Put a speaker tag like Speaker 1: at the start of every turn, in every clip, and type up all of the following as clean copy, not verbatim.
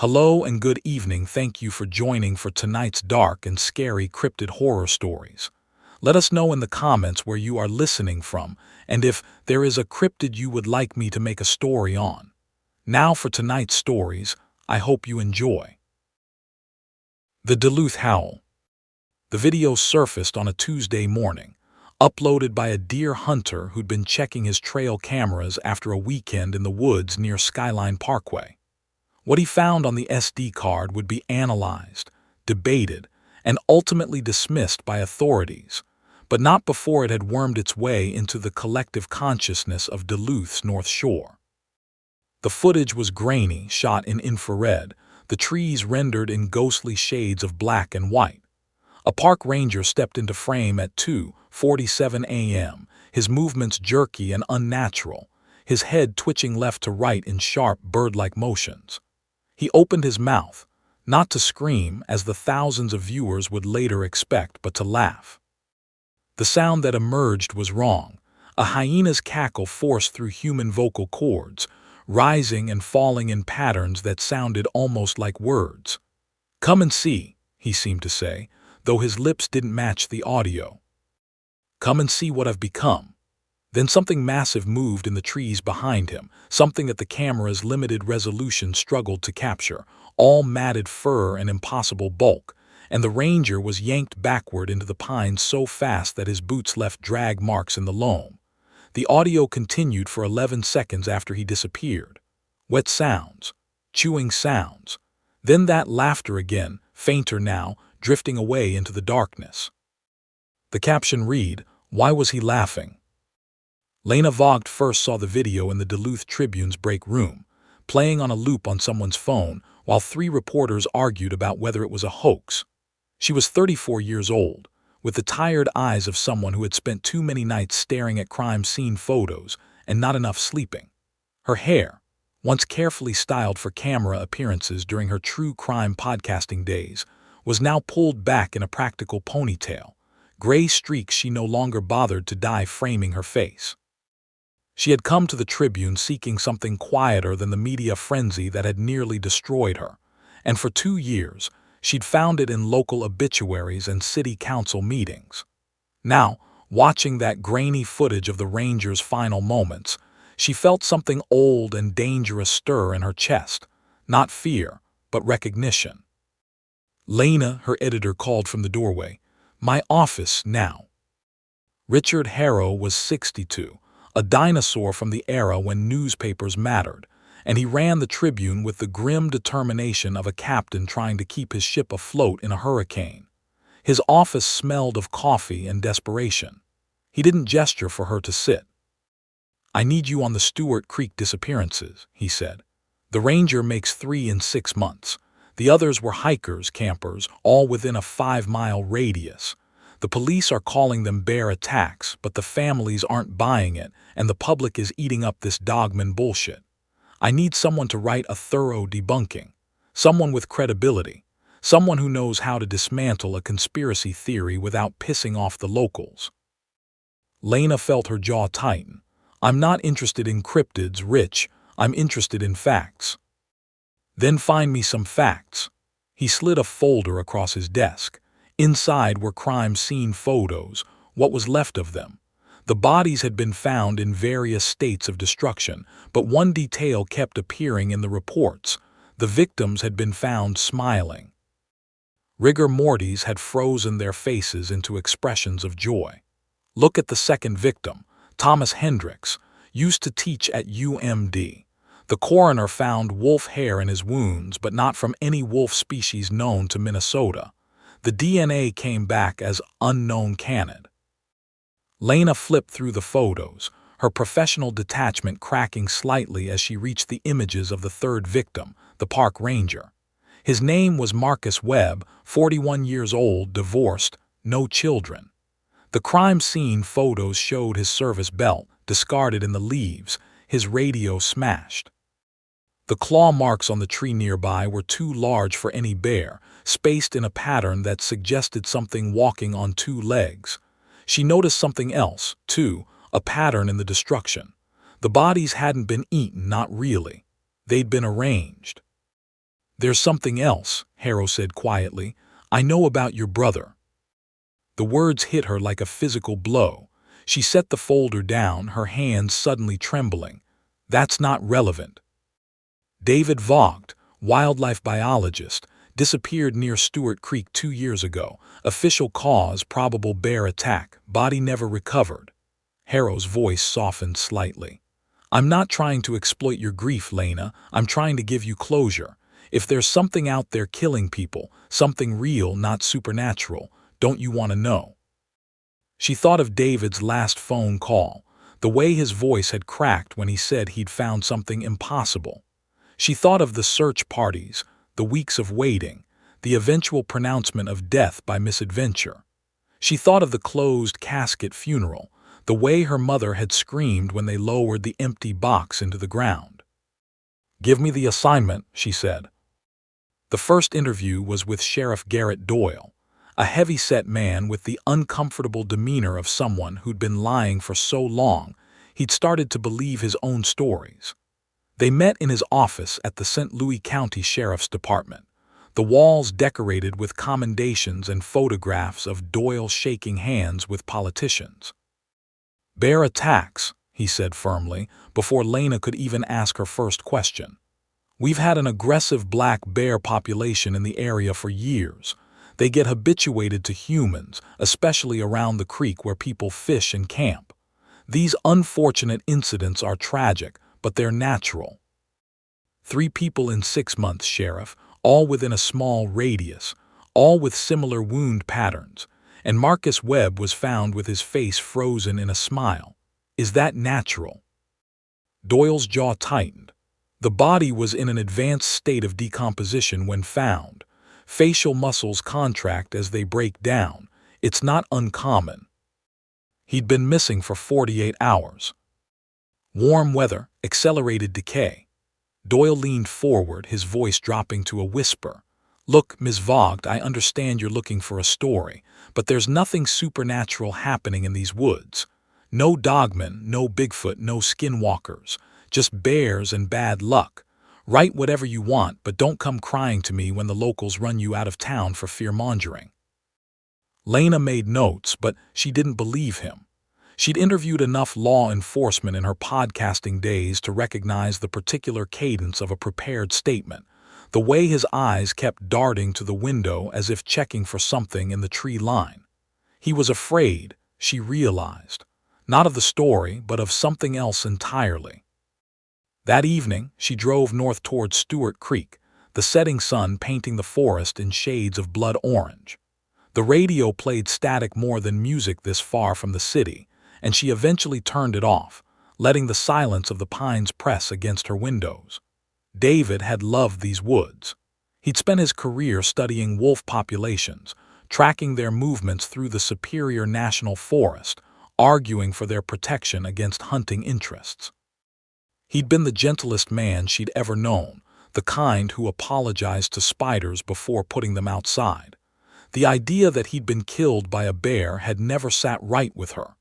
Speaker 1: Hello and good evening. Thank you for joining for tonight's dark and scary cryptid horror stories. Let us know in the comments where you are listening from and if there is a cryptid you would like me to make a story on. Now for tonight's stories, I hope you enjoy. The Duluth Howl. The video surfaced on a Tuesday morning, uploaded by a deer hunter who'd been checking his trail cameras after a weekend in the woods near Skyline Parkway. What he found on the SD card would be analyzed, debated, and ultimately dismissed by authorities, but not before it had wormed its way into the collective consciousness of Duluth's North Shore. The footage was grainy, shot in infrared, the trees rendered in ghostly shades of black and white. A park ranger stepped into frame at 2:47 a.m., his movements jerky and unnatural, his head twitching left to right in sharp, bird-like motions. He opened his mouth, not to scream as the thousands of viewers would later expect, but to laugh. The sound that emerged was wrong, a hyena's cackle forced through human vocal cords, rising and falling in patterns that sounded almost like words. "Come and see," he seemed to say, though his lips didn't match the audio. "Come and see what I've become." Then something massive moved in the trees behind him, something that the camera's limited resolution struggled to capture, all matted fur and impossible bulk, and the ranger was yanked backward into the pines so fast that his boots left drag marks in the loam. The audio continued for 11 seconds after he disappeared. Wet sounds, chewing sounds, then that laughter again, fainter now, drifting away into the darkness. The caption read, "Why was he laughing?" Lena Vogt first saw the video in the Duluth Tribune's break room, playing on a loop on someone's phone while 3 reporters argued about whether it was a hoax. She was 34 years old, with the tired eyes of someone who had spent too many nights staring at crime scene photos and not enough sleeping. Her hair, once carefully styled for camera appearances during her true crime podcasting days, was now pulled back in a practical ponytail, gray streaks she no longer bothered to dye framing her face. She had come to the Tribune seeking something quieter than the media frenzy that had nearly destroyed her, and for 2 years, she'd found it in local obituaries and city council meetings. Now, watching that grainy footage of the ranger's final moments, she felt something old and dangerous stir in her chest, not fear, but recognition. "Lena," her editor called from the doorway, "my office now." Richard Harrow was 62. A dinosaur from the era when newspapers mattered, and he ran the Tribune with the grim determination of a captain trying to keep his ship afloat in a hurricane. His office smelled of coffee and desperation. He didn't gesture for her to sit. "I need you on the Stewart Creek disappearances," he said. "The ranger makes 3 in 6 months. The others were hikers, campers, all within a 5-mile radius. The police are calling them bear attacks, but the families aren't buying it, and the public is eating up this Dogman bullshit. I need someone to write a thorough debunking, someone with credibility, someone who knows how to dismantle a conspiracy theory without pissing off the locals." Lena felt her jaw tighten. "I'm not interested in cryptids, Rich. I'm interested in facts." "Then find me some facts." He slid a folder across his desk. Inside were crime scene photos, what was left of them. The bodies had been found in various states of destruction, but one detail kept appearing in the reports. The victims had been found smiling. Rigor mortis had frozen their faces into expressions of joy. Look at the second victim, Thomas Hendricks, used to teach at UMD. The coroner found wolf hair in his wounds, but not from any wolf species known to Minnesota. The DNA came back as unknown canid. Lena flipped through the photos, her professional detachment cracking slightly as she reached the images of the third victim, the park ranger. His name was Marcus Webb, 41 years old, divorced, no children. The crime scene photos showed his service belt, discarded in the leaves, his radio smashed. The claw marks on the tree nearby were too large for any bear, spaced in a pattern that suggested something walking on 2 legs. She noticed something else, too, a pattern in the destruction. The bodies hadn't been eaten, not really. They'd been arranged. "There's something else," Harrow said quietly. "I know about your brother." The words hit her like a physical blow. She set the folder down, her hands suddenly trembling. "That's not relevant." David Vogt, wildlife biologist, disappeared near Stewart Creek 2 years ago. Official cause, probable bear attack. Body never recovered. Harrow's voice softened slightly. "I'm not trying to exploit your grief, Lena. I'm trying to give you closure. If there's something out there killing people, something real, not supernatural, don't you want to know?" She thought of David's last phone call, the way his voice had cracked when he said he'd found something impossible. She thought of the search parties, the weeks of waiting, the eventual pronouncement of death by misadventure. She thought of the closed casket funeral, the way her mother had screamed when they lowered the empty box into the ground. "Give me the assignment," she said. The first interview was with Sheriff Garrett Doyle, a heavy-set man with the uncomfortable demeanor of someone who'd been lying for so long he'd started to believe his own stories. They met in his office at the St. Louis County Sheriff's Department, the walls decorated with commendations and photographs of Doyle shaking hands with politicians. "Bear attacks," he said firmly, before Lena could even ask her first question. "We've had an aggressive black bear population in the area for years. They get habituated to humans, especially around the creek where people fish and camp. These unfortunate incidents are tragic, but they're natural." 3 people in 6 months, Sheriff, all within a small radius, all with similar wound patterns, and Marcus Webb was found with his face frozen in a smile. "Is that natural?" Doyle's jaw tightened. The body was in an advanced state of decomposition when found. Facial muscles contract as they break down. It's not uncommon. He'd been missing for 48 hours. Warm weather, accelerated decay. Doyle leaned forward, his voice dropping to a whisper. "Look, Ms. Vogt, I understand you're looking for a story, but there's nothing supernatural happening in these woods. No Dogman, no Bigfoot, no Skinwalkers. Just bears and bad luck. Write whatever you want, but don't come crying to me when the locals run you out of town for fear-mongering." Lena made notes, but she didn't believe him. She'd interviewed enough law enforcement in her podcasting days to recognize the particular cadence of a prepared statement, the way his eyes kept darting to the window as if checking for something in the tree line. He was afraid, she realized, not of the story, but of something else entirely. That evening, she drove north toward Stewart Creek, the setting sun painting the forest in shades of blood orange. The radio played static more than music this far from the city, and she eventually turned it off, letting the silence of the pines press against her windows. David had loved these woods. He'd spent his career studying wolf populations, tracking their movements through the Superior National Forest, arguing for their protection against hunting interests. He'd been the gentlest man she'd ever known, the kind who apologized to spiders before putting them outside. The idea that he'd been killed by a bear had never sat right with her.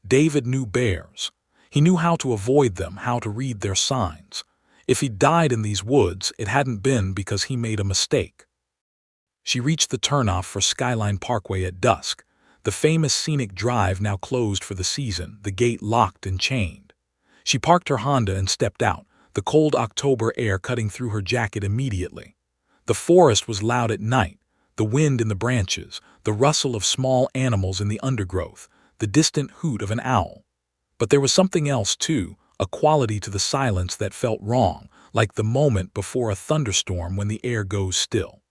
Speaker 1: David knew bears. He knew how to avoid them, how to read their signs. If he died in these woods, it hadn't been because he made a mistake. She reached the turnoff for Skyline Parkway at dusk, the famous scenic drive now closed for the season, the gate locked and chained. She parked her Honda and stepped out, the cold October air cutting through her jacket immediately. The forest was loud at night, the wind in the branches, the rustle of small animals in the undergrowth, the distant hoot of an owl. But there was something else, too, a quality to the silence that felt wrong, like the moment before a thunderstorm when the air goes still.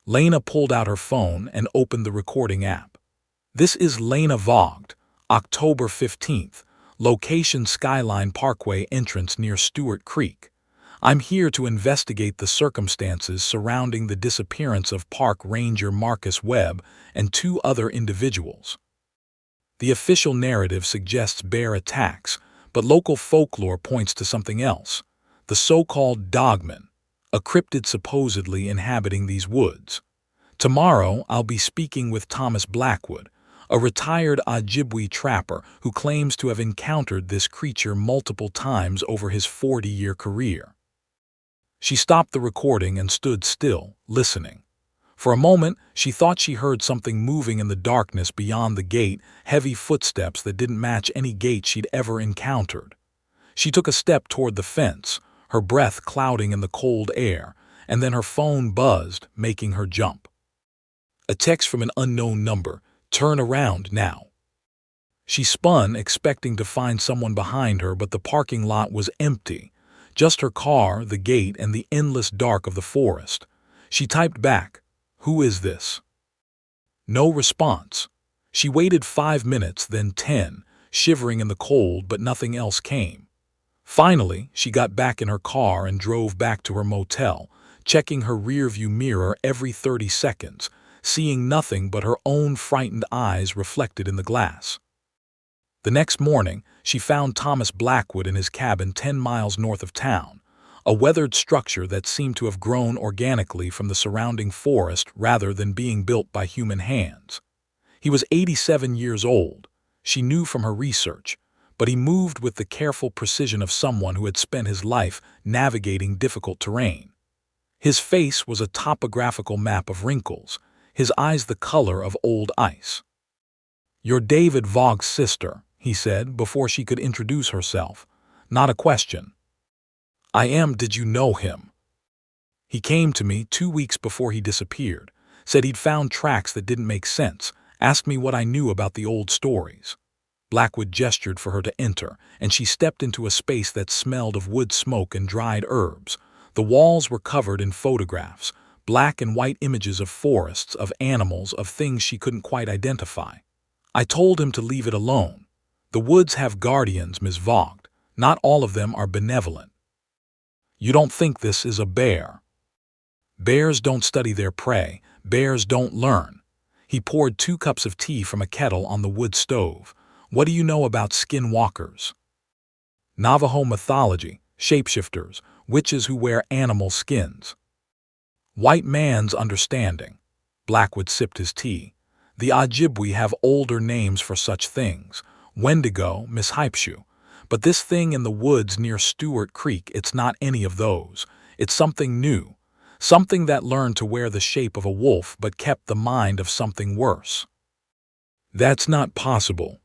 Speaker 1: Lena pulled out her phone and opened the recording app. "This is Lena Vogt, October 15th, location Skyline Parkway entrance near Stewart Creek. I'm here to investigate the circumstances surrounding the disappearance of park ranger Marcus Webb and 2 other individuals." The official narrative suggests bear attacks, but local folklore points to something else, the so-called Dogman, a cryptid supposedly inhabiting these woods. Tomorrow, I'll be speaking with Thomas Blackwood, a retired Ojibwe trapper who claims to have encountered this creature multiple times over his 40-year career. She stopped the recording and stood still, listening. For a moment, she thought she heard something moving in the darkness beyond the gate, heavy footsteps that didn't match any gate she'd ever encountered. She took a step toward the fence, her breath clouding in the cold air, and then her phone buzzed, making her jump. A text from an unknown number. "Turn around now." She spun, expecting to find someone behind her, but the parking lot was empty. Just her car, the gate, and the endless dark of the forest. She typed back, "Who is this?" No response. She waited 5 minutes, then 10, shivering in the cold, but nothing else came. Finally, she got back in her car and drove back to her motel, checking her rearview mirror every 30 seconds, seeing nothing but her own frightened eyes reflected in the glass. The next morning, she found Thomas Blackwood in his cabin 10 miles north of town, a weathered structure that seemed to have grown organically from the surrounding forest rather than being built by human hands. He was 87 years old, she knew from her research, but he moved with the careful precision of someone who had spent his life navigating difficult terrain. His face was a topographical map of wrinkles, his eyes the color of old ice. "You're David Vogg's sister," he said before she could introduce herself. Not a question. "I am. Did you know him?" "He came to me 2 weeks before he disappeared, said he'd found tracks that didn't make sense, asked me what I knew about the old stories." Blackwood gestured for her to enter, and she stepped into a space that smelled of wood smoke and dried herbs. The walls were covered in photographs, black and white images of forests, of animals, of things she couldn't quite identify. "I told him to leave it alone. The woods have guardians, Miss Vogt. Not all of them are benevolent." "You don't think this is a bear?" "Bears don't study their prey. Bears don't learn." He poured 2 cups of tea from a kettle on the wood stove. "What do you know about skinwalkers?" "Navajo mythology, shapeshifters, witches who wear animal skins." "White man's understanding." Blackwood sipped his tea. "The Ojibwe have older names for such things. Wendigo, Mishipshu. But this thing in the woods near Stewart Creek, it's not any of those. It's something new. Something that learned to wear the shape of a wolf but kept the mind of something worse." "That's not possible."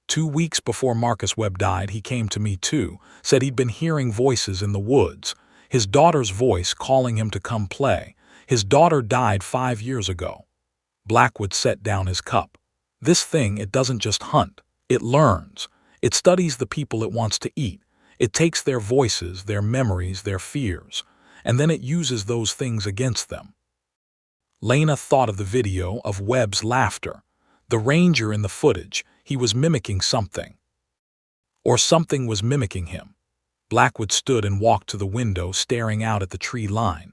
Speaker 1: 2 weeks before Marcus Webb died, he came to me too, said he'd been hearing voices in the woods. His daughter's voice calling him to come play. His daughter died 5 years ago. Blackwood set down his cup. "This thing, it doesn't just hunt. It learns. It studies the people it wants to eat. It takes their voices, their memories, their fears, and then it uses those things against them." Lena thought of the video of Webb's laughter. The ranger in the footage, he was mimicking something. Or something was mimicking him. Blackwood stood and walked to the window, staring out at the tree line.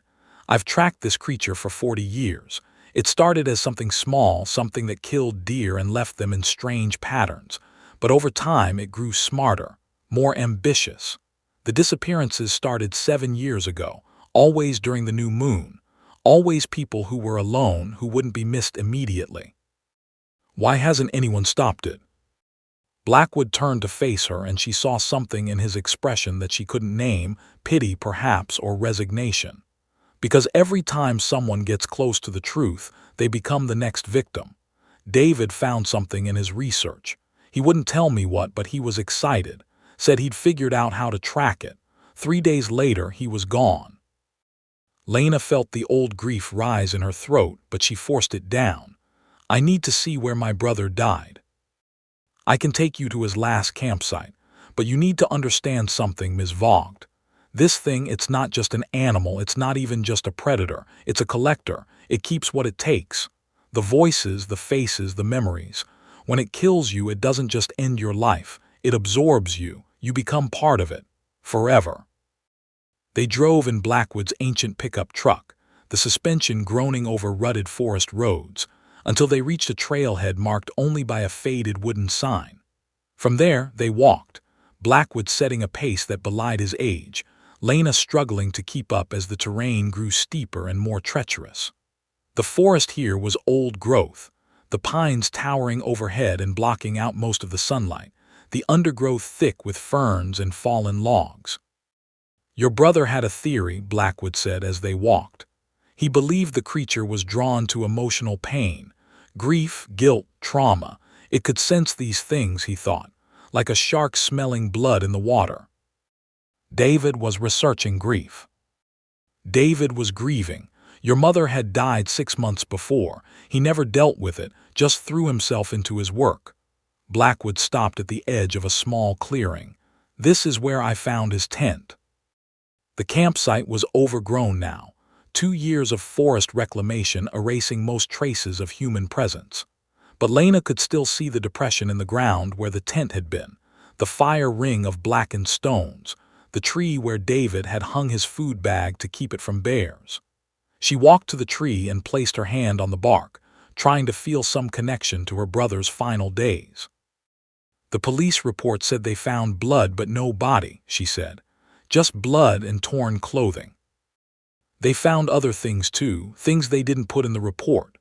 Speaker 1: "I've tracked this creature for 40 years. It started as something small, something that killed deer and left them in strange patterns. But over time it grew smarter, more ambitious. The disappearances started 7 years ago, always during the new moon. Always people who were alone, who wouldn't be missed immediately. Why hasn't anyone stopped it?" Blackwood turned to face her, and she saw something in his expression that she couldn't name, pity perhaps, or resignation. Because every time someone gets close to the truth, they become the next victim. David found something in his research. He wouldn't tell me what, but he was excited. Said he'd figured out how to track it. 3 days later, he was gone. Lena felt the old grief rise in her throat, but she forced it down. "I need to see where my brother died. I can take you to his last campsite, but you need to understand something, Ms. Vogt. This thing, it's not just an animal, it's not even just a predator, it's a collector. It keeps what it takes. The voices, the faces, the memories. When it kills you, it doesn't just end your life, it absorbs you. You become part of it. Forever." They drove in Blackwood's ancient pickup truck, the suspension groaning over rutted forest roads, until they reached a trailhead marked only by a faded wooden sign. From there, they walked, Blackwood setting a pace that belied his age, Lena struggling to keep up as the terrain grew steeper and more treacherous. The forest here was old growth, the pines towering overhead and blocking out most of the sunlight, the undergrowth thick with ferns and fallen logs. Your brother had a theory, Blackwood said as they walked. He believed the creature was drawn to emotional pain, grief, guilt, trauma. It could sense these things, he thought, like a shark smelling blood in the water. David was researching grief. David was grieving. Your mother had died 6 months before. He never dealt with it, just threw himself into his work. Blackwood stopped at the edge of a small clearing. This is where I found his tent. The campsite was overgrown now, 2 years of forest reclamation erasing most traces of human presence. But Lena could still see the depression in the ground where the tent had been, the fire ring of blackened stones, the tree where David had hung his food bag to keep it from bears. She walked to the tree and placed her hand on the bark, trying to feel some connection to her brother's final days. The police report said they found blood but no body, she said. Just blood and torn clothing. They found other things too, things they didn't put in the report.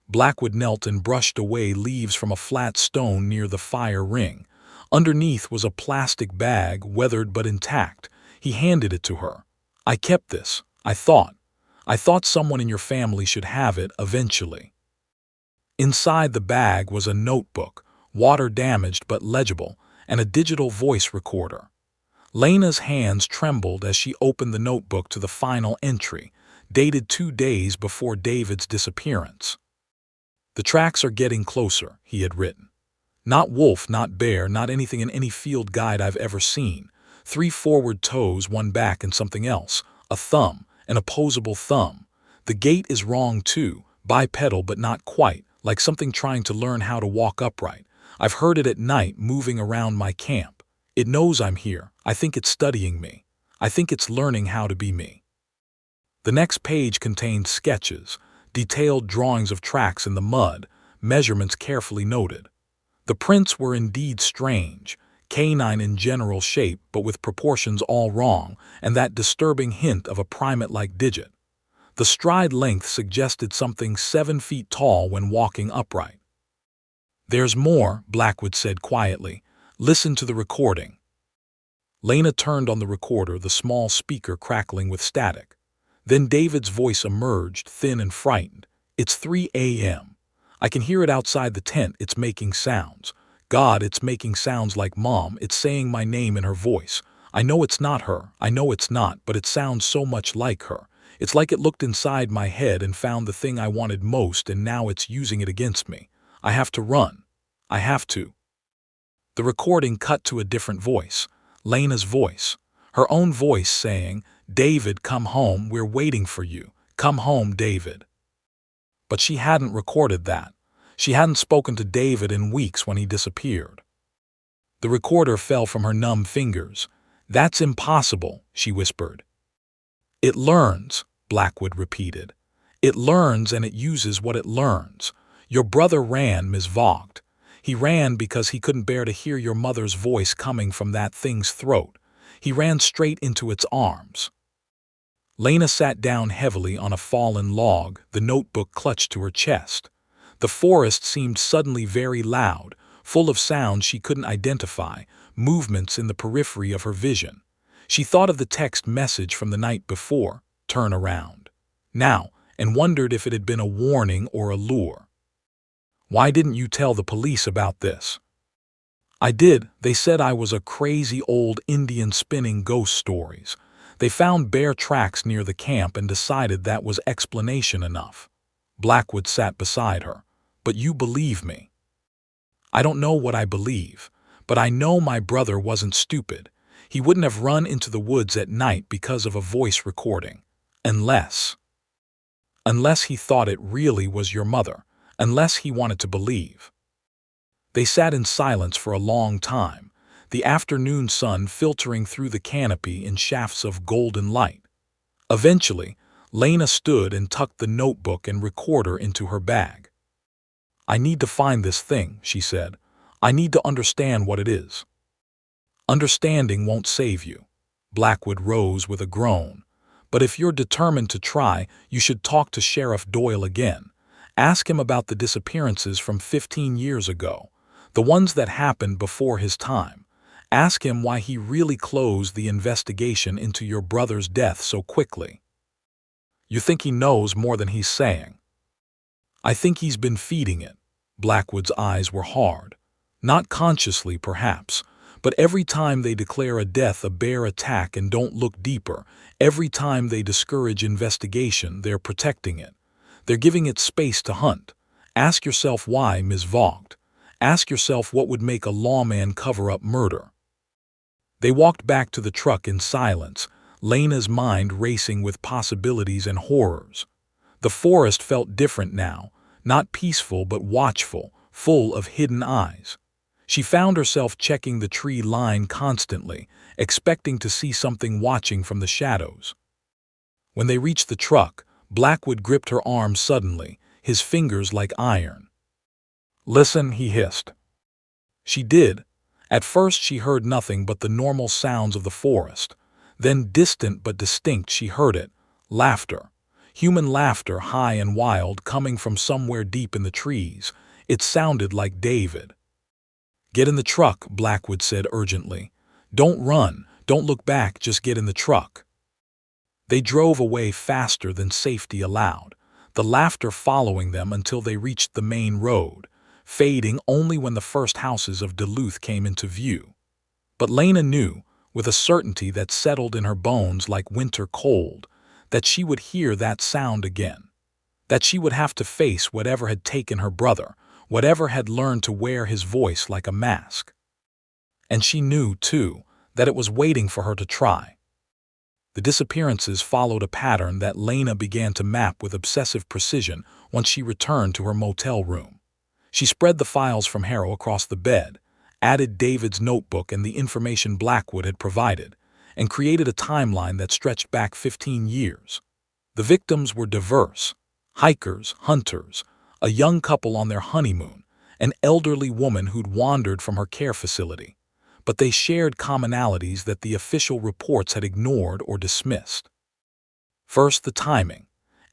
Speaker 1: Blackwood knelt and brushed away leaves from a flat stone near the fire ring. Underneath was a plastic bag, weathered but intact. He handed it to her. I kept this, I thought. I thought someone in your family should have it eventually. Inside the bag was a notebook, water-damaged but legible, and a digital voice recorder. Lena's hands trembled as she opened the notebook to the final entry, dated 2 days before David's disappearance. The tracks are getting closer, he had written. Not wolf, not bear, not anything in any field guide I've ever seen. 3 forward toes, 1 back, and something else. A thumb, an opposable thumb. The gait is wrong too, bipedal but not quite, like something trying to learn how to walk upright. I've heard it at night moving around my camp. It knows I'm here. I think it's studying me. I think it's learning how to be me. The next page contained sketches, detailed drawings of tracks in the mud, measurements carefully noted. The prints were indeed strange, canine in general shape but with proportions all wrong, and that disturbing hint of a primate-like digit. The stride length suggested something 7 feet tall when walking upright. There's more, Blackwood said quietly. Listen to the recording. Lena turned on the recorder, the small speaker crackling with static. Then David's voice emerged, thin and frightened. It's 3 a.m. I can hear it outside the tent. It's making sounds. God, it's making sounds like Mom. It's saying my name in her voice. I know it's not her. I know it's not, but it sounds so much like her. It's like it looked inside my head and found the thing I wanted most, and now it's using it against me. I have to run. I have to. The recording cut to a different voice, Lena's voice, her own voice saying, David, come home, we're waiting for you. Come home, David. But she hadn't recorded that. She hadn't spoken to David in weeks when he disappeared. The recorder fell from her numb fingers. That's impossible, she whispered. It learns, Blackwood repeated. It learns and it uses what it learns. Your brother ran, Ms. Vogt. He ran because he couldn't bear to hear your mother's voice coming from that thing's throat. He ran straight into its arms. Lena sat down heavily on a fallen log, the notebook clutched to her chest. The forest seemed suddenly very loud, full of sounds she couldn't identify, movements in the periphery of her vision. She thought of the text message from the night before, turn around, now, and wondered if it had been a warning or a lure. Why didn't you tell the police about this? I did. They said I was a crazy old Indian spinning ghost stories. They found bear tracks near the camp and decided that was explanation enough. Blackwood sat beside her. But you believe me. I don't know what I believe, but I know my brother wasn't stupid. He wouldn't have run into the woods at night because of a voice recording. Unless he thought it really was your mother. Unless he wanted to believe. They sat in silence for a long time, the afternoon sun filtering through the canopy in shafts of golden light. Eventually, Lena stood and tucked the notebook and recorder into her bag. I need to find this thing, she said. I need to understand what it is. Understanding won't save you. Blackwood rose with a groan. But if you're determined to try, you should talk to Sheriff Doyle again. Ask him about the disappearances from 15 years ago, the ones that happened before his time. Ask him why he really closed the investigation into your brother's death so quickly. You think he knows more than he's saying. I think he's been feeding it. Blackwood's eyes were hard. Not consciously, perhaps, but every time they declare a death a bear attack and don't look deeper, every time they discourage investigation, they're protecting it. They're giving it space to hunt. Ask yourself why, Ms. Vogt. Ask yourself what would make a lawman cover up murder. They walked back to the truck in silence, Lena's mind racing with possibilities and horrors. The forest felt different now, not peaceful but watchful, full of hidden eyes. She found herself checking the tree line constantly, expecting to see something watching from the shadows. When they reached the truck, Blackwood gripped her arm suddenly, his fingers like iron. "Listen," he hissed. She did. At first she heard nothing but the normal sounds of the forest. Then, distant but distinct, she heard it. Laughter. Human laughter, high and wild, coming from somewhere deep in the trees. It sounded like David. "Get in the truck," Blackwood said urgently. "Don't run, don't look back, just get in the truck." They drove away faster than safety allowed, the laughter following them until they reached the main road, fading only when the first houses of Duluth came into view. But Lena knew, with a certainty that settled in her bones like winter cold, that she would hear that sound again, that she would have to face whatever had taken her brother, whatever had learned to wear his voice like a mask. And she knew, too, that it was waiting for her to try. The disappearances followed a pattern that Lena began to map with obsessive precision once she returned to her motel room. She spread the files from Harrow across the bed, added David's notebook and the information Blackwood had provided, and created a timeline that stretched back 15 years. The victims were diverse: hikers, hunters, a young couple on their honeymoon, an elderly woman who'd wandered from her care facility. But they shared commonalities that the official reports had ignored or dismissed. First, the timing.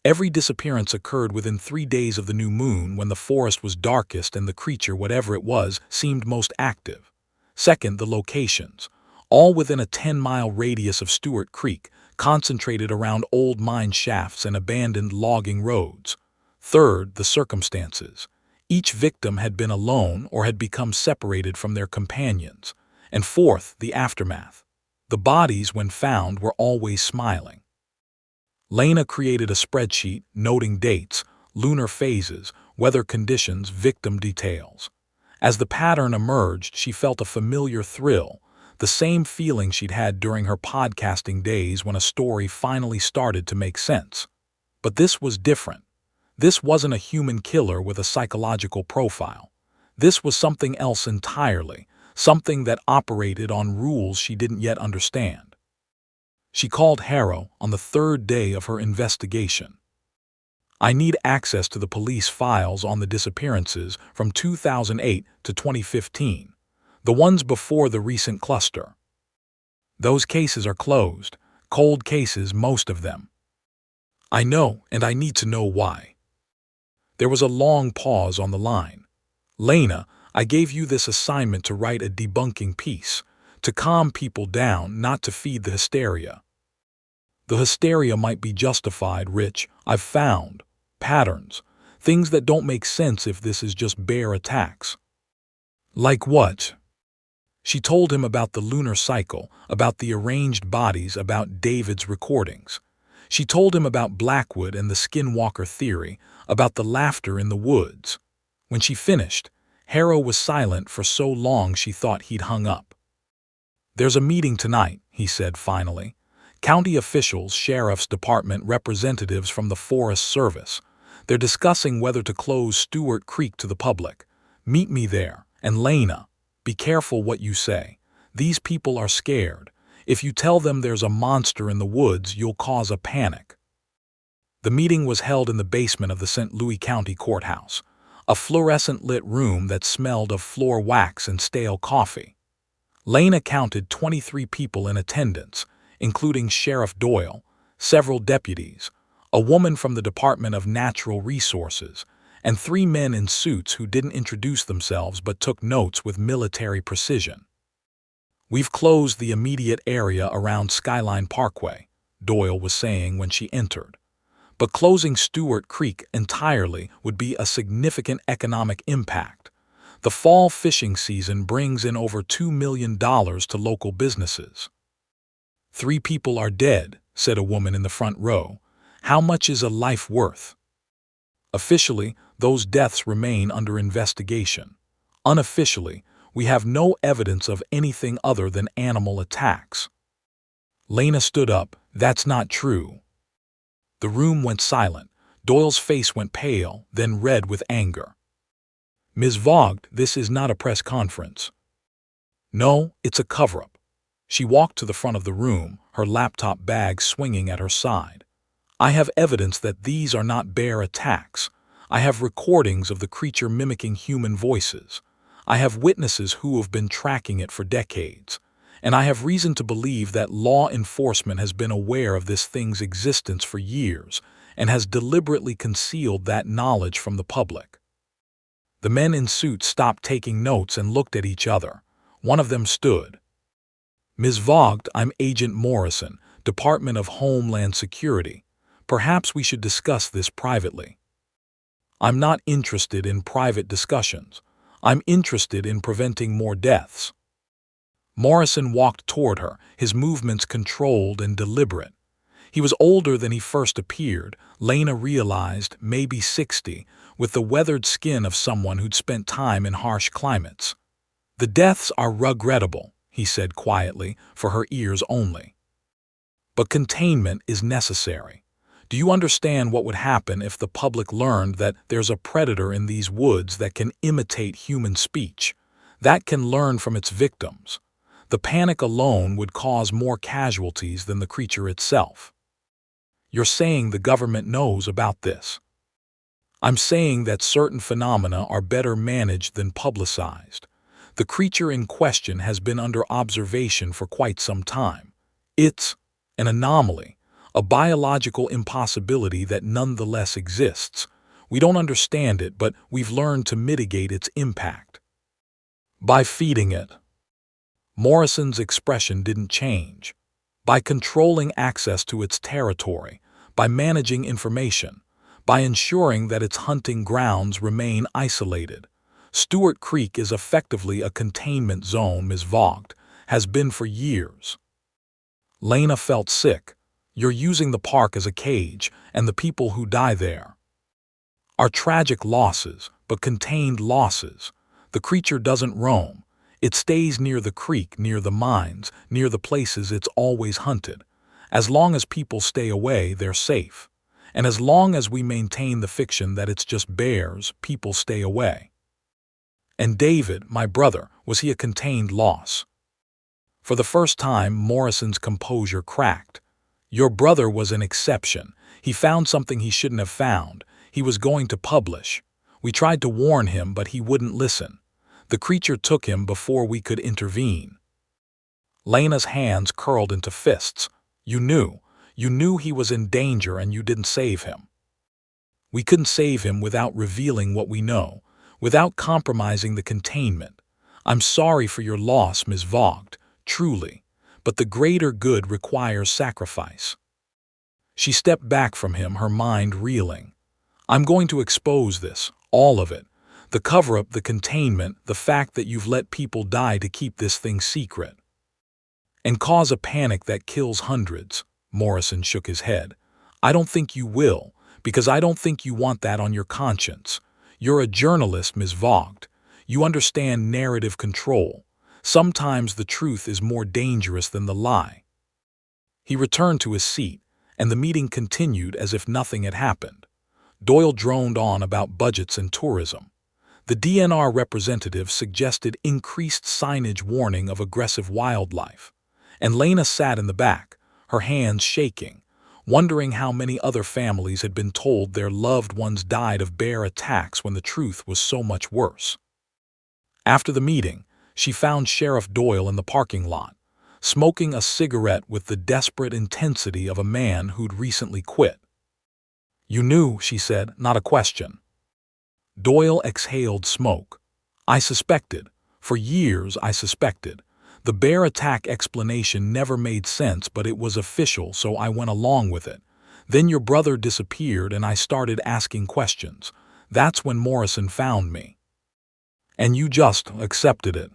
Speaker 1: Every disappearance occurred within 3 days of the new moon, when the forest was darkest and the creature, whatever it was, seemed most active. Second, the locations. All within a 10-mile radius of Stewart Creek, concentrated around old mine shafts and abandoned logging roads. Third, the circumstances. Each victim had been alone or had become separated from their companions. And fourth, the aftermath. The bodies, when found, were always smiling. Lena created a spreadsheet, noting dates, lunar phases, weather conditions, victim details. As the pattern emerged, she felt a familiar thrill, the same feeling she'd had during her podcasting days when a story finally started to make sense. But this was different. This wasn't a human killer with a psychological profile. This was something else entirely, something that operated on rules she didn't yet understand. She called Harrow on the 3rd day of her investigation. "I need access to the police files on the disappearances from 2008 to 2015, the ones before the recent cluster. Those cases are closed, cold cases, most of them." "I know, and I need to know why." There was a long pause on the line. "Lena, I gave you this assignment to write a debunking piece, to calm people down, not to feed the hysteria." "The hysteria might be justified, Rich. I've found patterns, things that don't make sense if this is just bear attacks." "Like what?" She told him about the lunar cycle, about the arranged bodies, about David's recordings. She told him about Blackwood and the Skinwalker theory, about the laughter in the woods. When she finished, Harrow was silent for so long she thought he'd hung up. "There's a meeting tonight," he said finally. "County officials, sheriff's department representatives from the Forest Service. They're discussing whether to close Stewart Creek to the public. Meet me there. And Lena, be careful what you say. These people are scared. If you tell them there's a monster in the woods, you'll cause a panic." The meeting was held in the basement of the St. Louis County Courthouse, a fluorescent-lit room that smelled of floor wax and stale coffee. Lena counted 23 people in attendance, including Sheriff Doyle, several deputies, a woman from the Department of Natural Resources, and 3 men in suits who didn't introduce themselves but took notes with military precision. "We've closed the immediate area around Skyline Parkway," Doyle was saying when she entered. "But closing Stewart Creek entirely would be a significant economic impact. The fall fishing season brings in over $2 million to local businesses." "3 people are dead," said a woman in the front row. "How much is a life worth?" "Officially, those deaths remain under investigation. Unofficially, we have no evidence of anything other than animal attacks." Lena stood up. "That's not true." The room went silent. Doyle's face went pale, then red with anger. "Ms. Vogt, this is not a press conference." "No, it's a cover-up." She walked to the front of the room, her laptop bag swinging at her side. "I have evidence that these are not bear attacks. I have recordings of the creature mimicking human voices. I have witnesses who have been tracking it for decades. And I have reason to believe that law enforcement has been aware of this thing's existence for years and has deliberately concealed that knowledge from the public." The men in suits stopped taking notes and looked at each other. One of them stood. "Ms. Vogt, I'm Agent Morrison, Department of Homeland Security. Perhaps we should discuss this privately." "I'm not interested in private discussions. I'm interested in preventing more deaths." Morrison walked toward her, his movements controlled and deliberate. He was older than he first appeared, Lena realized, maybe 60, with the weathered skin of someone who'd spent time in harsh climates. "The deaths are regrettable," he said quietly, for her ears only. "But containment is necessary. Do you understand what would happen if the public learned that there's a predator in these woods that can imitate human speech, that can learn from its victims? The panic alone would cause more casualties than the creature itself." "You're saying the government knows about this?" "I'm saying that certain phenomena are better managed than publicized. The creature in question has been under observation for quite some time. It's an anomaly, a biological impossibility that nonetheless exists. We don't understand it, but we've learned to mitigate its impact." "By feeding it." Morrison's expression didn't change. "By controlling access to its territory, by managing information, by ensuring that its hunting grounds remain isolated. Stewart Creek is effectively a containment zone, Ms. Vogt, has been for years." Lena felt sick. "You're using the park as a cage, and the people who die there are tragic losses, but contained losses. The creature doesn't roam. It stays near the creek, near the mines, near the places it's always hunted. As long as people stay away, they're safe. And as long as we maintain the fiction that it's just bears, people stay away." "And David, my brother, was he a contained loss?" For the first time, Morrison's composure cracked. "Your brother was an exception. He found something he shouldn't have found. He was going to publish. We tried to warn him, but he wouldn't listen. The creature took him before we could intervene." Lena's hands curled into fists. You knew he was in danger and you didn't save him." "We couldn't save him without revealing what we know, without compromising the containment. I'm sorry for your loss, Ms. Vogt, truly, but the greater good requires sacrifice." She stepped back from him, her mind reeling. "I'm going to expose this, all of it. The cover-up, the containment, the fact that you've let people die to keep this thing secret. And cause a panic that kills hundreds." Morrison shook his head. "I don't think you will, because I don't think you want that on your conscience. You're a journalist, Ms. Vogt. You understand narrative control. Sometimes the truth is more dangerous than the lie." He returned to his seat, and the meeting continued as if nothing had happened. Doyle droned on about budgets and tourism. The DNR representative suggested increased signage warning of aggressive wildlife. And Lena sat in the back, her hands shaking, wondering how many other families had been told their loved ones died of bear attacks when the truth was so much worse. After the meeting, she found Sheriff Doyle in the parking lot, smoking a cigarette with the desperate intensity of a man who'd recently quit. "You knew," she said, "not a question." Doyle exhaled smoke. "I suspected. For years I suspected. The bear attack explanation never made sense, but it was official, so I went along with it. Then your brother disappeared and I started asking questions. That's when Morrison found me. And you just accepted it.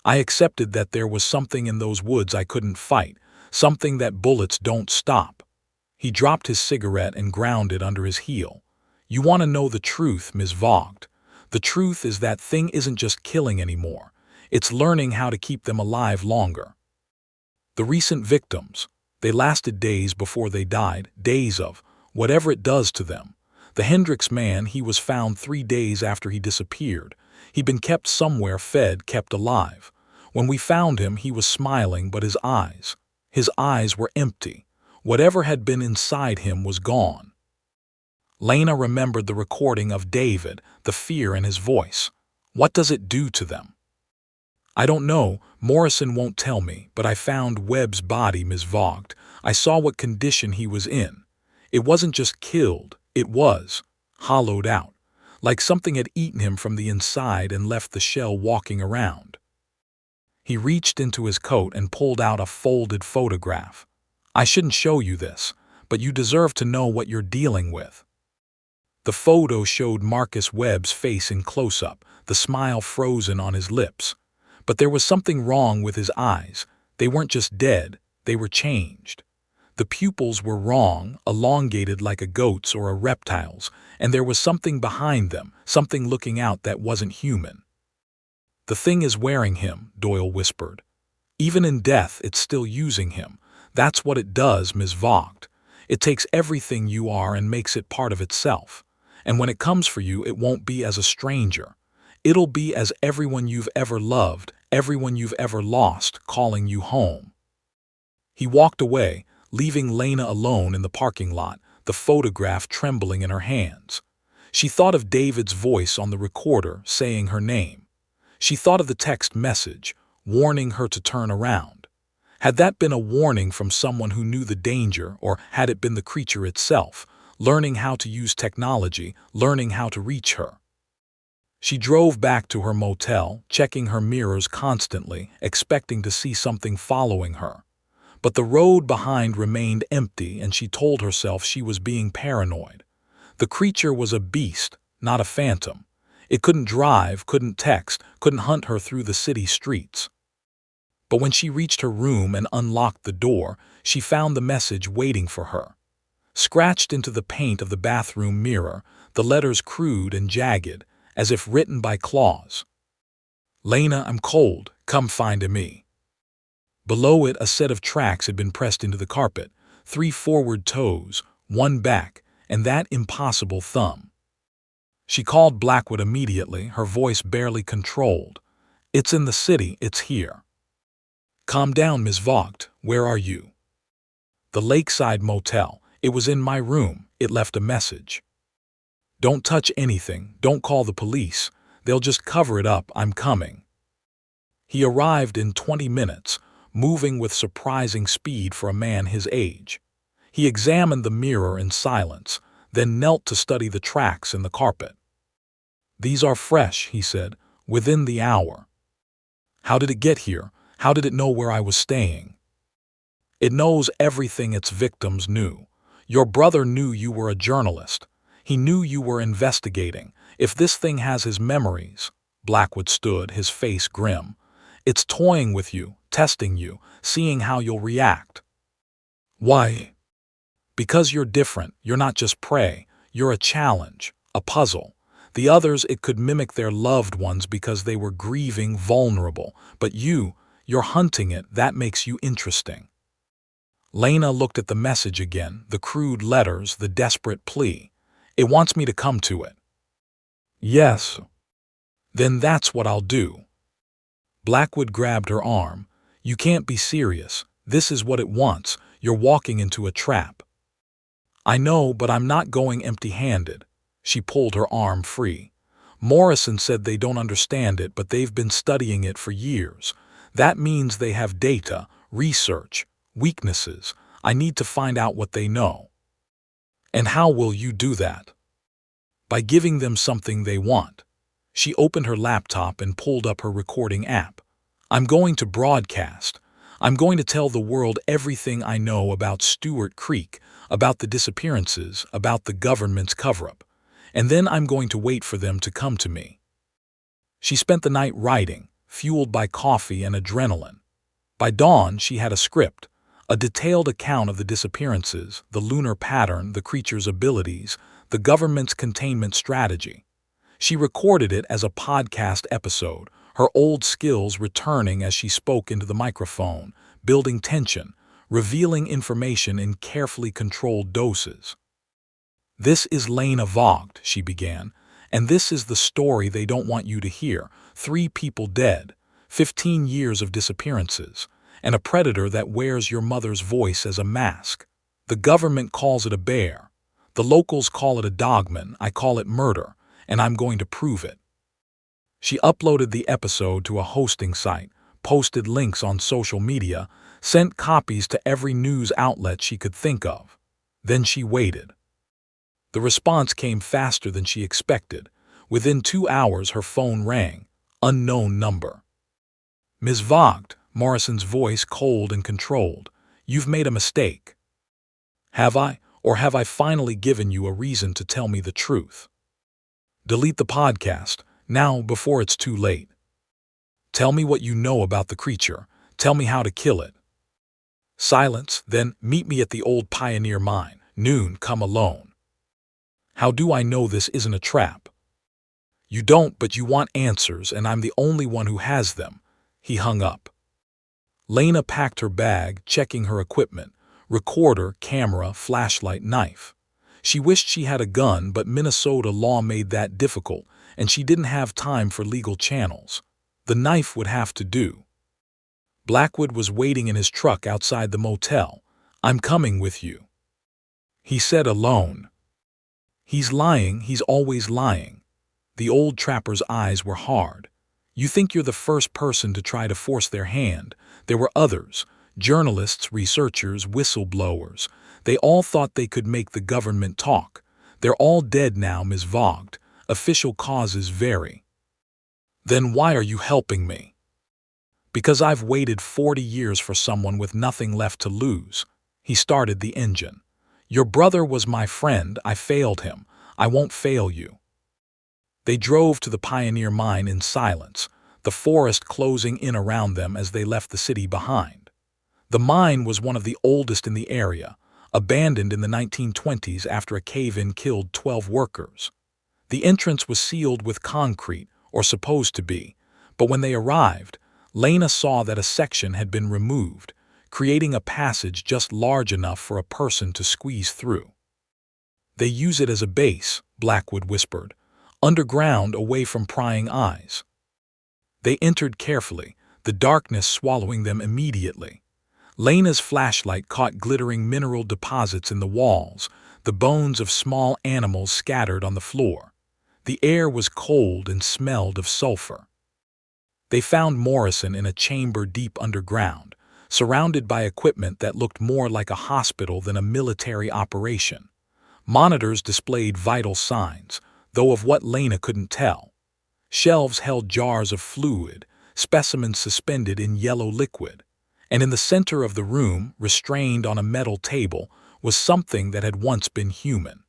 Speaker 1: I accepted that there was something in those woods I couldn't fight, something that bullets don't stop. He dropped his cigarette and ground it under his heel. You want to know the truth, Ms. Vogt. The truth is that thing isn't just killing anymore. It's learning how to keep them alive longer. The recent victims, they lasted days before they died, days of whatever it does to them. The Hendricks man, he was found 3 days after he disappeared. He'd been kept somewhere, fed, kept alive. When we found him, he was smiling, but his eyes were empty. Whatever had been inside him was gone. Lena remembered the recording of David, the fear in his voice. What does it do to them? I don't know, Morrison won't tell me, but I found Webb's body, Ms. Vogt. I saw what condition he was in. It wasn't just killed, it was hollowed out, like something had eaten him from the inside and left the shell walking around. He reached into his coat and pulled out a folded photograph. I shouldn't show you this, but you deserve to know what you're dealing with. The photo showed Marcus Webb's face in close-up, the smile frozen on his lips. But there was something wrong with his eyes. They weren't just dead, they were changed. The pupils were wrong, elongated like a goat's or a reptile's, and there was something behind them, something looking out that wasn't human. The thing is wearing him, Doyle whispered. Even in death, it's still using him. That's what it does, Ms. Vogt. It takes everything you are and makes it part of itself. And when it comes for you, it won't be as a stranger. It'll be as everyone you've ever loved, everyone you've ever lost, calling you home. He walked away, leaving Lena alone in the parking lot, the photograph trembling in her hands. She thought of David's voice on the recorder saying her name. She thought of the text message, warning her to turn around. Had that been a warning from someone who knew the danger, or had it been the creature itself, learning how to use technology, learning how to reach her? She drove back to her motel, checking her mirrors constantly, expecting to see something following her. But the road behind remained empty, and she told herself she was being paranoid. The creature was a beast, not a phantom. It couldn't drive, couldn't text, couldn't hunt her through the city streets. But when she reached her room and unlocked the door, she found the message waiting for her. Scratched into the paint of the bathroom mirror, the letters crude and jagged, as if written by claws. Lena, I'm cold, come find me. Below it, a set of tracks had been pressed into the carpet, 3 forward toes, 1 back, and that impossible thumb. She called Blackwood immediately, her voice barely controlled. It's in the city, it's here. Calm down, Ms. Vogt, where are you? The Lakeside Motel. It was in my room, it left a message. Don't touch anything, don't call the police. They'll just cover it up, I'm coming. He arrived in 20 minutes, moving with surprising speed for a man his age. He examined the mirror in silence, then knelt to study the tracks in the carpet. These are fresh, he said, within the hour. How did it get here? How did it know where I was staying? It knows everything its victims knew. Your brother knew you were a journalist. He knew you were investigating. If this thing has his memories, Blackwood stood, his face grim. It's toying with you, testing you, seeing how you'll react. Why? Because you're different. You're not just prey. You're a challenge, a puzzle. The others, it could mimic their loved ones because they were grieving, vulnerable. But you're hunting it. That makes you interesting. Lena looked at the message again, the crude letters, the desperate plea. It wants me to come to it. Yes. Then that's what I'll do. Blackwood grabbed her arm. You can't be serious. This is what it wants. You're walking into a trap. I know, but I'm not going empty-handed. She pulled her arm free. Morrison said they don't understand it, but they've been studying it for years. That means they have data, research, weaknesses. I need to find out what they know. And how will you do that? By giving them something they want. She opened her laptop and pulled up her recording app. I'm going to broadcast. I'm going to tell the world everything I know about Stewart Creek, about the disappearances, about the government's cover-up. And then I'm going to wait for them to come to me. She spent the night writing, fueled by coffee and adrenaline. By dawn, she had a script, a detailed account of the disappearances, the lunar pattern, the creature's abilities, the government's containment strategy. She recorded it as a podcast episode, her old skills returning as she spoke into the microphone, building tension, revealing information in carefully controlled doses. "This is Lena Vogt," she began, "and this is the story they don't want you to hear. 3 people dead, 15 years of disappearances, and a predator that wears your mother's voice as a mask. The government calls it a bear. The locals call it a dogman. I call it murder, and I'm going to prove it." She uploaded the episode to a hosting site, posted links on social media, sent copies to every news outlet she could think of. Then she waited. The response came faster than she expected. Within 2 hours, her phone rang. Unknown number. "Ms. Vogt," Morrison's voice cold and controlled, "you've made a mistake." "Have I? Or have I finally given you a reason to tell me the truth? Delete the podcast, now, before it's too late. Tell me what you know about the creature. Tell me how to kill it." Silence. "Then meet me at the old Pioneer Mine. Noon, come alone." "How do I know this isn't a trap?" "You don't, but you want answers, and I'm the only one who has them." He hung up. Lena packed her bag, checking her equipment: recorder, camera, flashlight, knife. She wished she had a gun, but Minnesota law made that difficult, and she didn't have time for legal channels. The knife would have to do. Blackwood was waiting in his truck outside the motel. "I'm coming with you," he said, alone. "He's lying, he's always lying." The old trapper's eyes were hard. "You think you're the first person to try to force their hand. There were others, journalists, researchers, whistleblowers. They all thought they could make the government talk. They're all dead now, Ms. Vogt. Official causes vary." "Then why are you helping me?" "Because I've waited 40 years for someone with nothing left to lose." He started the engine. "Your brother was my friend. I failed him. I won't fail you." They drove to the Pioneer Mine in silence, the forest closing in around them as they left the city behind. The mine was one of the oldest in the area, abandoned in the 1920s after a cave-in killed 12 workers. The entrance was sealed with concrete, or supposed to be, but when they arrived, Lena saw that a section had been removed, creating a passage just large enough for a person to squeeze through. "They use it as a base," Blackwood whispered, "underground, away from prying eyes." They entered carefully, the darkness swallowing them immediately. Lena's flashlight caught glittering mineral deposits in the walls, the bones of small animals scattered on the floor. The air was cold and smelled of sulfur. They found Morrison in a chamber deep underground, surrounded by equipment that looked more like a hospital than a military operation. Monitors displayed vital signs, though of what Lena couldn't tell. Shelves held jars of fluid, specimens suspended in yellow liquid. And in the center of the room, restrained on a metal table, was something that had once been human.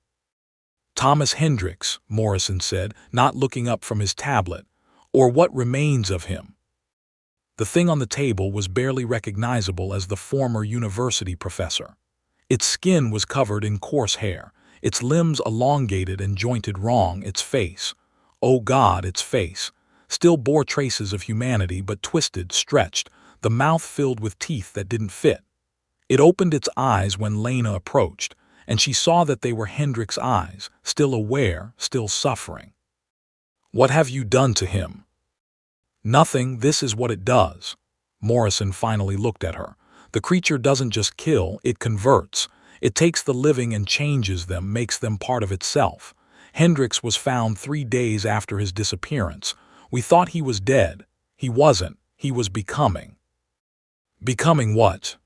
Speaker 1: "Thomas Hendricks," Morrison said, not looking up from his tablet, "or what remains of him." The thing on the table was barely recognizable as the former university professor. Its skin was covered in coarse hair, its limbs elongated and jointed wrong, its face, oh God, its face, still bore traces of humanity but twisted, stretched, the mouth filled with teeth that didn't fit. It opened its eyes when Lena approached, and she saw that they were Hendricks' eyes, still aware, still suffering. "What have you done to him?" "Nothing, this is what it does." Morrison finally looked at her. "The creature doesn't just kill, it converts. It takes the living and changes them, makes them part of itself. Hendricks was found 3 days after his disappearance. We thought he was dead. He wasn't. He was becoming." "Becoming what?"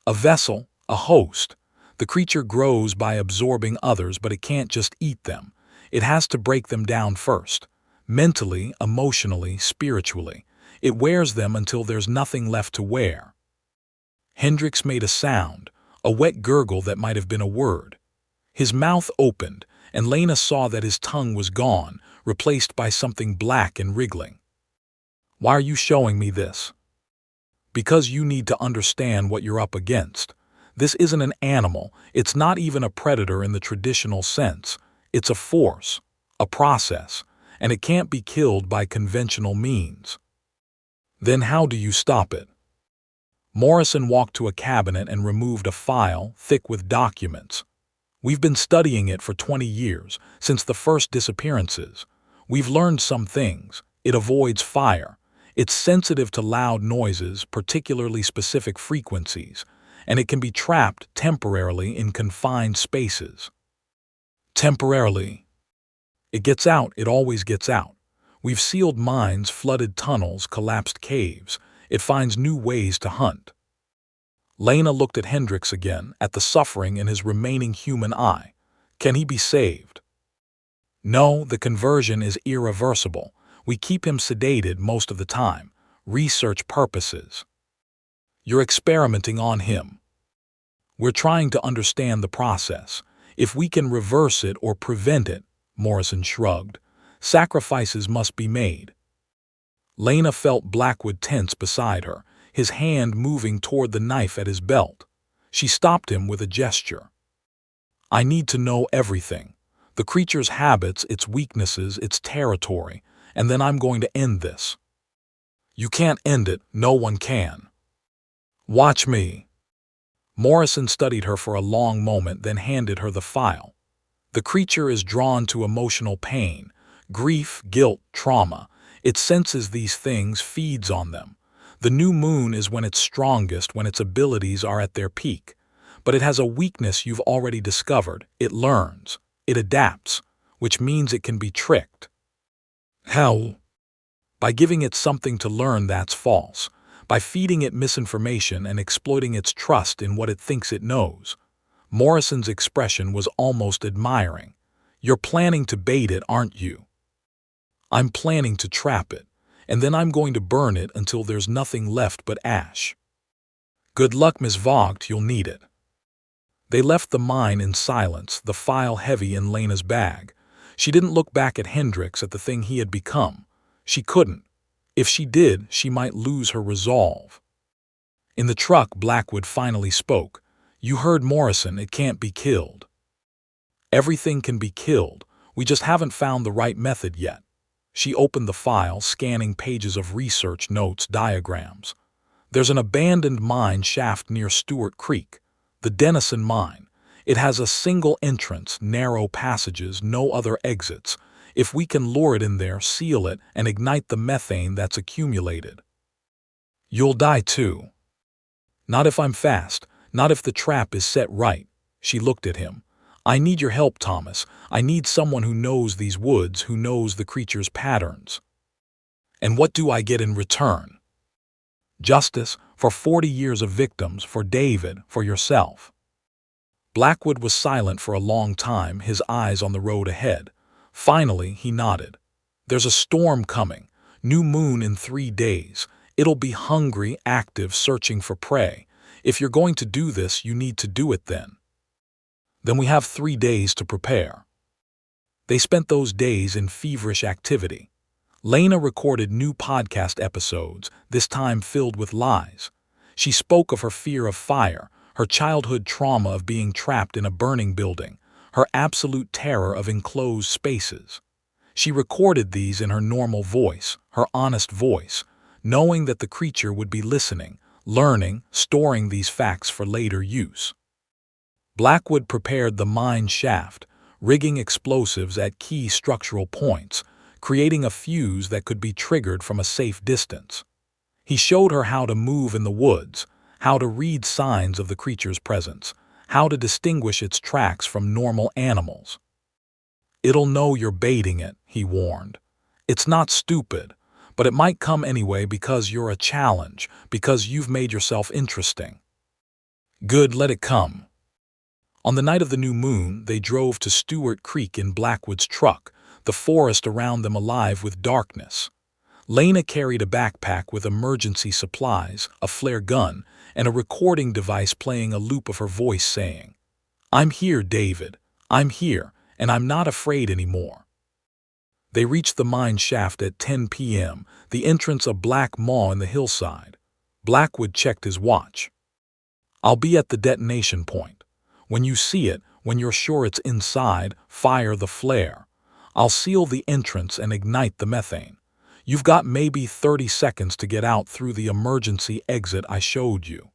Speaker 1: "A vessel, a host. The creature grows by absorbing others, but it can't just eat them. It has to break them down first. Mentally, emotionally, spiritually. It wears them until there's nothing left to wear. Hendrix made a sound, a wet gurgle that might have been a word. His mouth opened, and Lena saw that his tongue was gone, replaced by something black and wriggling. "Why are you showing me this?" "Because you need to understand what you're up against. This isn't an animal, it's not even a predator in the traditional sense. It's a force, a process, and it can't be killed by conventional means." "Then how do you stop it?" Morrison walked to a cabinet and removed a file thick with documents. "We've been studying it for 20 years, since the first disappearances. We've learned some things. It avoids fire. It's sensitive to loud noises, particularly specific frequencies, and it can be trapped temporarily in confined spaces." "Temporarily?" "It gets out, it always gets out. We've sealed mines, flooded tunnels, collapsed caves. It finds new ways to hunt." Lena looked at Hendrix again, at the suffering in his remaining human eye. "Can he be saved?" "No, the conversion is irreversible. We keep him sedated most of the time. Research purposes." "You're experimenting on him." "We're trying to understand the process. If we can reverse it or prevent it," Morrison shrugged, "sacrifices must be made." Lena felt Blackwood tense beside her, his hand moving toward the knife at his belt. She stopped him with a gesture. "I need to know everything. The creature's habits, its weaknesses, its territory, and then I'm going to end this." "You can't end it, no one can." "Watch me." Morrison studied her for a long moment, then handed her the file. "The creature is drawn to emotional pain, grief, guilt, trauma. It senses these things, feeds on them. The new moon is when it's strongest, when its abilities are at their peak. But it has a weakness you've already discovered. It learns. It adapts, which means it can be tricked." "How?" "By giving it something to learn that's false. By feeding it misinformation and exploiting its trust in what it thinks it knows." Morrison's expression was almost admiring. "You're planning to bait it, aren't you?" "I'm planning to trap it, and then I'm going to burn it until there's nothing left but ash." "Good luck, Miss Vogt, you'll need it." They left the mine in silence, the file heavy in Lena's bag. She didn't look back at Hendrix, at the thing he had become. She couldn't. If she did, she might lose her resolve. In the truck, Blackwood finally spoke. "You heard Morrison, it can't be killed." "Everything can be killed. We just haven't found the right method yet." She opened the file, scanning pages of research notes, diagrams. "There's an abandoned mine shaft near Stewart Creek, the Denison Mine. It has a single entrance, narrow passages, no other exits. If we can lure it in there, seal it, and ignite the methane that's accumulated." "You'll die too." "Not if I'm fast, not if the trap is set right." She looked at him. "I need your help, Thomas. I need someone who knows these woods, who knows the creature's patterns." "And what do I get in return?" "Justice, for 40 years of victims, for David, for yourself." Blackwood was silent for a long time, his eyes on the road ahead. Finally, he nodded. "There's a storm coming. New moon in 3 days. It'll be hungry, active, searching for prey. If you're going to do this, you need to do it then." "Then we have 3 days to prepare." They spent those days in feverish activity. Lena recorded new podcast episodes, this time filled with lies. She spoke of her fear of fire, her childhood trauma of being trapped in a burning building, her absolute terror of enclosed spaces. She recorded these in her normal voice, her honest voice, knowing that the creature would be listening, learning, storing these facts for later use. Blackwood prepared the mine shaft, rigging explosives at key structural points, creating a fuse that could be triggered from a safe distance. He showed her how to move in the woods, how to read signs of the creature's presence, how to distinguish its tracks from normal animals. "It'll know you're baiting it," he warned. "It's not stupid, but it might come anyway because you're a challenge, because you've made yourself interesting." "Good, let it come." On the night of the new moon, they drove to Stewart Creek in Blackwood's truck, the forest around them alive with darkness. Lena carried a backpack with emergency supplies, a flare gun, and a recording device playing a loop of her voice saying, "I'm here, David. I'm here, and I'm not afraid anymore." They reached the mine shaft at 10 p.m., the entrance a black maw in the hillside. Blackwood checked his watch. "I'll be at the detonation point. When you see it, when you're sure it's inside, fire the flare. I'll seal the entrance and ignite the methane. You've got maybe 30 seconds to get out through the emergency exit I showed you."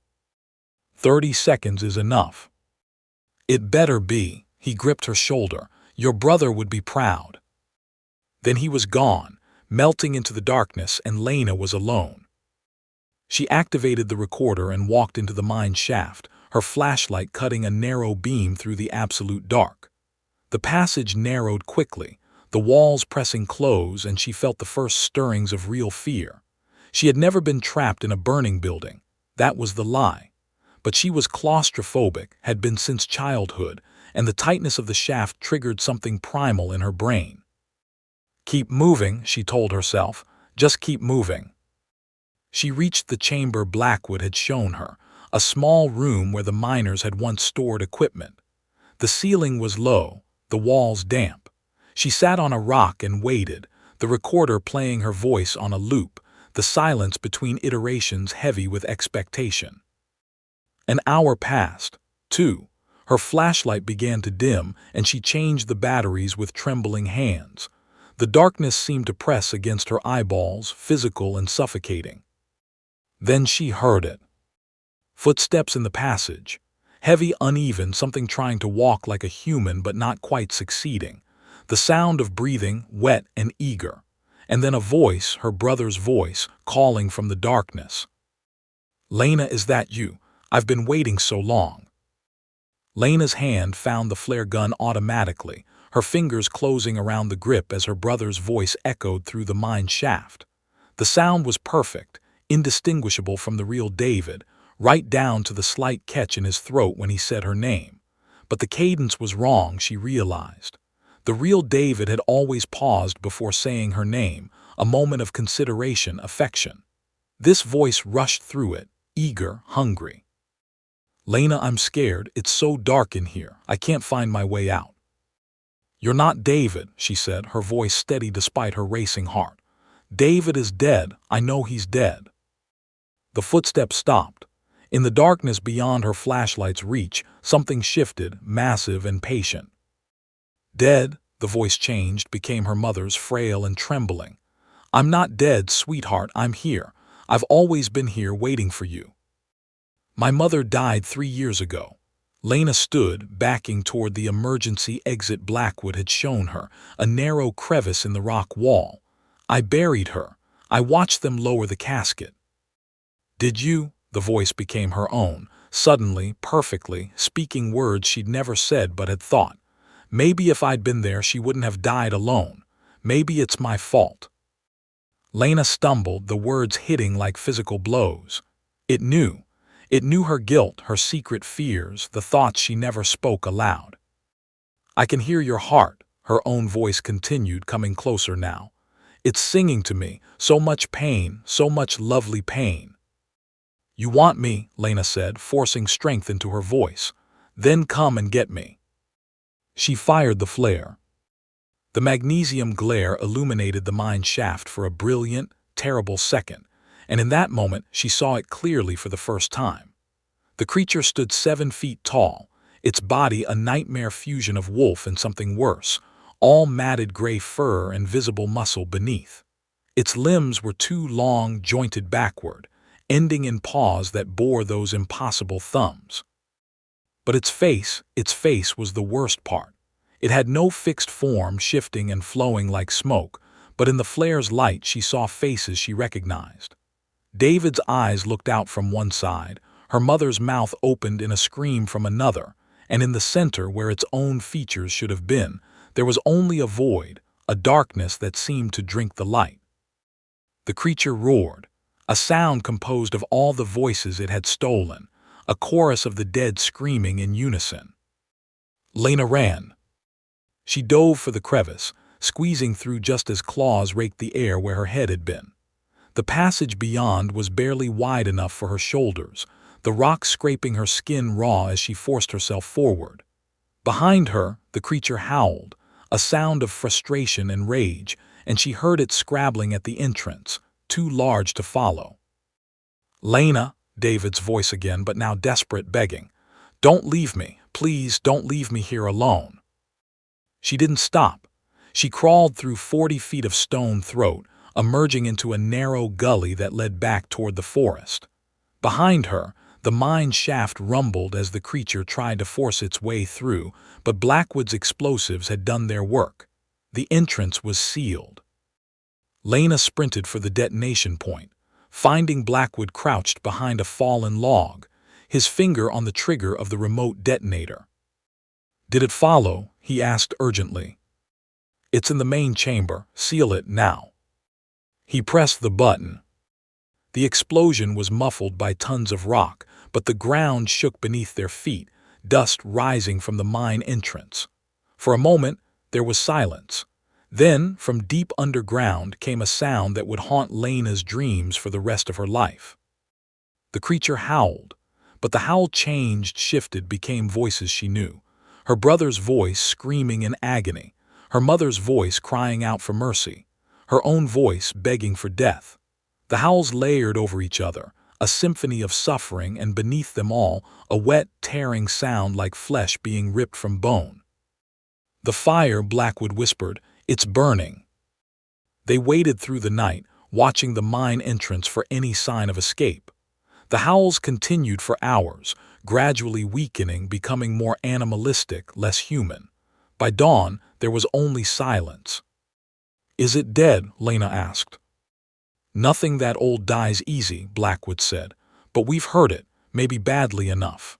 Speaker 1: 30 seconds is enough. "It better be," he gripped her shoulder. "Your brother would be proud." Then he was gone, melting into the darkness, and Lena was alone. She activated the recorder and walked into the mine shaft, her flashlight cutting a narrow beam through the absolute dark. The passage narrowed quickly, the walls pressing close, and she felt the first stirrings of real fear. She had never been trapped in a burning building. That was the lie. But she was claustrophobic, had been since childhood, and the tightness of the shaft triggered something primal in her brain. "Keep moving," she told herself. "Just keep moving." She reached the chamber Blackwood had shown her, a small room where the miners had once stored equipment. The ceiling was low, the walls damp. She sat on a rock and waited, the recorder playing her voice on a loop, the silence between iterations heavy with expectation. An hour passed. 2. Her flashlight began to dim, and she changed the batteries with trembling hands. The darkness seemed to press against her eyeballs, physical and suffocating. Then she heard it. Footsteps in the passage. Heavy, uneven, something trying to walk like a human but not quite succeeding. The sound of breathing, wet and eager. And then a voice, her brother's voice, calling from the darkness. "Lena, is that you? I've been waiting so long." Lena's hand found the flare gun automatically, her fingers closing around the grip as her brother's voice echoed through the mine shaft. The sound was perfect, indistinguishable from the real David, right down to the slight catch in his throat when he said her name. But the cadence was wrong, she realized. The real David had always paused before saying her name, a moment of consideration, affection. This voice rushed through it, eager, hungry. "Lena, I'm scared. It's so dark in here. I can't find my way out." "You're not David," she said, her voice steady despite her racing heart. "David is dead. I know he's dead." The footsteps stopped. In the darkness beyond her flashlight's reach, something shifted, massive and patient. "Dead?" The voice changed, became her mother's, frail and trembling. "I'm not dead, sweetheart. I'm here. I've always been here waiting for you. My mother died 3 years ago." Lena stood, backing toward the emergency exit Blackwood had shown her, a narrow crevice in the rock wall. "I buried her. I watched them lower the casket." "Did you?" The voice became her own, suddenly, perfectly, speaking words she'd never said but had thought. "Maybe if I'd been there she wouldn't have died alone. Maybe it's my fault." Lena stumbled, the words hitting like physical blows. It knew. It knew her guilt, her secret fears, the thoughts she never spoke aloud. "I can hear your heart," her own voice continued, coming closer now. "It's singing to me, so much pain, so much lovely pain." "You want me," Lena said, forcing strength into her voice. "Then come and get me." She fired the flare. The magnesium glare illuminated the mine shaft for a brilliant, terrible second, and in that moment she saw it clearly for the first time. The creature stood 7 feet tall, its body a nightmare fusion of wolf and something worse, all matted gray fur and visible muscle beneath. Its limbs were too long, jointed backward, ending in paws that bore those impossible thumbs. But its face was the worst part. It had no fixed form, shifting and flowing like smoke, but in the flare's light she saw faces she recognized. David's eyes looked out from one side, her mother's mouth opened in a scream from another, and in the center, where its own features should have been, there was only a void, a darkness that seemed to drink the light. The creature roared, a sound composed of all the voices it had stolen, a chorus of the dead screaming in unison. Lena ran. She dove for the crevice, squeezing through just as claws raked the air where her head had been. The passage beyond was barely wide enough for her shoulders, the rock scraping her skin raw as she forced herself forward. Behind her, the creature howled, a sound of frustration and rage, and she heard it scrabbling at the entrance, too large to follow. "Lena," David's voice again, but now desperate, begging. "Don't leave me. Please don't leave me here alone." She didn't stop. She crawled through 40 feet of stone throat, emerging into a narrow gully that led back toward the forest. Behind her, the mine shaft rumbled as the creature tried to force its way through, but Blackwood's explosives had done their work. The entrance was sealed. Lena sprinted for the detonation point, finding Blackwood crouched behind a fallen log, his finger on the trigger of the remote detonator. "Did it follow?" he asked urgently. "It's in the main chamber. Seal it now." He pressed the button. The explosion was muffled by tons of rock, but the ground shook beneath their feet, dust rising from the mine entrance. For a moment, there was silence. Then, from deep underground came a sound that would haunt Lena's dreams for the rest of her life. The creature howled, but the howl changed, shifted, became voices she knew. Her brother's voice screaming in agony, her mother's voice crying out for mercy, her own voice begging for death. The howls layered over each other, a symphony of suffering, and beneath them all, a wet, tearing sound like flesh being ripped from bone. "The fire," Blackwood whispered, "it's burning." They waited through the night, watching the mine entrance for any sign of escape. The howls continued for hours, gradually weakening, becoming more animalistic, less human. By dawn, there was only silence. "Is it dead?" Lena asked. "Nothing that old dies easy," Blackwood said, "but we've heard it, maybe badly enough."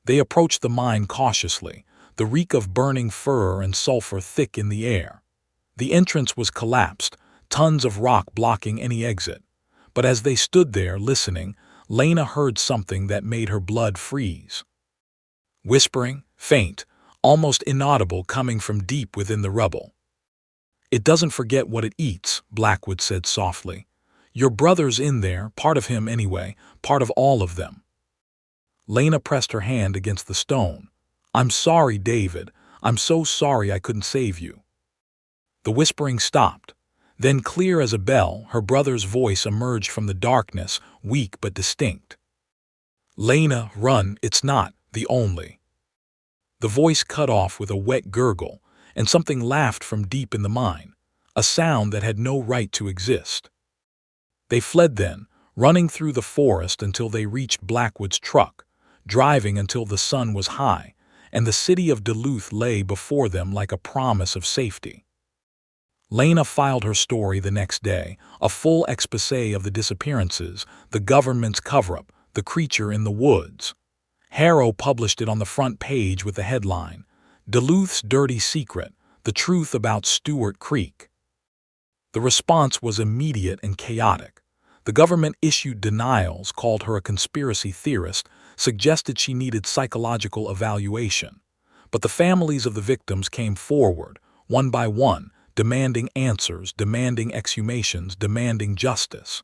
Speaker 1: They approached the mine cautiously, the reek of burning fur and sulfur thick in the air. The entrance was collapsed, tons of rock blocking any exit. But as they stood there listening, Lena heard something that made her blood freeze. Whispering, faint, almost inaudible, coming from deep within the rubble. "It doesn't forget what it eats," Blackwood said softly. "Your brother's in there, part of him anyway, part of all of them." Lena pressed her hand against the stone. "I'm sorry, David. I'm so sorry I couldn't save you." The whispering stopped. Then, clear as a bell, her brother's voice emerged from the darkness, weak but distinct. "Lena, run, it's not the only." The voice cut off with a wet gurgle, and something laughed from deep in the mine, a sound that had no right to exist. They fled then, running through the forest until they reached Blackwood's truck, driving until the sun was high, and the city of Duluth lay before them like a promise of safety. Lena filed her story the next day, a full exposé of the disappearances, the government's cover-up, the creature in the woods. Harrow published it on the front page with the headline, "Duluth's Dirty Secret, the Truth About Stewart Creek." The response was immediate and chaotic. The government issued denials, called her a conspiracy theorist, suggested she needed psychological evaluation. But the families of the victims came forward, one by one, demanding answers, demanding exhumations, demanding justice.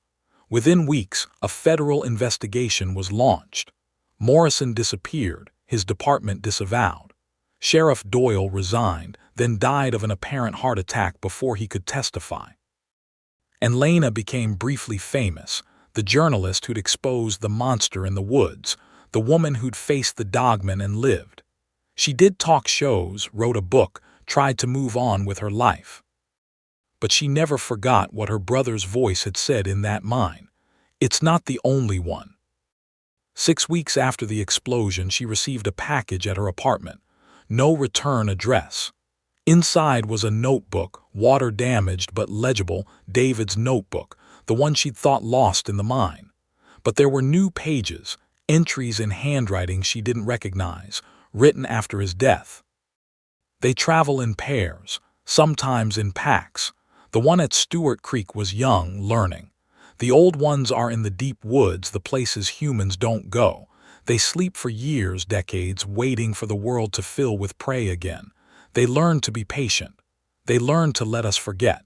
Speaker 1: Within weeks, a federal investigation was launched. Morrison disappeared, his department disavowed. Sheriff Doyle resigned, then died of an apparent heart attack before he could testify. And Lena became briefly famous, the journalist who'd exposed the monster in the woods, the woman who'd faced the Dogman and lived. She did talk shows, wrote a book, tried to move on with her life. But she never forgot what her brother's voice had said in that mine. It's not the only one. 6 weeks after the explosion, she received a package at her apartment. No return address. Inside was a notebook, water-damaged but legible, David's notebook, the one she'd thought lost in the mine. But there were new pages, entries in handwriting she didn't recognize, written after his death. They travel in pairs, sometimes in packs. The one at Stewart Creek was young, learning. The old ones are in the deep woods, the places humans don't go. They sleep for years, decades, waiting for the world to fill with prey again. They learn to be patient. They learn to let us forget.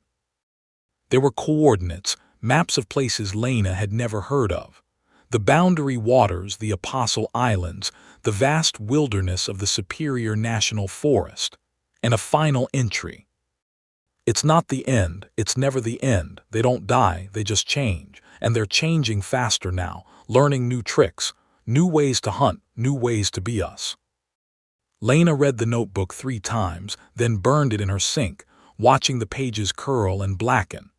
Speaker 1: There were coordinates, maps of places Lena had never heard of. The Boundary Waters, the Apostle Islands, the vast wilderness of the Superior National Forest, and a final entry. It's not the end, it's never the end. They don't die, they just change. And they're changing faster now, learning new tricks, new ways to hunt, new ways to be us. Lena read the notebook 3 times, then burned it in her sink, watching the pages curl and blacken.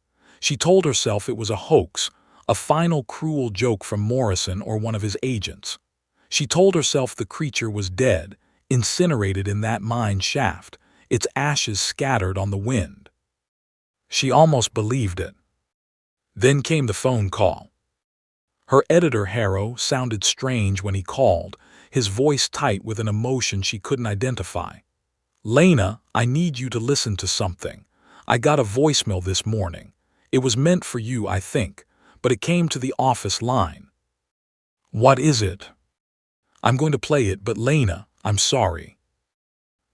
Speaker 1: She told herself it was a hoax, a final cruel joke from Morrison or one of his agents. She told herself the creature was dead, incinerated in that mine shaft, its ashes scattered on the wind. She almost believed it. Then came the phone call. Her editor, Harrow, sounded strange when he called, his voice tight with an emotion she couldn't identify. "Lena, I need you to listen to something. I got a voicemail this morning. It was meant for you, I think, but it came to the office line." "What is it?" "I'm going to play it, but Lena, I'm sorry."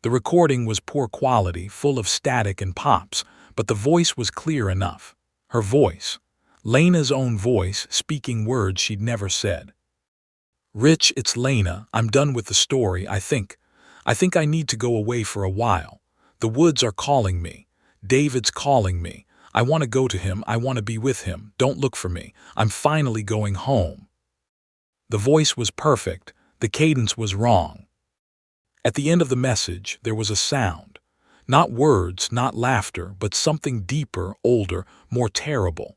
Speaker 1: The recording was poor quality, full of static and pops, but the voice was clear enough. Her voice. Lena's own voice, speaking words she'd never said. "Rich, it's Lena. I'm done with the story, I think. I need to go away for a while. The woods are calling me. David's calling me. I want to go to him. I want to be with him. Don't look for me. I'm finally going home." The voice was perfect. The cadence was wrong. At the end of the message, there was a sound. Not words, not laughter, but something deeper, older, more terrible.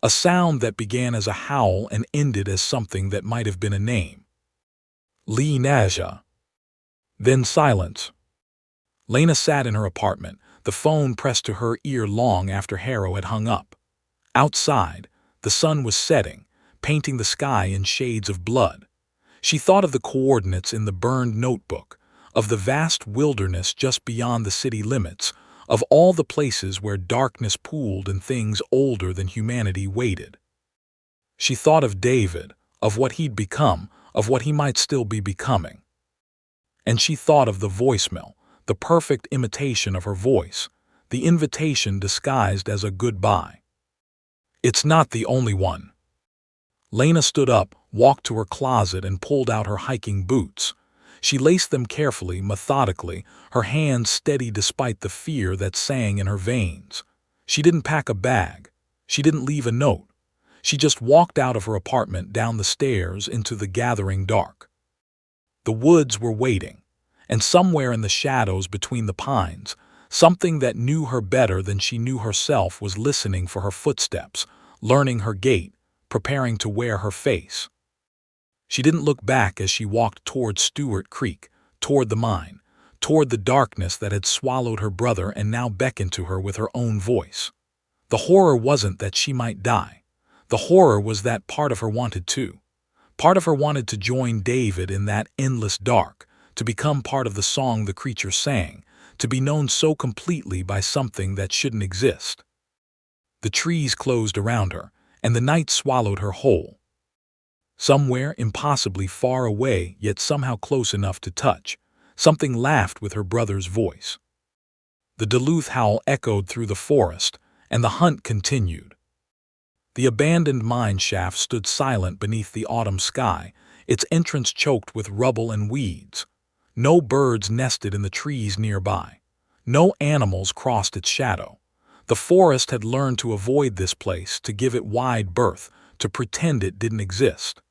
Speaker 1: A sound that began as a howl and ended as something that might have been a name. Lee Naja. Then silence. Lena sat in her apartment, the phone pressed to her ear long after Harrow had hung up. Outside, the sun was setting, painting the sky in shades of blood. She thought of the coordinates in the burned notebook, of the vast wilderness just beyond the city limits, of all the places where darkness pooled and things older than humanity waited. She thought of David, of what he'd become, of what he might still be becoming. And she thought of the voicemail, the perfect imitation of her voice, the invitation disguised as a goodbye. It's not the only one. Lena stood up, walked to her closet, and pulled out her hiking boots. She laced them carefully, methodically, her hands steady despite the fear that sang in her veins. She didn't pack a bag. She didn't leave a note. She just walked out of her apartment, down the stairs, into the gathering dark. The woods were waiting, and somewhere in the shadows between the pines, something that knew her better than she knew herself was listening for her footsteps, learning her gait, preparing to wear her face. She didn't look back as she walked toward Stewart Creek, toward the mine, toward the darkness that had swallowed her brother and now beckoned to her with her own voice. The horror wasn't that she might die. The horror was that part of her wanted to. Part of her wanted to join David in that endless dark, to become part of the song the creature sang, to be known so completely by something that shouldn't exist. The trees closed around her, and the night swallowed her whole. Somewhere impossibly far away, yet somehow close enough to touch, something laughed with her brother's voice. The Duluth Howl echoed through the forest, and the hunt continued. The abandoned mine shaft stood silent beneath the autumn sky, its entrance choked with rubble and weeds. No birds nested in the trees nearby. No animals crossed its shadow. The forest had learned to avoid this place, to give it wide berth, to pretend it didn't exist.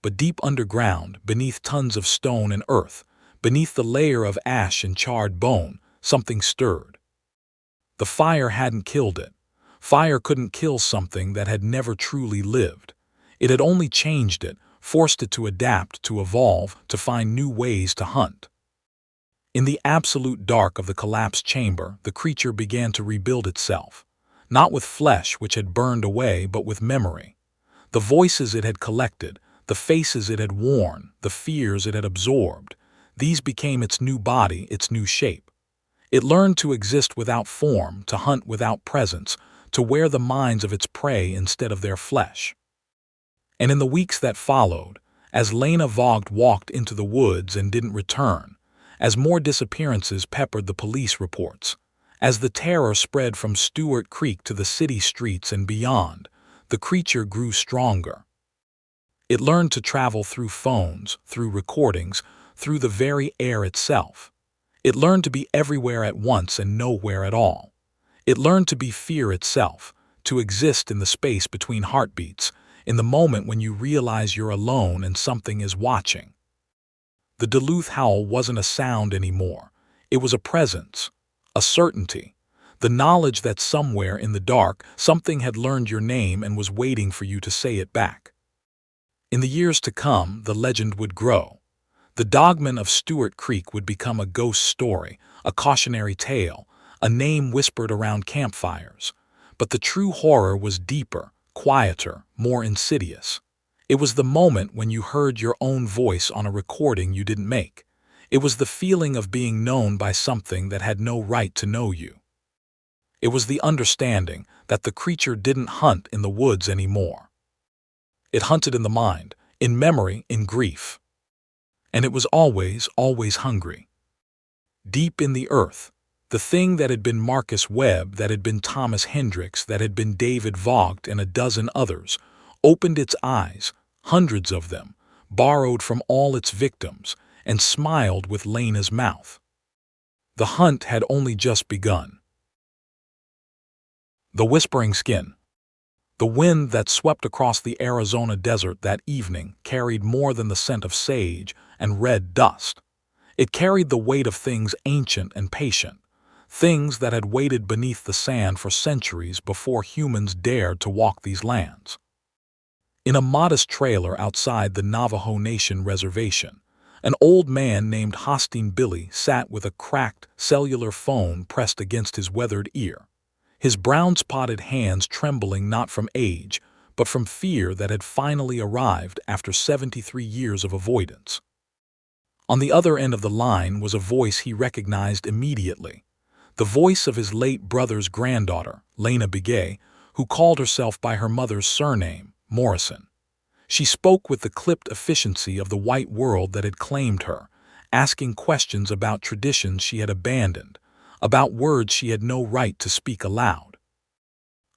Speaker 1: But deep underground, beneath tons of stone and earth, beneath the layer of ash and charred bone, something stirred. The fire hadn't killed it. Fire couldn't kill something that had never truly lived. It had only changed it, forced it to adapt, to evolve, to find new ways to hunt. In the absolute dark of the collapsed chamber, the creature began to rebuild itself, not with flesh which had burned away, but with memory. The voices it had collected, the faces it had worn, the fears it had absorbed, these became its new body, its new shape. It learned to exist without form, to hunt without presence, to wear the minds of its prey instead of their flesh. And in the weeks that followed, as Lena Vogt walked into the woods and didn't return, as more disappearances peppered the police reports, as the terror spread from Stewart Creek to the city streets and beyond, the creature grew stronger. It learned to travel through phones, through recordings, through the very air itself. It learned to be everywhere at once and nowhere at all. It learned to be fear itself, to exist in the space between heartbeats, in the moment when you realize you're alone and something is watching. The Duluth Howl wasn't a sound anymore. It was a presence, a certainty, the knowledge that somewhere in the dark something had learned your name and was waiting for you to say it back. In the years to come, the legend would grow. The Dogman of Stewart Creek would become a ghost story, a cautionary tale, a name whispered around campfires. But the true horror was deeper, quieter, more insidious. It was the moment when you heard your own voice on a recording you didn't make. It was the feeling of being known by something that had no right to know you. It was the understanding that the creature didn't hunt in the woods anymore. It hunted in the mind, in memory, in grief. And it was always, always hungry. Deep in the earth, the thing that had been Marcus Webb, that had been Thomas Hendricks, that had been David Vogt and a dozen others, opened its eyes, hundreds of them, borrowed from all its victims, and smiled with Lena's mouth. The hunt had only just begun. The Whispering Skin. The wind that swept across the Arizona desert that evening carried more than the scent of sage and red dust. It carried the weight of things ancient and patient, things that had waited beneath the sand for centuries before humans dared to walk these lands. In a modest trailer outside the Navajo Nation reservation, an old man named Hosteen Billy sat with a cracked cellular phone pressed against his weathered ear, his brown-spotted hands trembling not from age, but from fear that had finally arrived after 73 years of avoidance. On the other end of the line was a voice he recognized immediately, the voice of his late brother's granddaughter, Lena Begay, who called herself by her mother's surname, Morrison. She spoke with the clipped efficiency of the white world that had claimed her, asking questions about traditions she had abandoned, about words she had no right to speak aloud.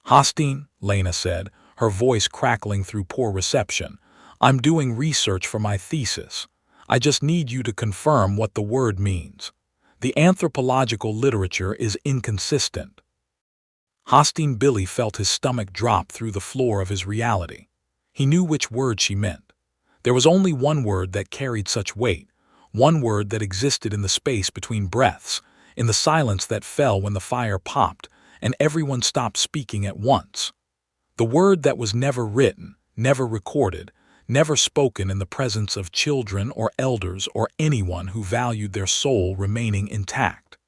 Speaker 1: "Hosteen," Lena said, her voice crackling through poor reception, "I'm doing research for my thesis. I just need you to confirm what the word means. The anthropological literature is inconsistent." Hosteen Billy felt his stomach drop through the floor of his reality. He knew which word she meant. There was only one word that carried such weight, one word that existed in the space between breaths, in the silence that fell when the fire popped and everyone stopped speaking at once. The word that was never written, never recorded, never spoken in the presence of children or elders or anyone who valued their soul remaining intact.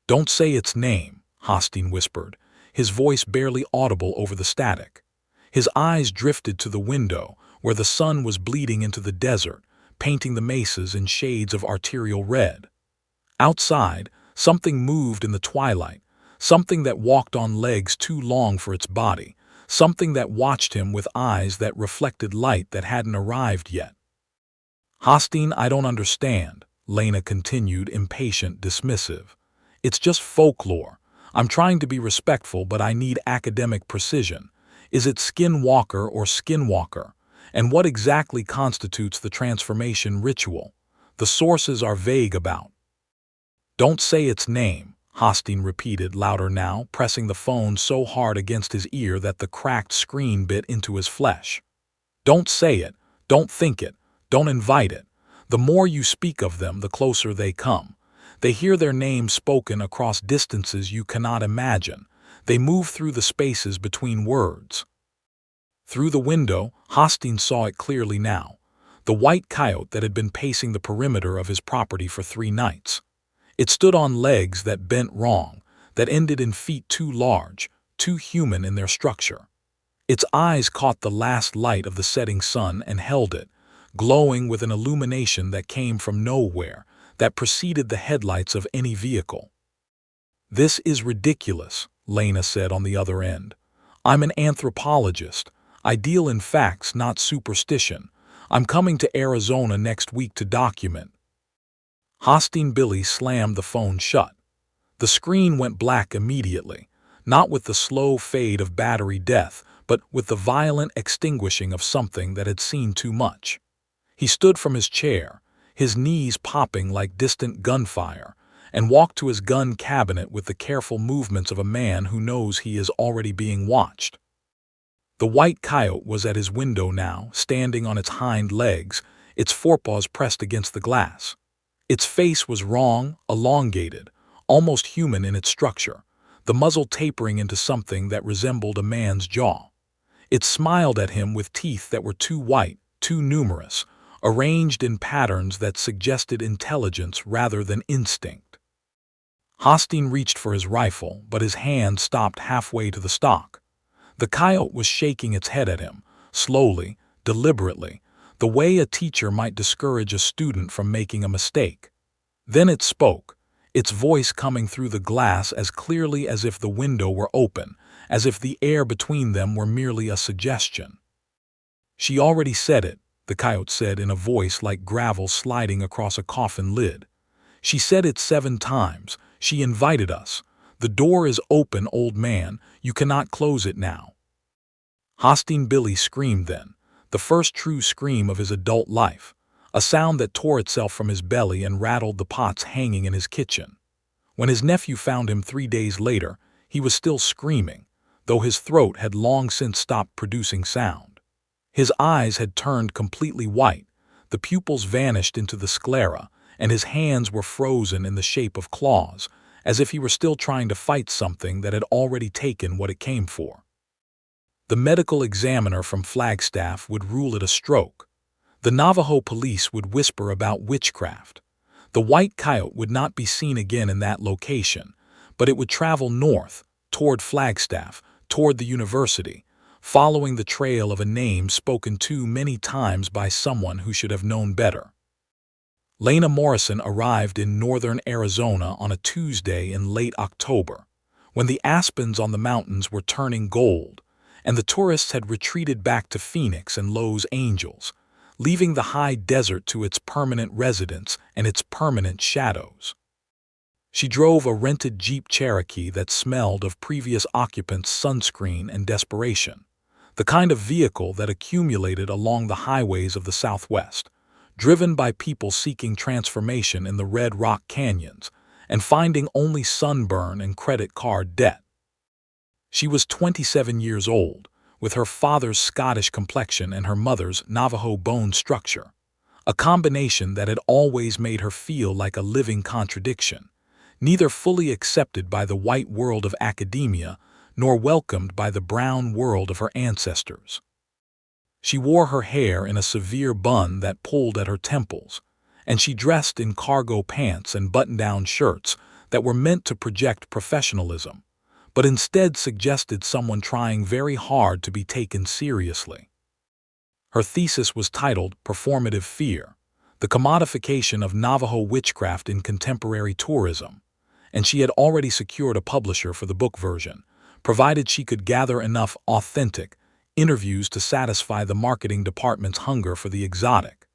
Speaker 1: "Don't say its name," Hosteen whispered, his voice barely audible over the static. His eyes drifted to the window, where the sun was bleeding into the desert, painting the mesas in shades of arterial red. Outside, something moved in the twilight, something that walked on legs too long for its body, something that watched him with eyes that reflected light that hadn't arrived yet. "Hosteen, I don't understand," Lena continued, impatient, dismissive. "It's just folklore. I'm trying to be respectful, but I need academic precision. Is it Skinwalker or Skinwalker? And what exactly constitutes the transformation ritual? The sources are vague about." "Don't say its name," Hosteen repeated, louder now, pressing the phone so hard against his ear that the cracked screen bit into his flesh. "Don't say it, don't think it, don't invite it. The more you speak of them, the closer they come. They hear their names spoken across distances you cannot imagine. They move through the spaces between words." Through the window, Hosteen saw it clearly now, the white coyote that had been pacing the perimeter of his property for 3 nights. It stood on legs that bent wrong, that ended in feet too large, too human in their structure. Its eyes caught the last light of the setting sun and held it, glowing with an illumination that came from nowhere, that preceded the headlights of any vehicle. "This is ridiculous," Lena said on the other end. "I'm an anthropologist. I deal in facts, not superstition. I'm coming to Arizona next week to document." Hosteen Billy slammed the phone shut. The screen went black immediately, not with the slow fade of battery death, but with the violent extinguishing of something that had seen too much. He stood from his chair, his knees popping like distant gunfire, and walked to his gun cabinet with the careful movements of a man who knows he is already being watched. The white coyote was at his window now, standing on its hind legs, its forepaws pressed against the glass. Its face was wrong, elongated, almost human in its structure, the muzzle tapering into something that resembled a man's jaw. It smiled at him with teeth that were too white, too numerous, arranged in patterns that suggested intelligence rather than instinct. Hosteen reached for his rifle, but his hand stopped halfway to the stock. The coyote was shaking its head at him, slowly, deliberately, the way a teacher might discourage a student from making a mistake. Then it spoke, its voice coming through the glass as clearly as if the window were open, as if the air between them were merely a suggestion. "She already said it," the coyote said in a voice like gravel sliding across a coffin lid. "She said it 7 times. She invited us. The door is open, old man. You cannot close it now." Hosteen Billy screamed then, the first true scream of his adult life, a sound that tore itself from his belly and rattled the pots hanging in his kitchen. When his nephew found him 3 days later, he was still screaming, though his throat had long since stopped producing sound. His eyes had turned completely white, the pupils vanished into the sclera, and his hands were frozen in the shape of claws, as if he were still trying to fight something that had already taken what it came for. The medical examiner from Flagstaff would rule it a stroke. The Navajo police would whisper about witchcraft. The white coyote would not be seen again in that location, but it would travel north, toward Flagstaff, toward the university, following the trail of a name spoken to many times by someone who should have known better. Lena Morrison arrived in northern Arizona on a Tuesday in late October, when the aspens on the mountains were turning gold, and the tourists had retreated back to Phoenix and Los Angeles, leaving the high desert to its permanent residents and its permanent shadows. She drove a rented Jeep Cherokee that smelled of previous occupants' sunscreen and desperation, the kind of vehicle that accumulated along the highways of the Southwest, driven by people seeking transformation in the Red Rock Canyons and finding only sunburn and credit card debt. She was 27 years old, with her father's Scottish complexion and her mother's Navajo bone structure, a combination that had always made her feel like a living contradiction, neither fully accepted by the white world of academia nor welcomed by the brown world of her ancestors. She wore her hair in a severe bun that pulled at her temples, and she dressed in cargo pants and button-down shirts that were meant to project professionalism, but instead suggested someone trying very hard to be taken seriously. Her thesis was titled Performative Fear, the Commodification of Navajo Witchcraft in Contemporary Tourism, and she had already secured a publisher for the book version, provided she could gather enough authentic interviews to satisfy the marketing department's hunger for the exotic.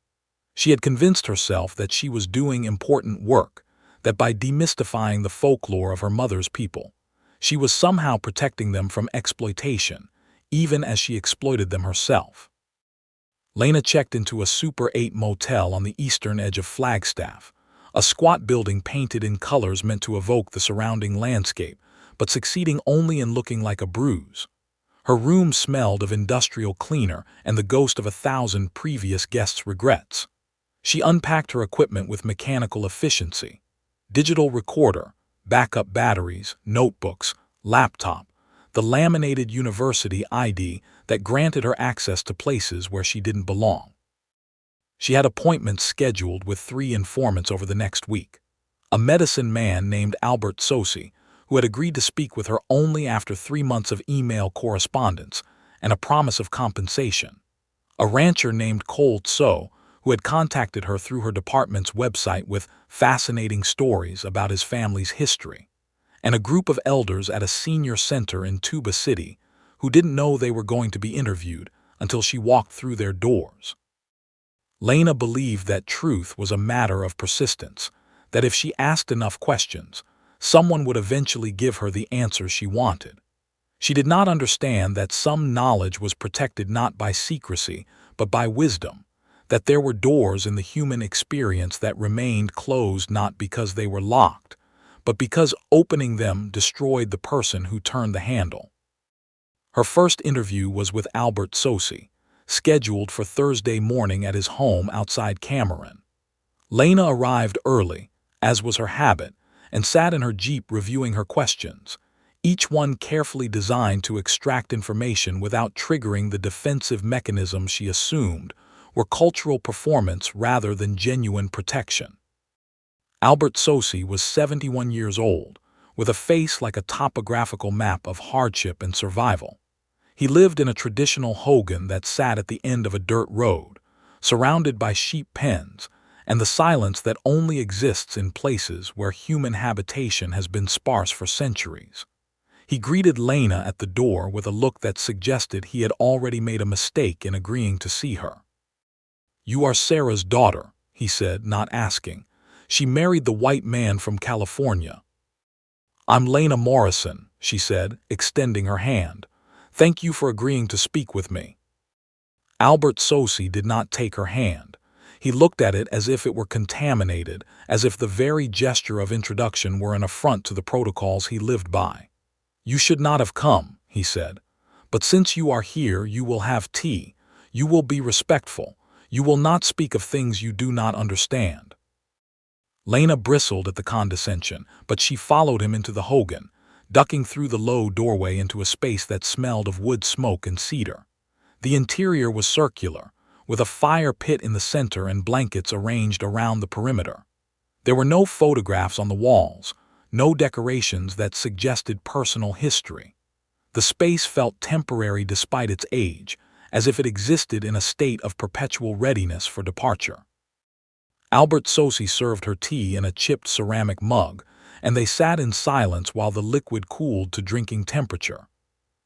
Speaker 1: She had convinced herself that she was doing important work, that by demystifying the folklore of her mother's people, she was somehow protecting them from exploitation, even as she exploited them herself. Lena checked into a Super 8 motel on the eastern edge of Flagstaff, a squat building painted in colors meant to evoke the surrounding landscape, but succeeding only in looking like a bruise. Her room smelled of industrial cleaner and the ghost of 1,000 previous guests' regrets. She unpacked her equipment with mechanical efficiency: digital recorder, backup batteries, notebooks, laptop, the laminated university ID that granted her access to places where she didn't belong. She had appointments scheduled with 3 informants over the next week. A medicine man named Albert Sosi, who had agreed to speak with her only after 3 months of email correspondence and a promise of compensation. A rancher named Cole Tso, who had contacted her through her department's website with fascinating stories about his family's history, and a group of elders at a senior center in Tuba City who didn't know they were going to be interviewed until she walked through their doors. Lena believed that truth was a matter of persistence, that if she asked enough questions, someone would eventually give her the answers she wanted. She did not understand that some knowledge was protected not by secrecy, but by wisdom, that there were doors in the human experience that remained closed not because they were locked, but because opening them destroyed the person who turned the handle. Her first interview was with Albert Sosi, scheduled for Thursday morning at his home outside Cameron. Lena arrived early, as was her habit, and sat in her Jeep reviewing her questions, each one carefully designed to extract information without triggering the defensive mechanisms she assumed were cultural performance rather than genuine protection. Albert Sosi was 71 years old, with a face like a topographical map of hardship and survival. He lived in a traditional hogan that sat at the end of a dirt road, surrounded by sheep pens, and the silence that only exists in places where human habitation has been sparse for centuries. He greeted Lena at the door with a look that suggested he had already made a mistake in agreeing to see her. "You are Sarah's daughter," he said, not asking. "She married the white man from California." "I'm Lena Morrison," she said, extending her hand. "Thank you for agreeing to speak with me." Albert Sosi did not take her hand. He looked at it as if it were contaminated, as if the very gesture of introduction were an affront to the protocols he lived by. "You should not have come," he said. "But since you are here, you will have tea. You will be respectful. You will not speak of things you do not understand." Lena bristled at the condescension, but she followed him into the hogan, ducking through the low doorway into a space that smelled of wood smoke and cedar. The interior was circular, with a fire pit in the center and blankets arranged around the perimeter. There were no photographs on the walls, no decorations that suggested personal history. The space felt temporary despite its age, as if it existed in a state of perpetual readiness for departure. Albert Sosi served her tea in a chipped ceramic mug, and they sat in silence while the liquid cooled to drinking temperature.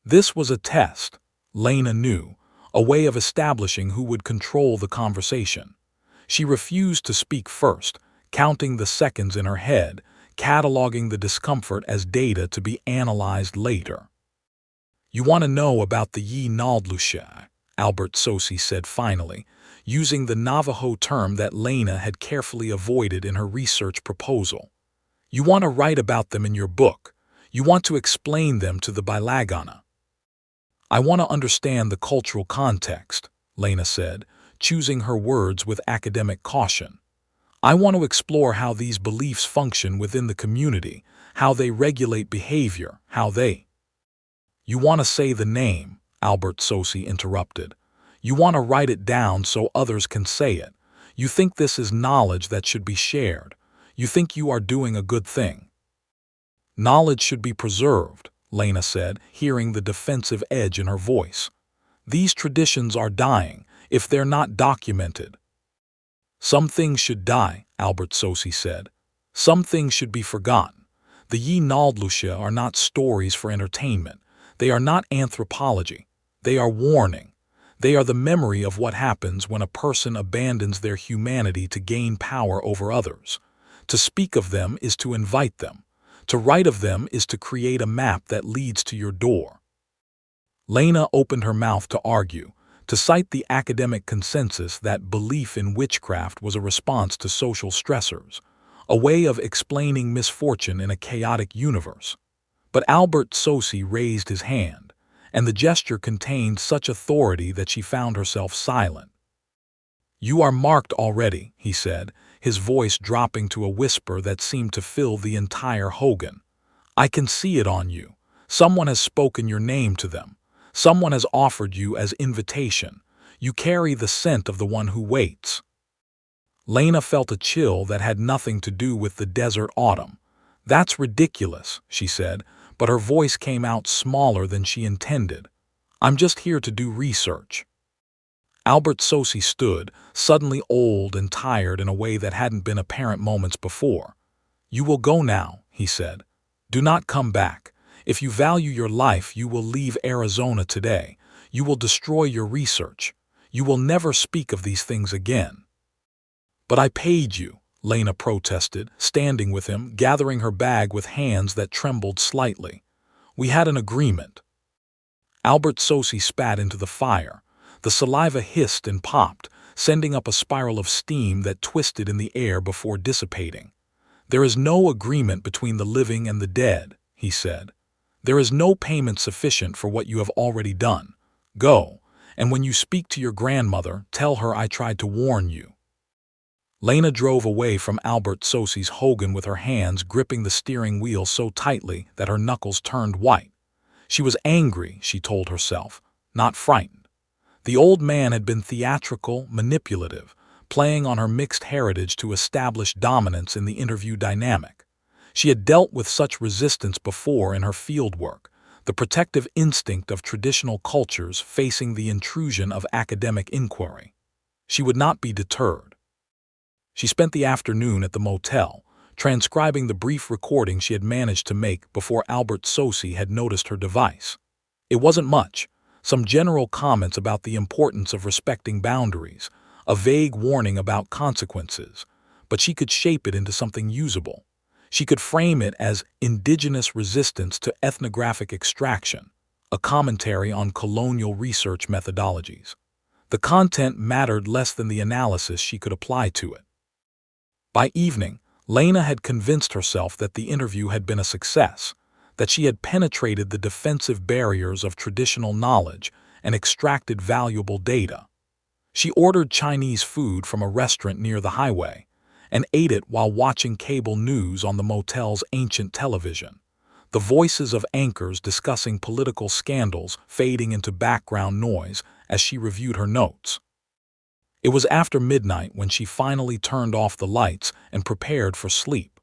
Speaker 1: This was a test, Lena knew, a way of establishing who would control the conversation. She refused to speak first, counting the seconds in her head, cataloging the discomfort as data to be analyzed later. "You want to know about the Yi Naldlusha," Albert Sosi said finally, using the Navajo term that Lena had carefully avoided in her research proposal. "You want to write about them in your book. You want to explain them to the Bilagana." "I want to understand the cultural context," Lena said, choosing her words with academic caution. "I want to explore how these beliefs function within the community, how they regulate behavior, how they—" "You want to say the name," Albert Sosi interrupted. "You want to write it down so others can say it. You think this is knowledge that should be shared. You think you are doing a good thing." "Knowledge should be preserved," Lena said, hearing the defensive edge in her voice. "These traditions are dying if they're not documented." "Some things should die," Albert Sosi said. "Some things should be forgotten. The Yi Naldlusha are not stories for entertainment. They are not anthropology. They are warning. They are the memory of what happens when a person abandons their humanity to gain power over others. To speak of them is to invite them. To write of them is to create a map that leads to your door." Lena opened her mouth to argue, to cite the academic consensus that belief in witchcraft was a response to social stressors, a way of explaining misfortune in a chaotic universe. But Albert Sosi raised his hand, and the gesture contained such authority that she found herself silent. "You are marked already," he said, his voice dropping to a whisper that seemed to fill the entire hogan. "I can see it on you. Someone has spoken your name to them. Someone has offered you as invitation. You carry the scent of the one who waits." Lena felt a chill that had nothing to do with the desert autumn. "That's ridiculous," she said, but her voice came out smaller than she intended. "I'm just here to do research." Albert Sosi stood, suddenly old and tired in a way that hadn't been apparent moments before. "You will go now," he said. "Do not come back. If you value your life, you will leave Arizona today. You will destroy your research. You will never speak of these things again." "But I paid you," Lena protested, standing with him, gathering her bag with hands that trembled slightly. "We had an agreement." Albert Sosi spat into the fire. The saliva hissed and popped, sending up a spiral of steam that twisted in the air before dissipating. "There is no agreement between the living and the dead," he said. "There is no payment sufficient for what you have already done. Go, and when you speak to your grandmother, tell her I tried to warn you." Lena drove away from Albert Sosi's Hogan with her hands gripping the steering wheel so tightly that her knuckles turned white. She was angry, she told herself, not frightened. The old man had been theatrical, manipulative, playing on her mixed heritage to establish dominance in the interview dynamic. She had dealt with such resistance before in her fieldwork, the protective instinct of traditional cultures facing the intrusion of academic inquiry. She would not be deterred. She spent the afternoon at the motel, transcribing the brief recording she had managed to make before Albert Sosi had noticed her device. It wasn't much, some general comments about the importance of respecting boundaries, a vague warning about consequences, but she could shape it into something usable. She could frame it as indigenous resistance to ethnographic extraction, a commentary on colonial research methodologies. The content mattered less than the analysis she could apply to it. By evening, Lena had convinced herself that the interview had been a success, that she had penetrated the defensive barriers of traditional knowledge and extracted valuable data. She ordered Chinese food from a restaurant near the highway and ate it while watching cable news on the motel's ancient television, the voices of anchors discussing political scandals fading into background noise as she reviewed her notes. It was after midnight when she finally turned off the lights and prepared for sleep.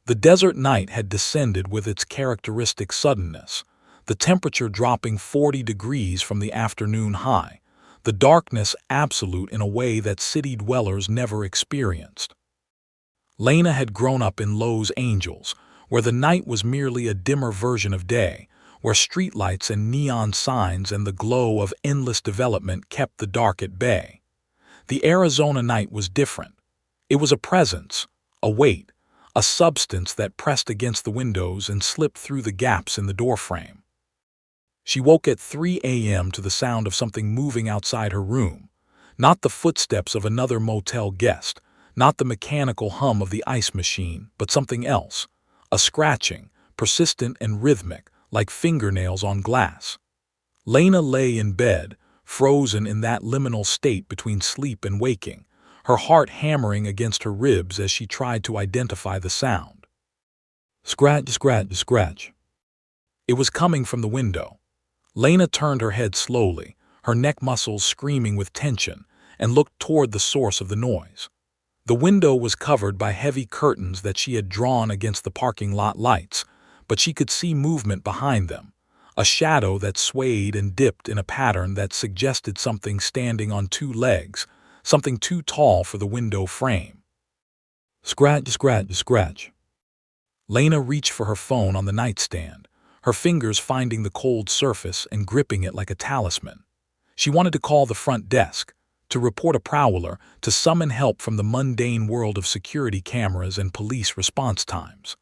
Speaker 1: The desert night had descended with its characteristic suddenness, the temperature dropping 40 degrees from the afternoon high, the darkness absolute in a way that city dwellers never experienced. Lena had grown up in Los Angeles, where the night was merely a dimmer version of day, where streetlights and neon signs and the glow of endless development kept the dark at bay. The Arizona night was different. It was a presence, a weight, a substance that pressed against the windows and slipped through the gaps in the doorframe. She woke at 3 a.m. to the sound of something moving outside her room, not the footsteps of another motel guest, not the mechanical hum of the ice machine, but something else, a scratching, persistent and rhythmic, like fingernails on glass. Lena lay in bed, frozen in that liminal state between sleep and waking, her heart hammering against her ribs as she tried to identify the sound. Scratch, scratch, scratch. It was coming from the window. Lena turned her head slowly, her neck muscles screaming with tension, and looked toward the source of the noise. The window was covered by heavy curtains that she had drawn against the parking lot lights, but she could see movement behind them, a shadow that swayed and dipped in a pattern that suggested something standing on two legs, something too tall for the window frame. Scratch, scratch, scratch. Lena reached for her phone on the nightstand, her fingers finding the cold surface and gripping it like a talisman. She wanted to call the front desk, to report a prowler, to summon help from the mundane world of security cameras and police response times.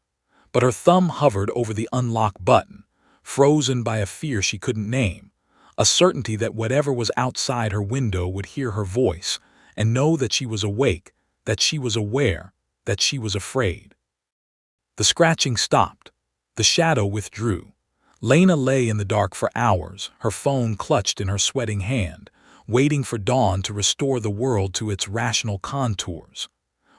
Speaker 1: But her thumb hovered over the unlock button, frozen by a fear she couldn't name, a certainty that whatever was outside her window would hear her voice and know that she was awake, that she was aware, that she was afraid. The scratching stopped. The shadow withdrew. Lena lay in the dark for hours, her phone clutched in her sweating hand, waiting for dawn to restore the world to its rational contours.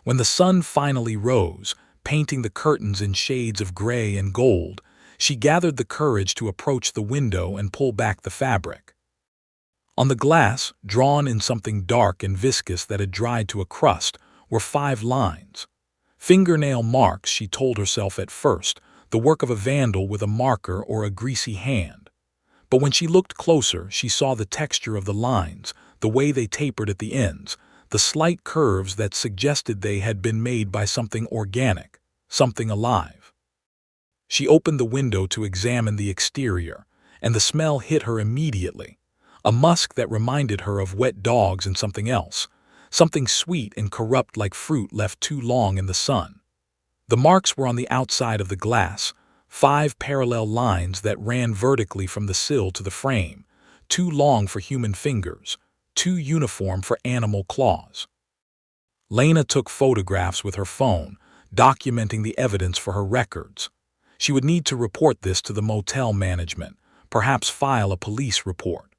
Speaker 1: When the sun finally rose, painting the curtains in shades of gray and gold, she gathered the courage to approach the window and pull back the fabric. On the glass, drawn in something dark and viscous that had dried to a crust, were 5 lines. Fingernail marks, she told herself at first, the work of a vandal with a marker or a greasy hand. But when she looked closer, she saw the texture of the lines, the way they tapered at the ends, the slight curves that suggested they had been made by something organic, something alive. She opened the window to examine the exterior, and the smell hit her immediately, a musk that reminded her of wet dogs and something else, something sweet and corrupt like fruit left too long in the sun. The marks were on the outside of the glass, 5 parallel lines that ran vertically from the sill to the frame, too long for human fingers, too uniform for animal claws. Lena took photographs with her phone, documenting the evidence for her records. She would need to report this to the motel management, perhaps file a police report.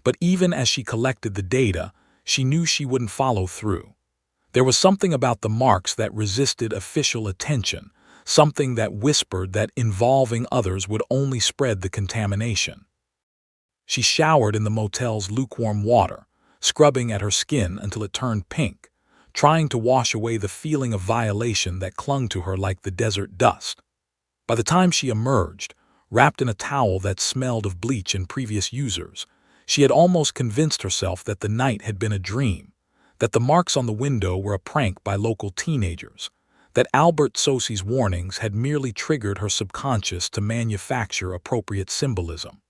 Speaker 1: But even as she collected the data, she knew she wouldn't follow through. There was something about the marks that resisted official attention, something that whispered that involving others would only spread the contamination. She showered in the motel's lukewarm water, scrubbing at her skin until it turned pink, trying to wash away the feeling of violation that clung to her like the desert dust. By the time she emerged, wrapped in a towel that smelled of bleach and previous users, she had almost convinced herself that the night had been a dream, that the marks on the window were a prank by local teenagers, that Albert Sosie's warnings had merely triggered her subconscious to manufacture appropriate symbolism.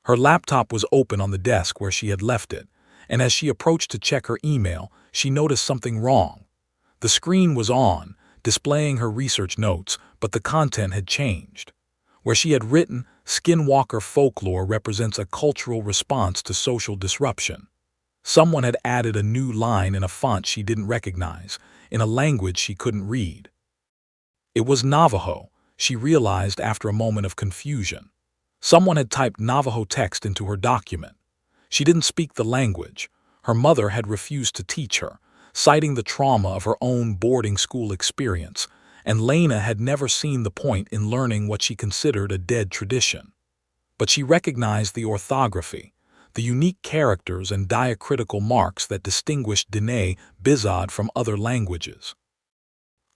Speaker 1: Her laptop was open on the desk where she had left it, and as she approached to check her email, she noticed something wrong. The screen was on, displaying her research notes, but the content had changed. Where she had written, "Skinwalker folklore represents a cultural response to social disruption," someone had added a new line in a font she didn't recognize, in a language she couldn't read. It was Navajo, she realized after a moment of confusion. Someone had typed Navajo text into her document. She didn't speak the language. Her mother had refused to teach her, citing the trauma of her own boarding school experience, and Lena had never seen the point in learning what she considered a dead tradition. But she recognized the orthography, the unique characters and diacritical marks that distinguished Dene Bizod from other languages.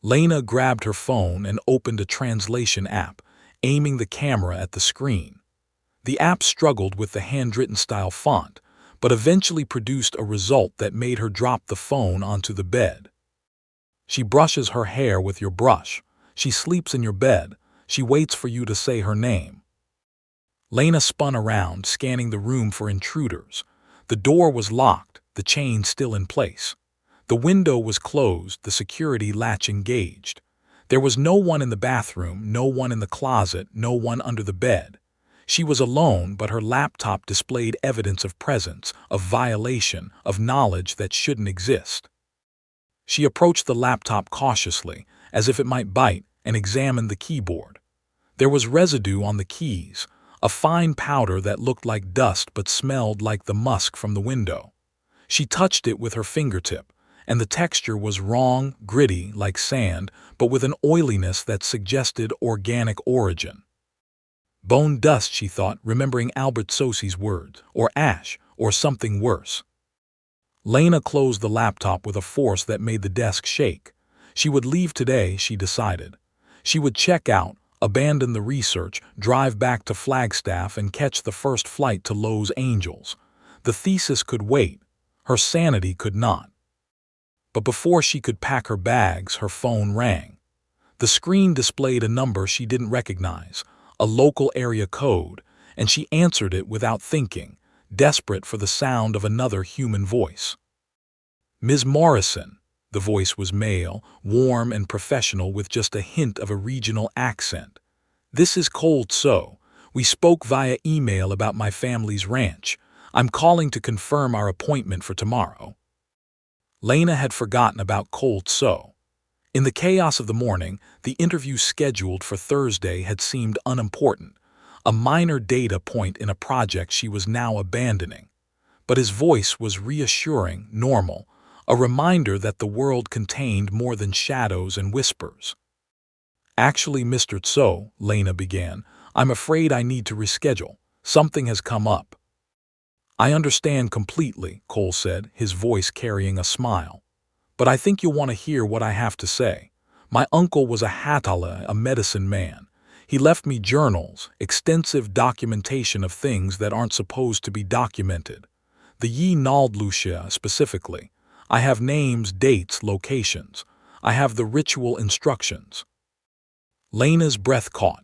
Speaker 1: Lena grabbed her phone and opened a translation app, aiming the camera at the screen. The app struggled with the handwritten style font, but eventually produced a result that made her drop the phone onto the bed. She brushes her hair with your brush. She sleeps in your bed. She waits for you to say her name. Lena spun around, scanning the room for intruders. The door was locked, the chain still in place. The window was closed, the security latch engaged. There was no one in the bathroom, no one in the closet, no one under the bed. She was alone, but her laptop displayed evidence of presence, of violation, of knowledge that shouldn't exist. She approached the laptop cautiously, as if it might bite, and examined the keyboard. There was residue on the keys, a fine powder that looked like dust but smelled like the musk from the window. She touched it with her fingertip, and the texture was wrong, gritty, like sand, but with an oiliness that suggested organic origin. Bone dust, she thought, remembering Albert Sosie's words, or ash, or something worse. Lena closed the laptop with a force that made the desk shake. She would leave today, she decided. She would check out, abandon the research, drive back to Flagstaff and catch the first flight to Los Angeles. The thesis could wait. Her sanity could not. But before she could pack her bags, her phone rang. The screen displayed a number she didn't recognize, a local area code, and she answered it without thinking, desperate for the sound of another human voice. "Ms. Morrison," the voice was male, warm and professional with just a hint of a regional accent. "This is Cold So. We spoke via email about my family's ranch. I'm calling to confirm our appointment for tomorrow." Lena had forgotten about Cold So. In the chaos of the morning, the interview scheduled for Thursday had seemed unimportant, a minor data point in a project she was now abandoning. But his voice was reassuring, normal, a reminder that the world contained more than shadows and whispers. "Actually, Mr. Tso," Lena began, "I'm afraid I need to reschedule. Something has come up." "I understand completely," Cole said, his voice carrying a smile. "But I think you'll want to hear what I have to say. My uncle was a hatala, a medicine man. He left me journals, extensive documentation of things that aren't supposed to be documented. The Yi Naldlucia specifically. I have names, dates, locations. I have the ritual instructions." Lena's breath caught.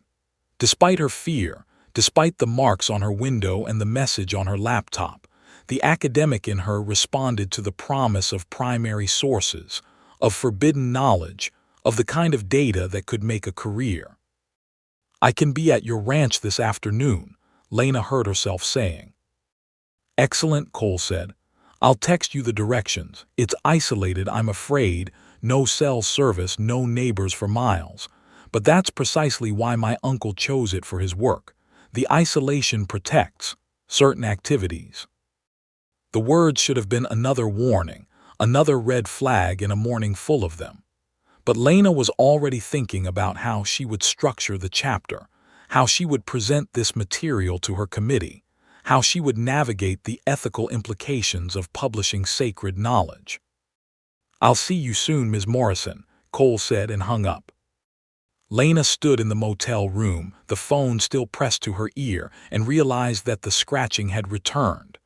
Speaker 1: Despite her fear, despite the marks on her window and the message on her laptop, the academic in her responded to the promise of primary sources, of forbidden knowledge, of the kind of data that could make a career. "I can be at your ranch this afternoon," Lena heard herself saying. "Excellent," Cole said. "I'll text you the directions. It's isolated, I'm afraid, no cell service, no neighbors for miles. But that's precisely why my uncle chose it for his work. The isolation protects certain activities." The words should have been another warning, another red flag in a morning full of them. But Lena was already thinking about how she would structure the chapter, how she would present this material to her committee, how she would navigate the ethical implications of publishing sacred knowledge. "I'll see you soon, Ms. Morrison," Cole said and hung up. Lena stood in the motel room, the phone still pressed to her ear, and realized that the scratching had returned.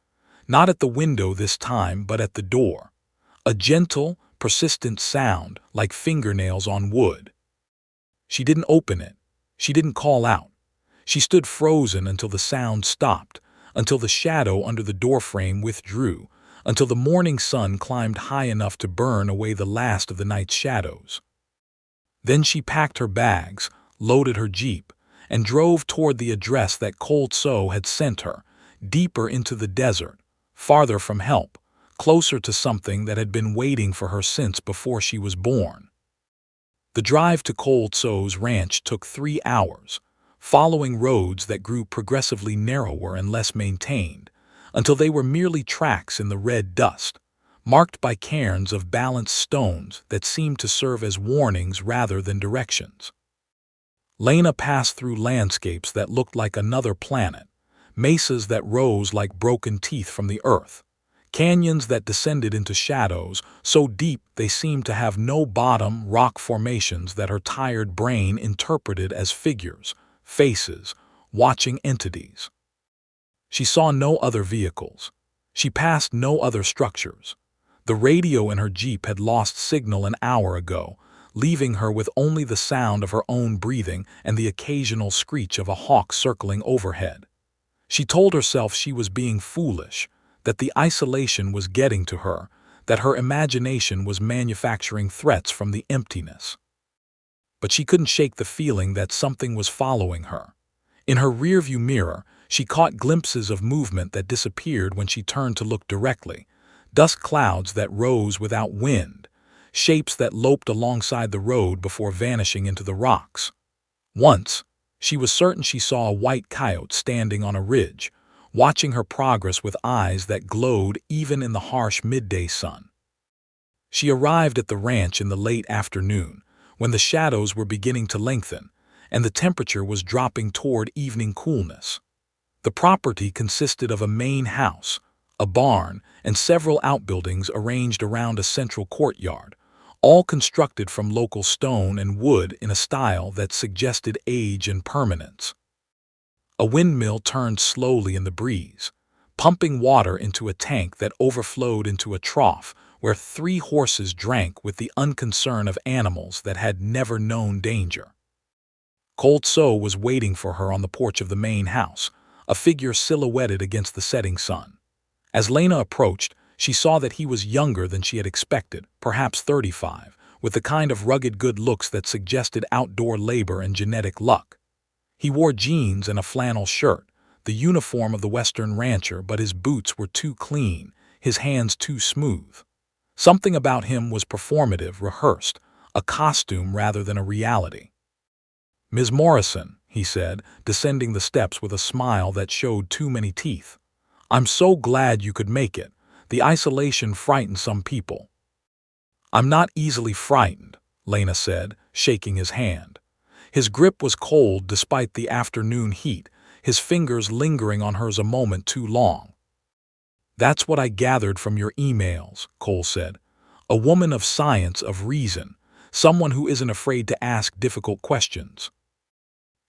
Speaker 1: Not at the window this time, but at the door. A gentle, persistent sound, like fingernails on wood. She didn't open it. She didn't call out. She stood frozen until the sound stopped, until the shadow under the doorframe withdrew, until the morning sun climbed high enough to burn away the last of the night's shadows. Then she packed her bags, loaded her Jeep, and drove toward the address that Cold So had sent her, deeper into the desert, farther from help, closer to something that had been waiting for her since before she was born. The drive to Cold So's ranch took 3 hours, following roads that grew progressively narrower and less maintained, until they were merely tracks in the red dust, marked by cairns of balanced stones that seemed to serve as warnings rather than directions. Lena passed through landscapes that looked like another planet, mesas that rose like broken teeth from the earth, canyons that descended into shadows so deep they seemed to have no bottom, rock formations that her tired brain interpreted as figures, faces, watching entities. She saw no other vehicles. She passed no other structures. The radio in her Jeep had lost signal an hour ago, leaving her with only the sound of her own breathing and the occasional screech of a hawk circling overhead. She told herself she was being foolish, that the isolation was getting to her, that her imagination was manufacturing threats from the emptiness. But she couldn't shake the feeling that something was following her. In her rearview mirror, she caught glimpses of movement that disappeared when she turned to look directly, dust clouds that rose without wind, shapes that loped alongside the road before vanishing into the rocks. Once, she was certain she saw a white coyote standing on a ridge, watching her progress with eyes that glowed even in the harsh midday sun. She arrived at the ranch in the late afternoon, when the shadows were beginning to lengthen, and the temperature was dropping toward evening coolness. The property consisted of a main house, a barn, and several outbuildings arranged around a central courtyard, all constructed from local stone and wood in a style that suggested age and permanence. A windmill turned slowly in the breeze, pumping water into a tank that overflowed into a trough where 3 horses drank with the unconcern of animals that had never known danger. Cold So was waiting for her on the porch of the main house, a figure silhouetted against the setting sun. As Lena approached, she saw that he was younger than she had expected, perhaps 35, with the kind of rugged good looks that suggested outdoor labor and genetic luck. He wore jeans and a flannel shirt, the uniform of the Western rancher, but his boots were too clean, his hands too smooth. Something about him was performative, rehearsed, a costume rather than a reality. "Ms. Morrison," he said, descending the steps with a smile that showed too many teeth. "I'm so glad you could make it. The isolation frightened some people." "I'm not easily frightened," Lena said, shaking his hand. His grip was cold despite the afternoon heat, his fingers lingering on hers a moment too long. "That's what I gathered from your emails," Cole said. "A woman of science, of reason, someone who isn't afraid to ask difficult questions."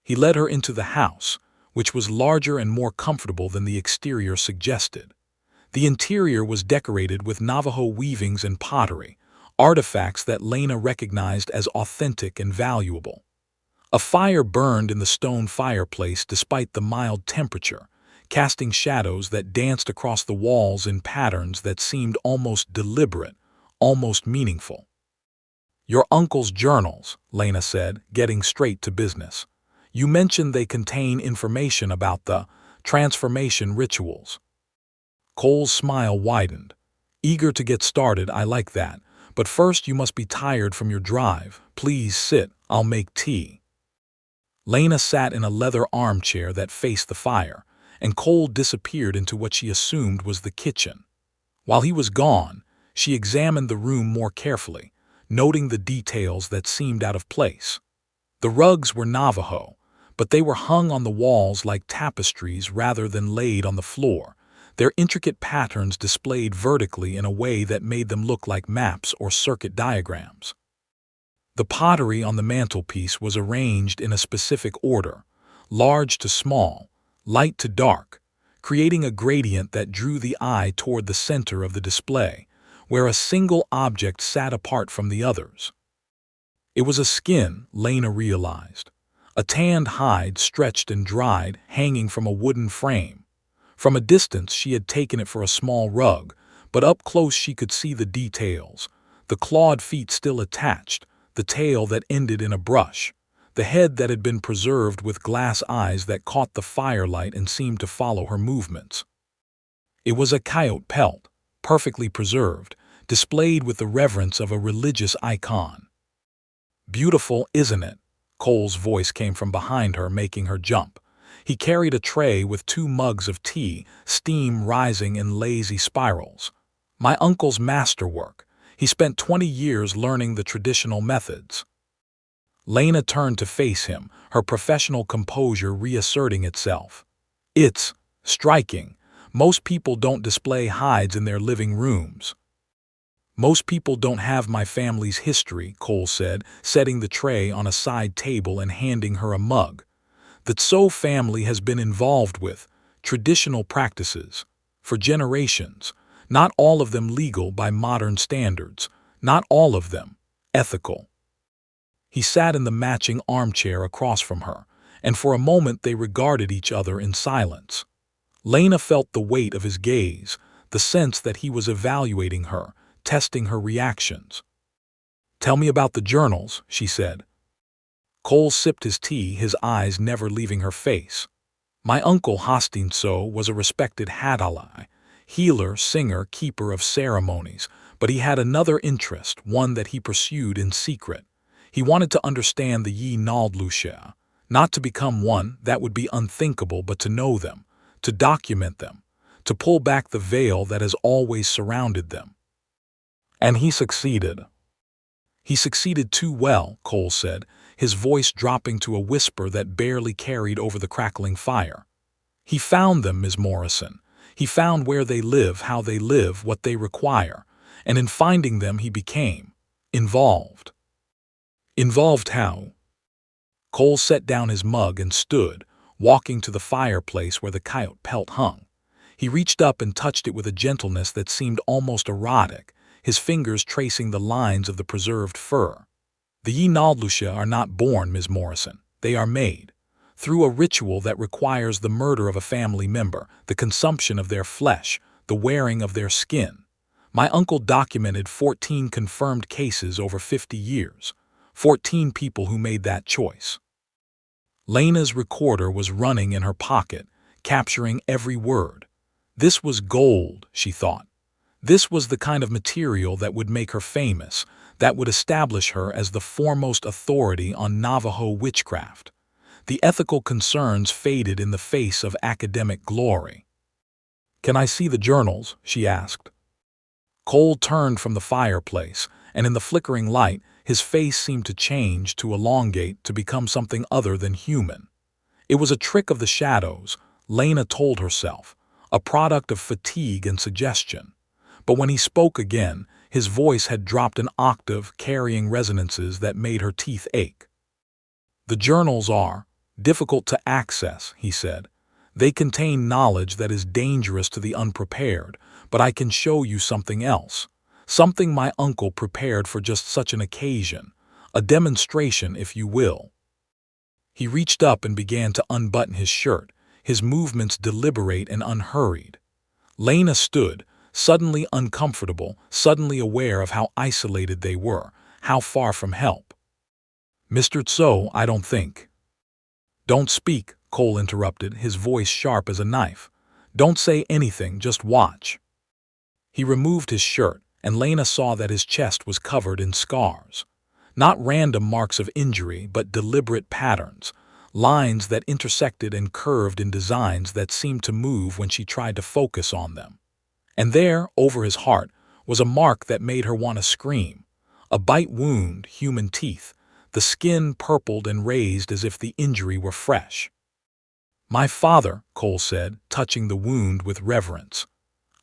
Speaker 1: He led her into the house, which was larger and more comfortable than the exterior suggested. The interior was decorated with Navajo weavings and pottery, artifacts that Lena recognized as authentic and valuable. A fire burned in the stone fireplace despite the mild temperature, casting shadows that danced across the walls in patterns that seemed almost deliberate, almost meaningful. "Your uncle's journals," Lena said, getting straight to business. You mentioned they contain information about the transformation rituals. Cole's smile widened. Eager to get started, I like that. But first you must be tired from your drive. Please sit, I'll make tea. Lena sat in a leather armchair that faced the fire, and Cole disappeared into what she assumed was the kitchen. While he was gone, she examined the room more carefully, noting the details that seemed out of place. The rugs were Navajo, but they were hung on the walls like tapestries rather than laid on the floor, their intricate patterns displayed vertically in a way that made them look like maps or circuit diagrams. The pottery on the mantelpiece was arranged in a specific order, large to small, light to dark, creating a gradient that drew the eye toward the center of the display, where a single object sat apart from the others. It was a skin, Lena realized, a tanned hide stretched and dried, hanging from a wooden frame. From a distance she had taken it for a small rug, but up close she could see the details, the clawed feet still attached, the tail that ended in a brush, the head that had been preserved with glass eyes that caught the firelight and seemed to follow her movements. It was a coyote pelt, perfectly preserved, displayed with the reverence of a religious icon. Beautiful, isn't it? Cole's voice came from behind her, making her jump. He carried a tray with 2 mugs of tea, steam rising in lazy spirals. My uncle's masterwork. He spent 20 years learning the traditional methods. Lena turned to face him, her professional composure reasserting itself. It's striking. Most people don't display hides in their living rooms. Most people don't have my family's history, Cole said, setting the tray on a side table and handing her a mug. The Tso family has been involved with traditional practices for generations, not all of them legal by modern standards, not all of them ethical. He sat in the matching armchair across from her, and for a moment they regarded each other in silence. Lena felt the weight of his gaze, the sense that he was evaluating her, testing her reactions. Tell me about the journals, she said. Cole sipped his tea, his eyes never leaving her face. My uncle Hostin So was a respected Hadalai, healer, singer, keeper of ceremonies, but he had another interest, one that he pursued in secret. He wanted to understand the Yi Naldlusha, not to become one, that would be unthinkable, but to know them, to document them, to pull back the veil that has always surrounded them. And he succeeded. He succeeded too well, Cole said, his voice dropping to a whisper that barely carried over the crackling fire. He found them, Ms. Morrison. He found where they live, how they live, what they require, and in finding them he became involved. Involved how? Cole set down his mug and stood, walking to the fireplace where the coyote pelt hung. He reached up and touched it with a gentleness that seemed almost erotic, his fingers tracing the lines of the preserved fur. The Yi Naldlusha are not born, Ms. Morrison. They are made. Through a ritual that requires the murder of a family member, the consumption of their flesh, the wearing of their skin. My uncle documented 14 confirmed cases over 50 years. 14 people who made that choice. Lena's recorder was running in her pocket, capturing every word. This was gold, she thought. This was the kind of material that would make her famous, that would establish her as the foremost authority on Navajo witchcraft. The ethical concerns faded in the face of academic glory. Can I see the journals? She asked. Cole turned from the fireplace, and in the flickering light, his face seemed to change, to elongate, to become something other than human. It was a trick of the shadows, Lena told herself, a product of fatigue and suggestion. But when he spoke again, his voice had dropped an octave, carrying resonances that made her teeth ache. The journals are difficult to access, he said. They contain knowledge that is dangerous to the unprepared, but I can show you something else. Something my uncle prepared for just such an occasion. A demonstration, if you will. He reached up and began to unbutton his shirt, his movements deliberate and unhurried. Lena stood, suddenly uncomfortable, suddenly aware of how isolated they were, how far from help. Mr. Tso, I don't think. "Don't speak," Cole interrupted, his voice sharp as a knife. "Don't say anything, just watch." He removed his shirt, and Lena saw that his chest was covered in scars. Not random marks of injury, but deliberate patterns, lines that intersected and curved in designs that seemed to move when she tried to focus on them. And there, over his heart, was a mark that made her want to scream. A bite wound, human teeth, the skin purpled and raised as if the injury were fresh. "My father," Cole said, touching the wound with reverence.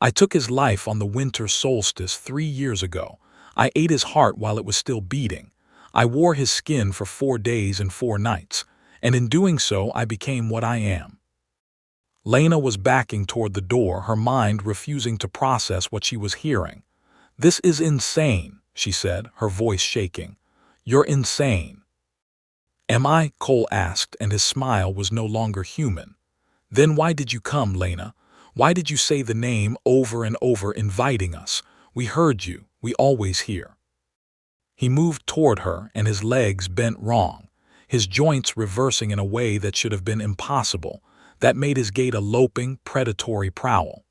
Speaker 1: "I took his life on the winter solstice 3 years ago. I ate his heart while it was still beating. I wore his skin for 4 days and 4 nights, and in doing so I became what I am." Lena was backing toward the door, her mind refusing to process what she was hearing. "This is insane," she said, her voice shaking. "You're insane." "Am I?" Cole asked, and his smile was no longer human. "Then why did you come, Lena? Why did you say the name over and over, inviting us? We heard you. We always hear." He moved toward her, and his legs bent wrong, his joints reversing in a way that should have been impossible, that made his gait a loping, predatory prowl.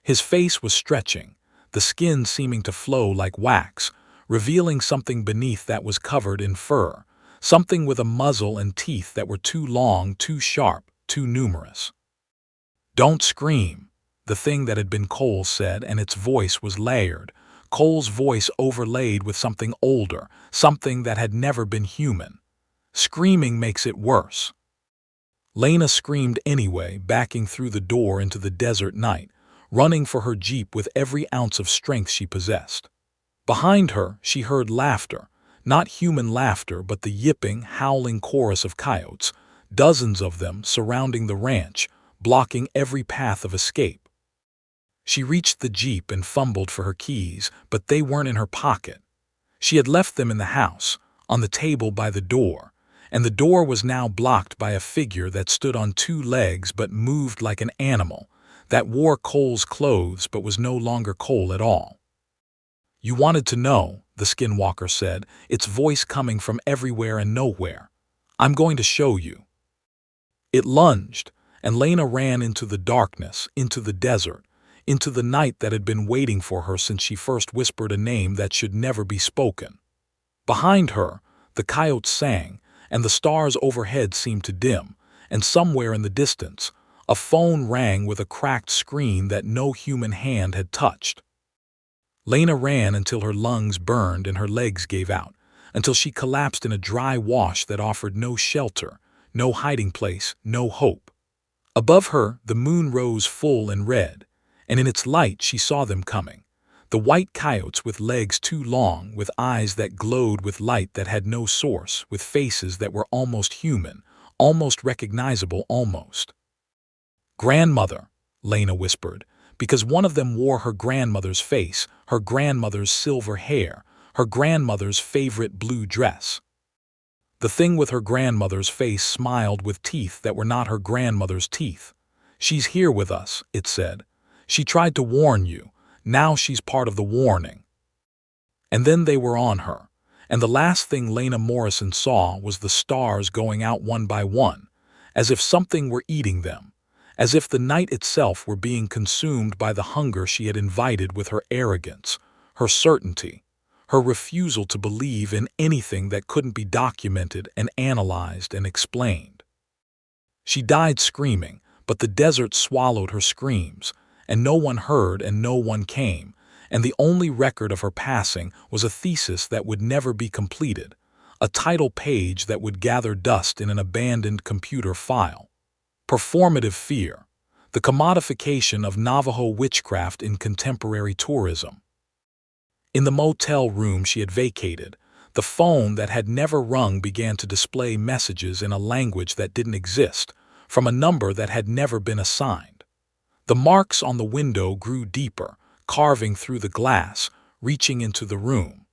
Speaker 1: His face was stretching, the skin seeming to flow like wax, revealing something beneath that was covered in fur, something with a muzzle and teeth that were too long, too sharp, too numerous. "Don't scream," the thing that had been Cole said, and its voice was layered, Cole's voice overlaid with something older, something that had never been human. "Screaming makes it worse." Lena screamed anyway, backing through the door into the desert night, running for her jeep with every ounce of strength she possessed. Behind her, she heard laughter, not human laughter, but the yipping, howling chorus of coyotes, dozens of them surrounding the ranch, blocking every path of escape. She reached the jeep and fumbled for her keys, but they weren't in her pocket. She had left them in the house, on the table by the door, and the door was now blocked by a figure that stood on 2 legs but moved like an animal, that wore Cole's clothes but was no longer Cole at all. "You wanted to know," the Skinwalker said, its voice coming from everywhere and nowhere. "I'm going to show you." It lunged, and Lena ran into the darkness, into the desert, into the night that had been waiting for her since she first whispered a name that should never be spoken. Behind her, the coyotes sang, and the stars overhead seemed to dim, and somewhere in the distance, a phone rang with a cracked screen that no human hand had touched. Lena ran until her lungs burned and her legs gave out, until she collapsed in a dry wash that offered no shelter, no hiding place, no hope. Above her, the moon rose full and red, and in its light she saw them coming. The white coyotes with legs too long, with eyes that glowed with light that had no source, with faces that were almost human, almost recognizable, almost. "Grandmother," Lena whispered, because one of them wore her grandmother's face, her grandmother's silver hair, her grandmother's favorite blue dress. The thing with her grandmother's face smiled with teeth that were not her grandmother's teeth. "She's here with us," it said. "She tried to warn you. Now she's part of the warning." And then they were on her, and the last thing Lena Morrison saw was the stars going out one by one, as if something were eating them, as if the night itself were being consumed by the hunger she had invited with her arrogance, her certainty, her refusal to believe in anything that couldn't be documented and analyzed and explained. She died screaming, but the desert swallowed her screams, and no one heard and no one came, and the only record of her passing was a thesis that would never be completed, a title page that would gather dust in an abandoned computer file. Performative fear, the commodification of Navajo witchcraft in contemporary tourism. In the motel room she had vacated, the phone that had never rung began to display messages in a language that didn't exist, from a number that had never been assigned. The marks on the window grew deeper, carving through the glass, reaching into the room.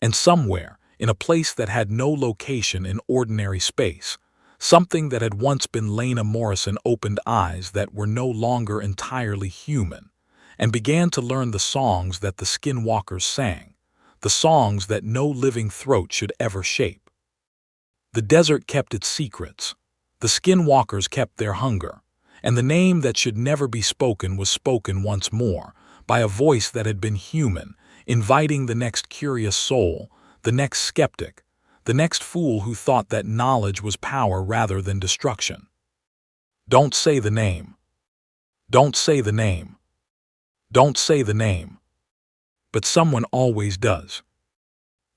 Speaker 1: And somewhere, in a place that had no location in ordinary space, something that had once been Lena Morrison opened eyes that were no longer entirely human, and began to learn the songs that the Skinwalkers sang, the songs that no living throat should ever shape. The desert kept its secrets. The Skinwalkers kept their hunger, and the name that should never be spoken was spoken once more, by a voice that had been human, inviting the next curious soul, the next skeptic, the next fool who thought that knowledge was power rather than destruction. Don't say the name. Don't say the name. Don't say the name. But someone always does.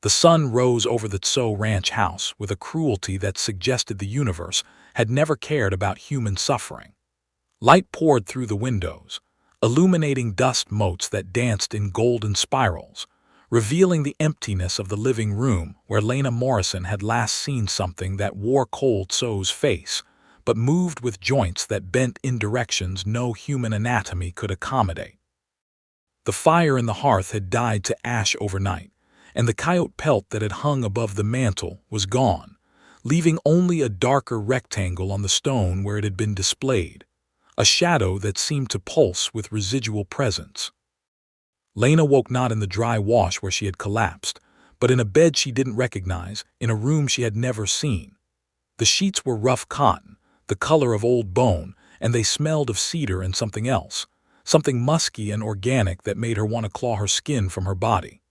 Speaker 1: The sun rose over the Tso Ranch house with a cruelty that suggested the universe had never cared about human suffering. Light poured through the windows, illuminating dust motes that danced in golden spirals, revealing the emptiness of the living room where Lena Morrison had last seen something that wore cold Tso's face, but moved with joints that bent in directions no human anatomy could accommodate. The fire in the hearth had died to ash overnight, and the coyote pelt that had hung above the mantel was gone, leaving only a darker rectangle on the stone where it had been displayed, a shadow that seemed to pulse with residual presence. Lena woke not in the dry wash where she had collapsed, but in a bed she didn't recognize, in a room she had never seen. The sheets were rough cotton, the color of old bone, and they smelled of cedar and something else, something musky and organic that made her want to claw her skin from her body.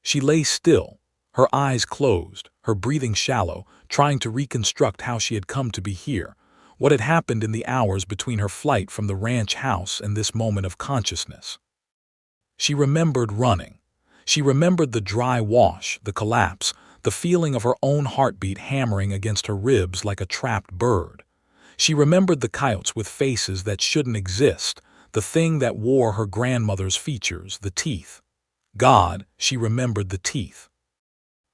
Speaker 1: She lay still, her eyes closed, her breathing shallow, trying to reconstruct how she had come to be here, what had happened in the hours between her flight from the ranch house and this moment of consciousness. She remembered running. She remembered the dry wash, the collapse, the feeling of her own heartbeat hammering against her ribs like a trapped bird. She remembered the coyotes with faces that shouldn't exist, the thing that wore her grandmother's features, the teeth. God, she remembered the teeth.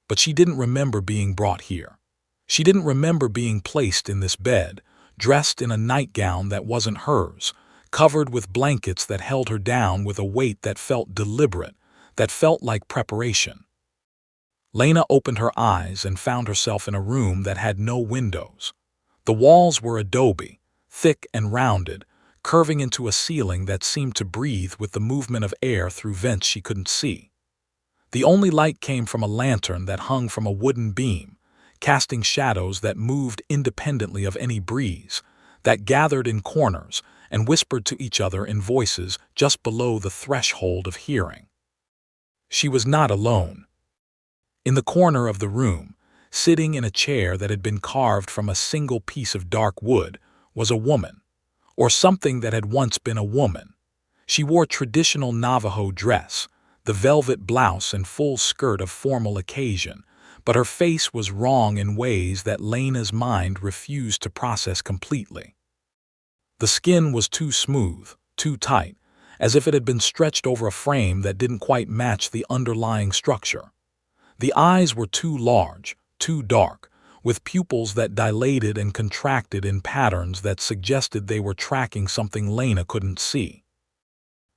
Speaker 1: But she didn't remember being brought here. She didn't remember being placed in this bed, dressed in a nightgown that wasn't hers, covered with blankets that held her down with a weight that felt deliberate, that felt like preparation. Lena opened her eyes and found herself in a room that had no windows. The walls were adobe, thick and rounded, curving into a ceiling that seemed to breathe with the movement of air through vents she couldn't see. The only light came from a lantern that hung from a wooden beam, casting shadows that moved independently of any breeze, that gathered in corners and whispered to each other in voices just below the threshold of hearing. She was not alone. In the corner of the room, sitting in a chair that had been carved from a single piece of dark wood, was a woman, or something that had once been a woman. She wore traditional Navajo dress, the velvet blouse and full skirt of formal occasion, but her face was wrong in ways that Lena's mind refused to process completely. The skin was too smooth, too tight, as if it had been stretched over a frame that didn't quite match the underlying structure. The eyes were too large, too dark, with pupils that dilated and contracted in patterns that suggested they were tracking something Lena couldn't see.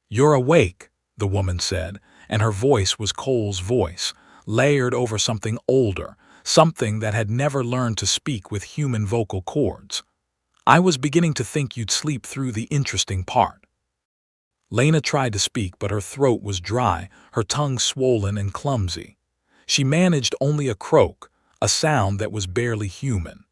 Speaker 1: "You're awake," the woman said, and her voice was Cole's voice, layered over something older, something that had never learned to speak with human vocal cords. "I was beginning to think you'd sleep through the interesting part." Lena tried to speak, but her throat was dry, her tongue swollen and clumsy. She managed only a croak, a sound that was barely human.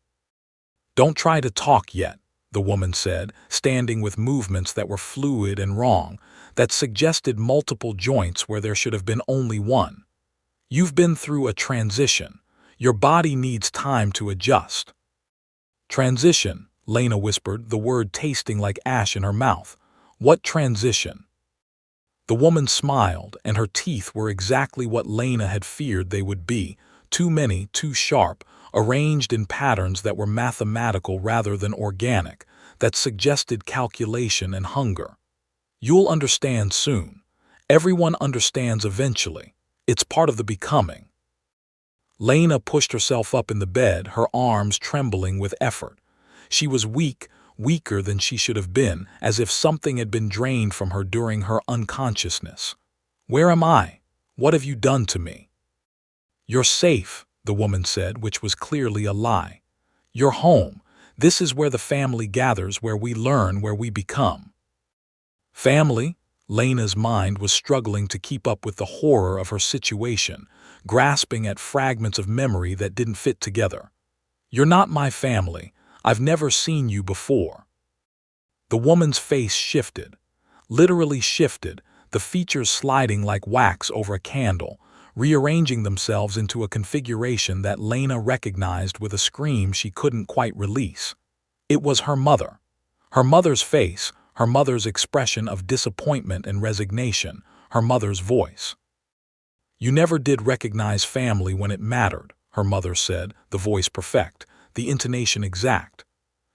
Speaker 1: "Don't try to talk yet," the woman said, standing with movements that were fluid and wrong, that suggested multiple joints where there should have been only one. "You've been through a transition. Your body needs time to adjust." "Transition," Lena whispered, the word tasting like ash in her mouth. "What transition?" The woman smiled, and her teeth were exactly what Lena had feared they would be, too many, too sharp, arranged in patterns that were mathematical rather than organic, that suggested calculation and hunger. "You'll understand soon. Everyone understands eventually. It's part of the becoming." Lena pushed herself up in the bed, her arms trembling with effort. She was weak, weaker than she should have been, as if something had been drained from her during her unconsciousness. "Where am I? What have you done to me?" "You're safe," the woman said, which was clearly a lie. "You're home. This is where the family gathers, where we learn, where we become." Family? Lena's mind was struggling to keep up with the horror of her situation, grasping at fragments of memory that didn't fit together. "You're not my family. I've never seen you before." The woman's face shifted, literally shifted, the features sliding like wax over a candle, rearranging themselves into a configuration that Lena recognized with a scream she couldn't quite release. It was her mother. Her mother's face, her mother's expression of disappointment and resignation, her mother's voice. "You never did recognize family when it mattered," her mother said, the voice perfect, the intonation exact.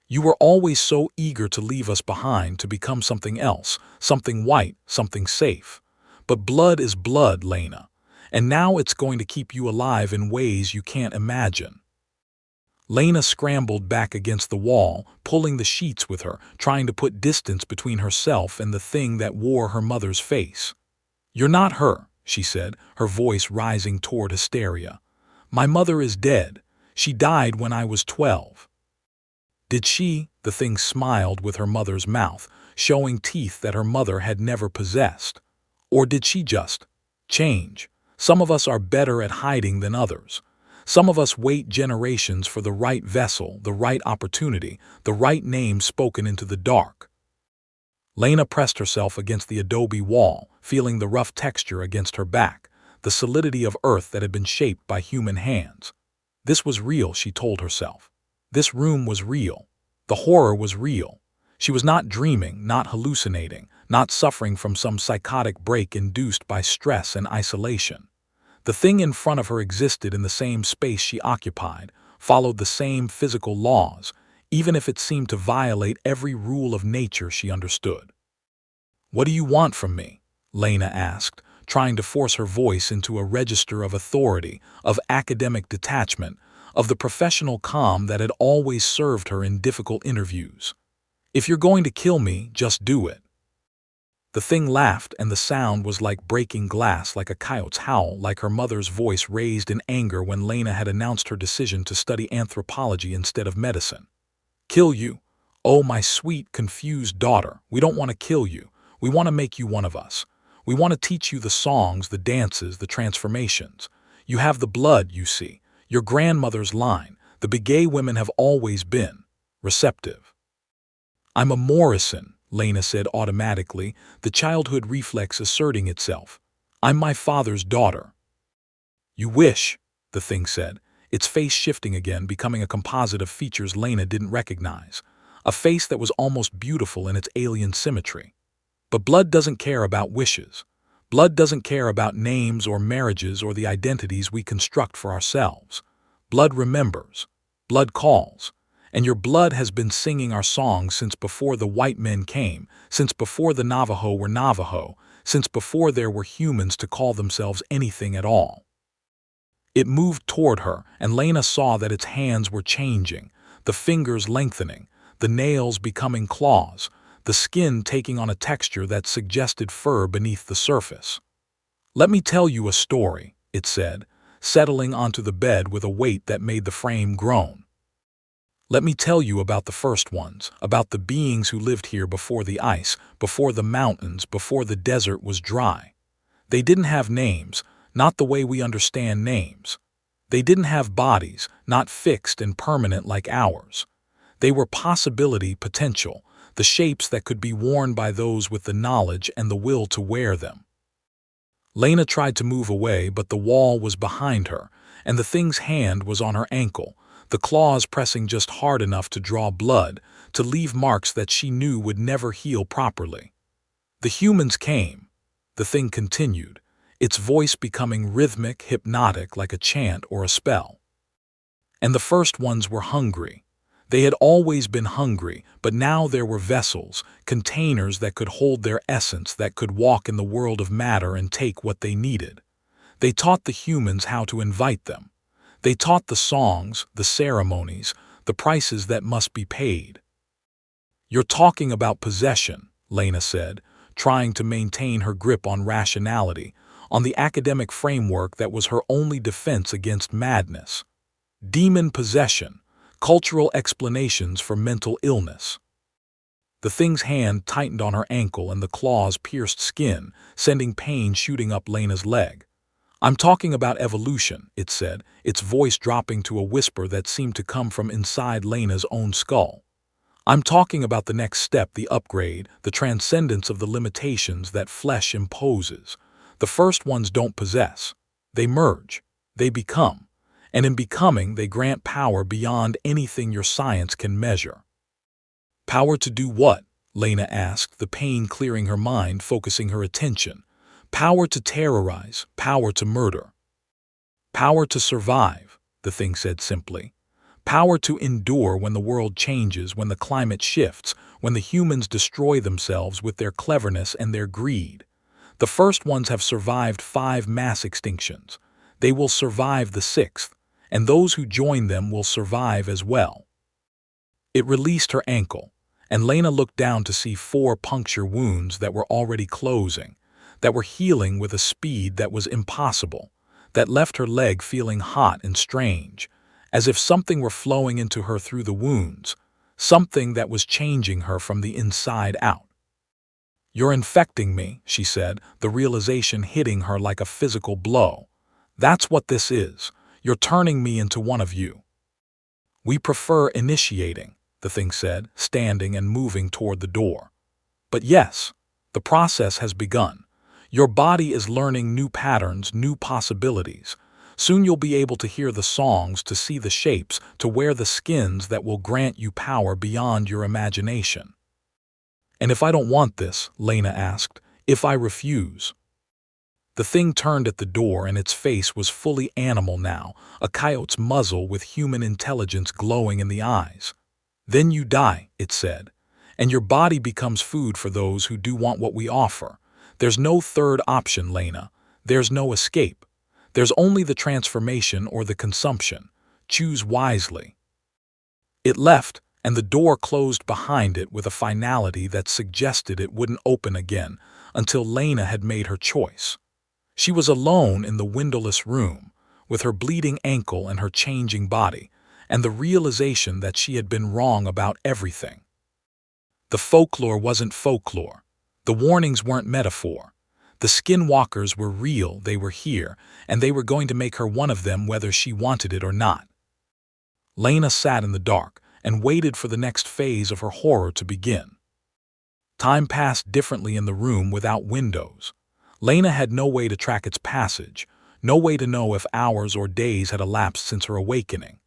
Speaker 1: "You were always so eager to leave us behind, to become something else, something white, something safe. But blood is blood, Lena, and now it's going to keep you alive in ways you can't imagine." Lena scrambled back against the wall, pulling the sheets with her, trying to put distance between herself and the thing that wore her mother's face. "You're not her," she said, her voice rising toward hysteria. "My mother is dead. She died when I was 12. "Did she?" The thing smiled with her mother's mouth, showing teeth that her mother had never possessed. "Or did she just change? Some of us are better at hiding than others. Some of us wait generations for the right vessel, the right opportunity, the right name spoken into the dark." Lena pressed herself against the adobe wall, feeling the rough texture against her back, the solidity of earth that had been shaped by human hands. This was real, she told herself. This room was real. The horror was real. She was not dreaming, not hallucinating, not suffering from some psychotic break induced by stress and isolation. The thing in front of her existed in the same space she occupied, followed the same physical laws, even if it seemed to violate every rule of nature she understood. "What do you want from me?" Lena asked, trying to force her voice into a register of authority, of academic detachment, of the professional calm that had always served her in difficult interviews. "If you're going to kill me, just do it." The thing laughed, and the sound was like breaking glass, like a coyote's howl, like her mother's voice raised in anger when Lena had announced her decision to study anthropology instead of medicine. "Kill you? Oh, my sweet, confused daughter, we don't want to kill you. We want to make you one of us. We want to teach you the songs, the dances, the transformations. You have the blood, you see, your grandmother's line. The Begay women have always been receptive." "I'm a Morrison," Lena said automatically, the childhood reflex asserting itself. "I'm my father's daughter." "You wish," the thing said, its face shifting again, becoming a composite of features Lena didn't recognize, a face that was almost beautiful in its alien symmetry. "But blood doesn't care about wishes. Blood doesn't care about names or marriages or the identities we construct for ourselves. Blood remembers. Blood calls. And your blood has been singing our songs since before the white men came, since before the Navajo were Navajo, since before there were humans to call themselves anything at all." It moved toward her, and Lena saw that its hands were changing, the fingers lengthening, the nails becoming claws, the skin taking on a texture that suggested fur beneath the surface. "Let me tell you a story," it said, settling onto the bed with a weight that made the frame groan. "Let me tell you about the first ones, about the beings who lived here before the ice, before the mountains, before the desert was dry. They didn't have names, not the way we understand names. They didn't have bodies, not fixed and permanent like ours. They were possibility, potential, the shapes that could be worn by those with the knowledge and the will to wear them." Lena tried to move away, but the wall was behind her, and the thing's hand was on her ankle, the claws pressing just hard enough to draw blood, to leave marks that she knew would never heal properly. "The humans came," the thing continued, its voice becoming rhythmic, hypnotic like a chant or a spell. "And the first ones were hungry. They had always been hungry, but now there were vessels, containers that could hold their essence, that could walk in the world of matter and take what they needed. They taught the humans how to invite them. They taught the songs, the ceremonies, the prices that must be paid." "You're talking about possession," Lena said, trying to maintain her grip on rationality, on the academic framework that was her only defense against madness. "Demon possession, cultural explanations for mental illness." The thing's hand tightened on her ankle and the claws pierced skin, sending pain shooting up Lena's leg. I'm talking about evolution, it said, its voice dropping to a whisper that seemed to come from inside Lena's own skull. I'm talking about the next step, the upgrade, the transcendence of the limitations that flesh imposes. The first ones don't possess. They merge. They become. And in becoming, they grant power beyond anything your science can measure. Power to do what? Lena asked, the pain clearing her mind, focusing her attention. Power to terrorize, power to murder. Power to survive, the thing said simply. Power to endure when the world changes, when the climate shifts, when the humans destroy themselves with their cleverness and their greed. The first ones have survived 5 mass extinctions. They will survive the 6th, and those who join them will survive as well. It released her ankle, and Lena looked down to see 4 puncture wounds that were already closing, that were healing with a speed that was impossible, that left her leg feeling hot and strange, as if something were flowing into her through the wounds, something that was changing her from the inside out. "You're infecting me," she said, the realization hitting her like a physical blow. "That's what this is. You're turning me into one of you." "We prefer initiating," the thing said, standing and moving toward the door. "But yes, the process has begun. Your body is learning new patterns, new possibilities. Soon you'll be able to hear the songs, to see the shapes, to wear the skins that will grant you power beyond your imagination." "And if I don't want this," Lena asked, "if I refuse?" The thing turned at the door, and its face was fully animal now, a coyote's muzzle with human intelligence glowing in the eyes. "Then you die," it said, "and your body becomes food for those who do want what we offer. There's no third option, Lena. There's no escape. There's only the transformation or the consumption. Choose wisely." It left, and the door closed behind it with a finality that suggested it wouldn't open again until Lena had made her choice. She was alone in the windowless room, with her bleeding ankle and her changing body, and the realization that she had been wrong about everything. The folklore wasn't folklore. The warnings weren't metaphor. The Skinwalkers were real, they were here, and they were going to make her one of them whether she wanted it or not. Lena sat in the dark and waited for the next phase of her horror to begin. Time passed differently in the room without windows. Lena had no way to track its passage, no way to know if hours or days had elapsed since her awakening.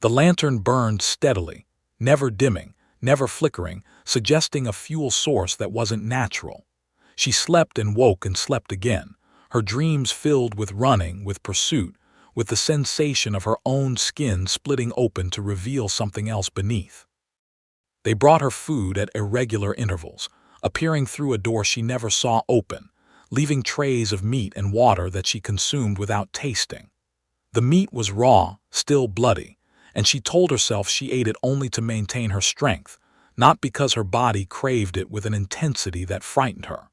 Speaker 1: The lantern burned steadily, never dimming, never flickering, suggesting a fuel source that wasn't natural. She slept and woke and slept again, her dreams filled with running, with pursuit, with the sensation of her own skin splitting open to reveal something else beneath. They brought her food at irregular intervals, appearing through a door she never saw open, leaving trays of meat and water that she consumed without tasting. The meat was raw, still bloody, and she told herself she ate it only to maintain her strength, not because her body craved it with an intensity that frightened her.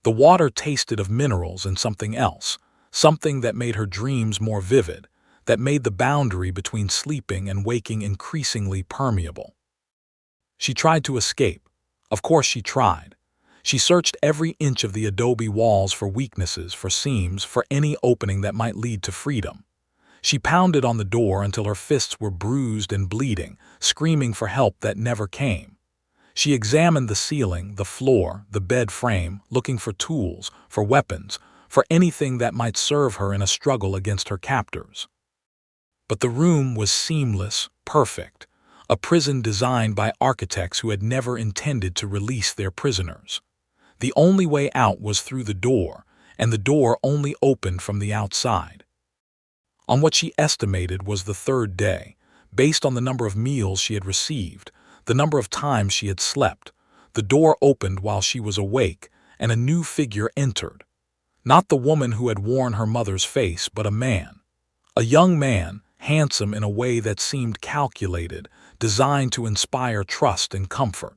Speaker 1: The water tasted of minerals and something else, something that made her dreams more vivid, that made the boundary between sleeping and waking increasingly permeable. She tried to escape. Of course she tried. She searched every inch of the adobe walls for weaknesses, for seams, for any opening that might lead to freedom. She pounded on the door until her fists were bruised and bleeding, screaming for help that never came. She examined the ceiling, the floor, the bed frame, looking for tools, for weapons, for anything that might serve her in a struggle against her captors. But the room was seamless, perfect, a prison designed by architects who had never intended to release their prisoners. The only way out was through the door, and the door only opened from the outside. On what she estimated was the 3rd day, based on the number of meals she had received, the number of times she had slept, the door opened while she was awake, and a new figure entered. Not the woman who had worn her mother's face, but a man. A young man, handsome in a way that seemed calculated, designed to inspire trust and comfort.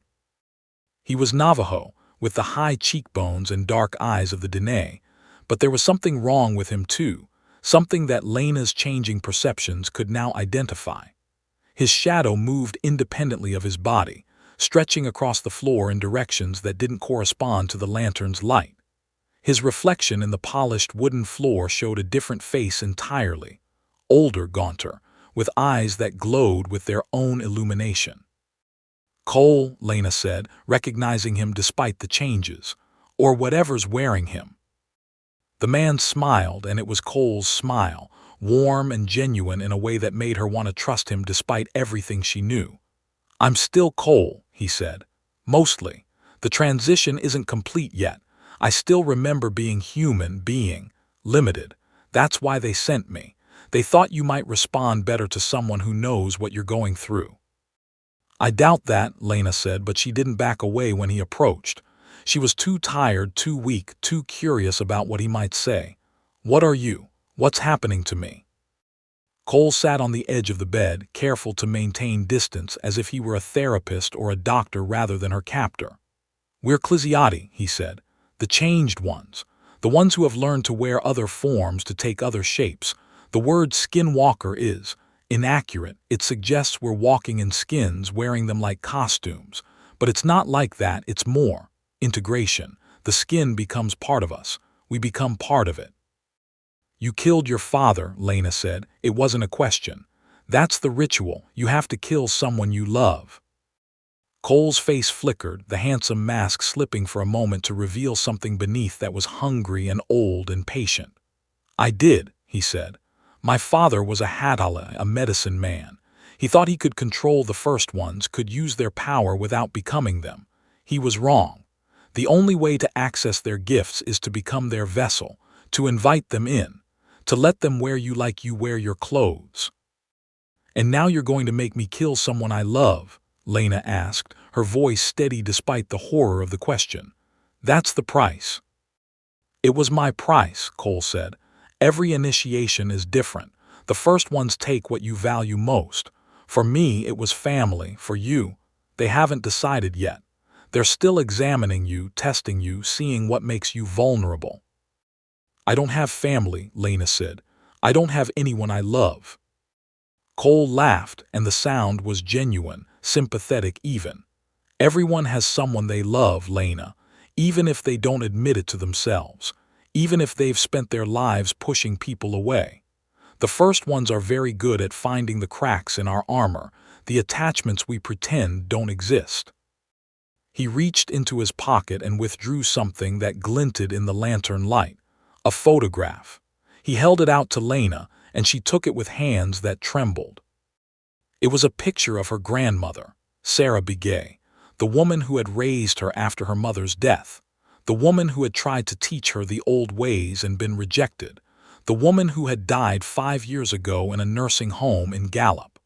Speaker 1: He was Navajo, with the high cheekbones and dark eyes of the Dene, but there was something wrong with him too, something that Lena's changing perceptions could now identify. His shadow moved independently of his body, stretching across the floor in directions that didn't correspond to the lantern's light. His reflection in the polished wooden floor showed a different face entirely, older, gaunter, with eyes that glowed with their own illumination. "Cole," Lena said, recognizing him despite the changes, "or whatever's wearing him." The man smiled, and it was Cole's smile, warm and genuine in a way that made her want to trust him despite everything she knew. "I'm still Cole," he said. "Mostly. The transition isn't complete yet. I still remember being human, being limited. That's why they sent me. They thought you might respond better to someone who knows what you're going through." "I doubt that," Lena said, but she didn't back away when he approached. She was too tired, too weak, too curious about what he might say. "What are you? What's happening to me?" Cole sat on the edge of the bed, careful to maintain distance as if he were a therapist or a doctor rather than her captor. "We're Cliziati," he said. "The changed ones. The ones who have learned to wear other forms, to take other shapes. The word Skinwalker is inaccurate. It suggests we're walking in skins, wearing them like costumes. But it's not like that, it's more integration. The skin becomes part of us. We become part of it." "You killed your father," Lena said. "It wasn't a question. That's the ritual. You have to kill someone you love." Cole's face flickered, the handsome mask slipping for a moment to reveal something beneath that was hungry and old and patient. "I did," he said. "My father was a Hatala, a medicine man. He thought he could control the first ones, could use their power without becoming them. He was wrong. The only way to access their gifts is to become their vessel, to invite them in, to let them wear you like you wear your clothes." "And now you're going to make me kill someone I love?" Lena asked, her voice steady despite the horror of the question. "That's the price." "It was my price," Cole said. "Every initiation is different. The first ones take what you value most. For me, it was family. For you, they haven't decided yet. They're still examining you, testing you, seeing what makes you vulnerable." "I don't have family," Lena said. "I don't have anyone I love." Cole laughed, and the sound was genuine, sympathetic even. "Everyone has someone they love, Lena, even if they don't admit it to themselves, even if they've spent their lives pushing people away. The first ones are very good at finding the cracks in our armor, the attachments we pretend don't exist." He reached into his pocket and withdrew something that glinted in the lantern light, a photograph. He held it out to Lena, and she took it with hands that trembled. It was a picture of her grandmother, Sarah Begay, the woman who had raised her after her mother's death, the woman who had tried to teach her the old ways and been rejected, the woman who had died 5 years ago in a nursing home in Gallup.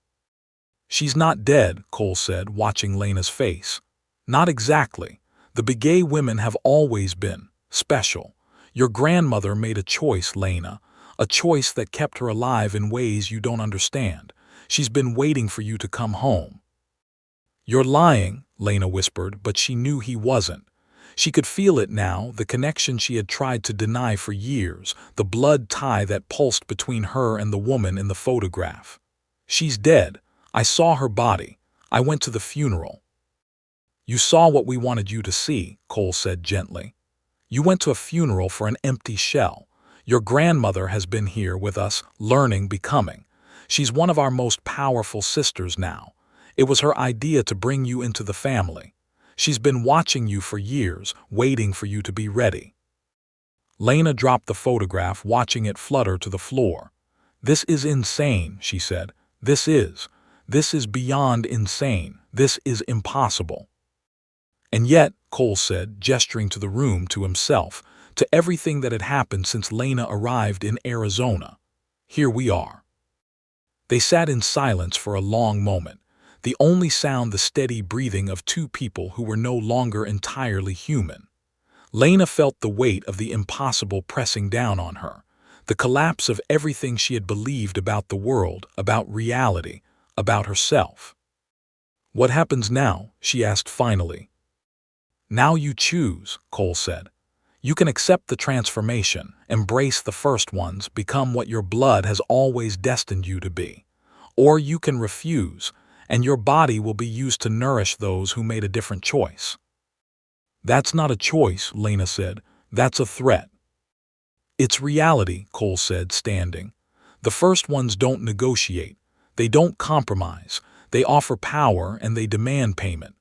Speaker 1: "She's not dead," Cole said, watching Lena's face. "Not exactly. The Begay women have always been special. Your grandmother made a choice, Lena, a choice that kept her alive in ways you don't understand. She's been waiting for you to come home." "You're lying," Lena whispered, but she knew he wasn't. She could feel it now, the connection she had tried to deny for years, the blood tie that pulsed between her and the woman in the photograph. "She's dead. I saw her body. I went to the funeral." "You saw what we wanted you to see," Cole said gently. "You went to a funeral for an empty shell. Your grandmother has been here with us, learning, becoming. She's one of our most powerful sisters now. It was her idea to bring you into the family. She's been watching you for years, waiting for you to be ready." Lena dropped the photograph, watching it flutter to the floor. "This is insane," she said. This is beyond insane. This is impossible." "And yet," Cole said, gesturing to the room, to himself, to everything that had happened since Lena arrived in Arizona, "here we are." They sat in silence for a long moment, the only sound the steady breathing of two people who were no longer entirely human. Lena felt the weight of the impossible pressing down on her, the collapse of everything she had believed about the world, about reality, about herself. "What happens now?" she asked finally. "Now you choose," Cole said. "You can accept the transformation, embrace the first ones, become what your blood has always destined you to be. Or you can refuse, and your body will be used to nourish those who made a different choice." "That's not a choice," Lena said. "That's a threat." It's reality, Cole said, standing. The first ones don't negotiate. They don't compromise. They offer power and they demand payment.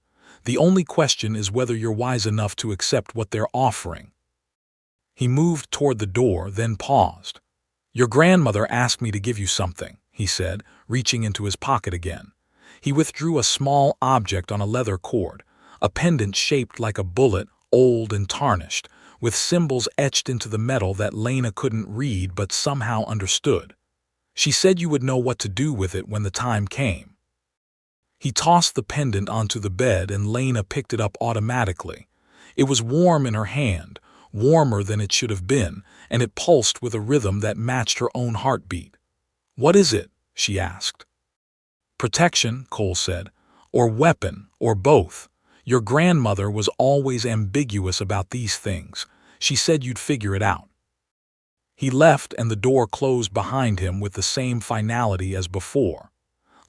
Speaker 1: The only question is whether you're wise enough to accept what they're offering. He moved toward the door, then paused. Your grandmother asked me to give you something, he said, reaching into his pocket again. He withdrew a small object on a leather cord, a pendant shaped like a bullet, old and tarnished, with symbols etched into the metal that Lena couldn't read but somehow understood. She said you would know what to do with it when the time came. He tossed the pendant onto the bed and Lena picked it up automatically. It was warm in her hand, warmer than it should have been, and it pulsed with a rhythm that matched her own heartbeat. What is it? She asked. Protection, Cole said, or weapon, or both. Your grandmother was always ambiguous about these things. She said you'd figure it out. He left and the door closed behind him with the same finality as before.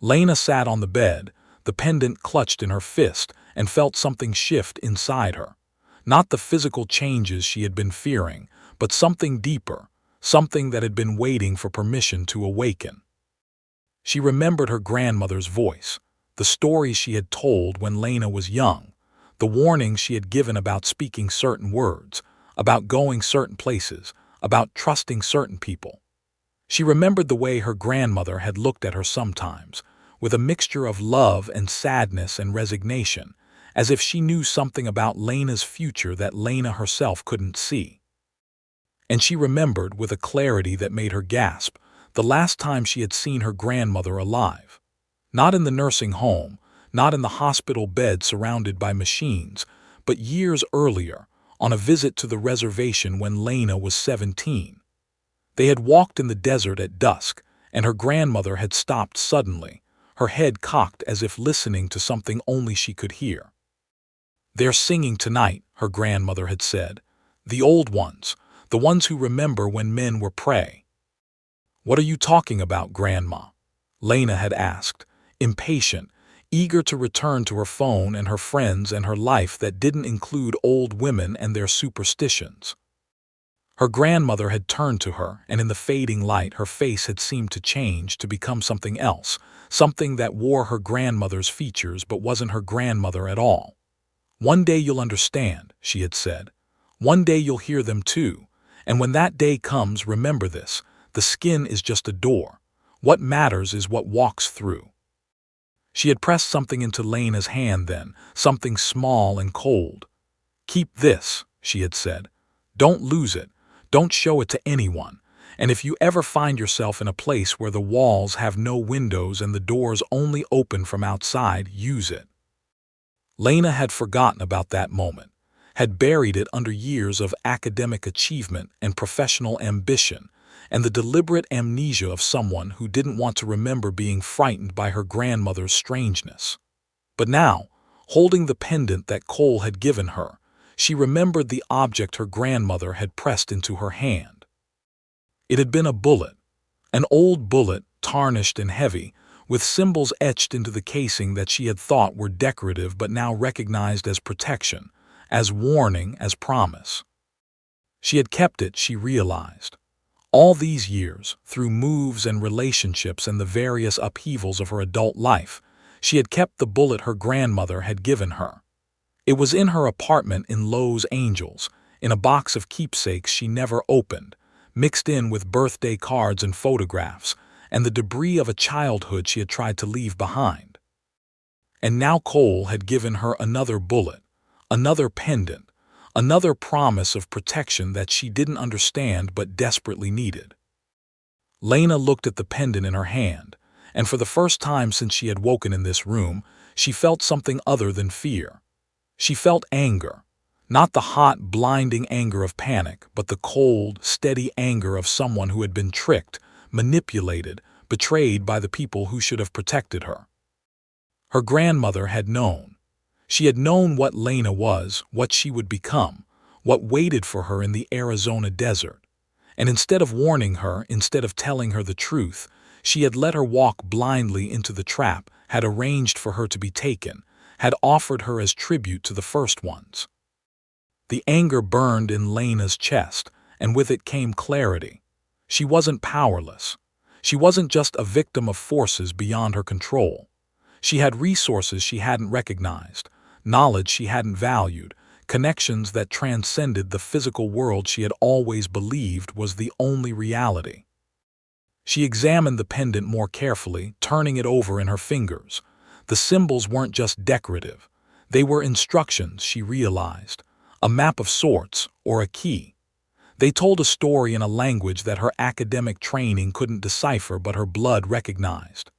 Speaker 1: Lena sat on the bed, the pendant clutched in her fist, and felt something shift inside her. Not the physical changes she had been fearing, but something deeper, something that had been waiting for permission to awaken. She remembered her grandmother's voice, the stories she had told when Lena was young, the warnings she had given about speaking certain words, about going certain places, about trusting certain people. She remembered the way her grandmother had looked at her sometimes, with a mixture of love and sadness and resignation, as if she knew something about Lena's future that Lena herself couldn't see. And she remembered, with a clarity that made her gasp, the last time she had seen her grandmother alive. Not in the nursing home, not in the hospital bed surrounded by machines, but years earlier, on a visit to the reservation when Lena was 17. They had walked in the desert at dusk, and her grandmother had stopped suddenly, her head cocked as if listening to something only she could hear. They're singing tonight, her grandmother had said. The old ones, the ones who remember when men were prey. What are you talking about, Grandma? Lena had asked, impatient, eager to return to her phone and her friends and her life that didn't include old women and their superstitions. Her grandmother had turned to her, and in the fading light her face had seemed to change, to become something else, something that wore her grandmother's features but wasn't her grandmother at all. One day you'll understand, she had said. One day you'll hear them too, and when that day comes, remember this, the skin is just a door. What matters is what walks through. She had pressed something into Lena's hand then, something small and cold. Keep this, she had said. Don't lose it. Don't show it to anyone. And if you ever find yourself in a place where the walls have no windows and the doors only open from outside, use it. Lena had forgotten about that moment, had buried it under years of academic achievement and professional ambition, and the deliberate amnesia of someone who didn't want to remember being frightened by her grandmother's strangeness. But now, holding the pendant that Cole had given her, she remembered the object her grandmother had pressed into her hand. It had been a bullet, an old bullet, tarnished and heavy, with symbols etched into the casing that she had thought were decorative but now recognized as protection, as warning, as promise. She had kept it, she realized. All these years, through moves and relationships and the various upheavals of her adult life, she had kept the bullet her grandmother had given her. It was in her apartment in Los Angeles, in a box of keepsakes she never opened, mixed in with birthday cards and photographs, and the debris of a childhood she had tried to leave behind. And now Cole had given her another bullet, another pendant, another promise of protection that she didn't understand but desperately needed. Lena looked at the pendant in her hand, and for the first time since she had woken in this room, she felt something other than fear. She felt anger, not the hot, blinding anger of panic, but the cold, steady anger of someone who had been tricked, manipulated, betrayed by the people who should have protected her. Her grandmother had known. She had known what Lena was, what she would become, what waited for her in the Arizona desert. And instead of warning her, instead of telling her the truth, she had let her walk blindly into the trap, had arranged for her to be taken, had offered her as tribute to the first ones. The anger burned in Lena's chest, and with it came clarity. She wasn't powerless. She wasn't just a victim of forces beyond her control. She had resources she hadn't recognized, knowledge she hadn't valued, connections that transcended the physical world she had always believed was the only reality. She examined the pendant more carefully, turning it over in her fingers. The symbols weren't just decorative. They were instructions, she realized. A map of sorts, or a key. They told a story in a language that her academic training couldn't decipher but her blood recognized.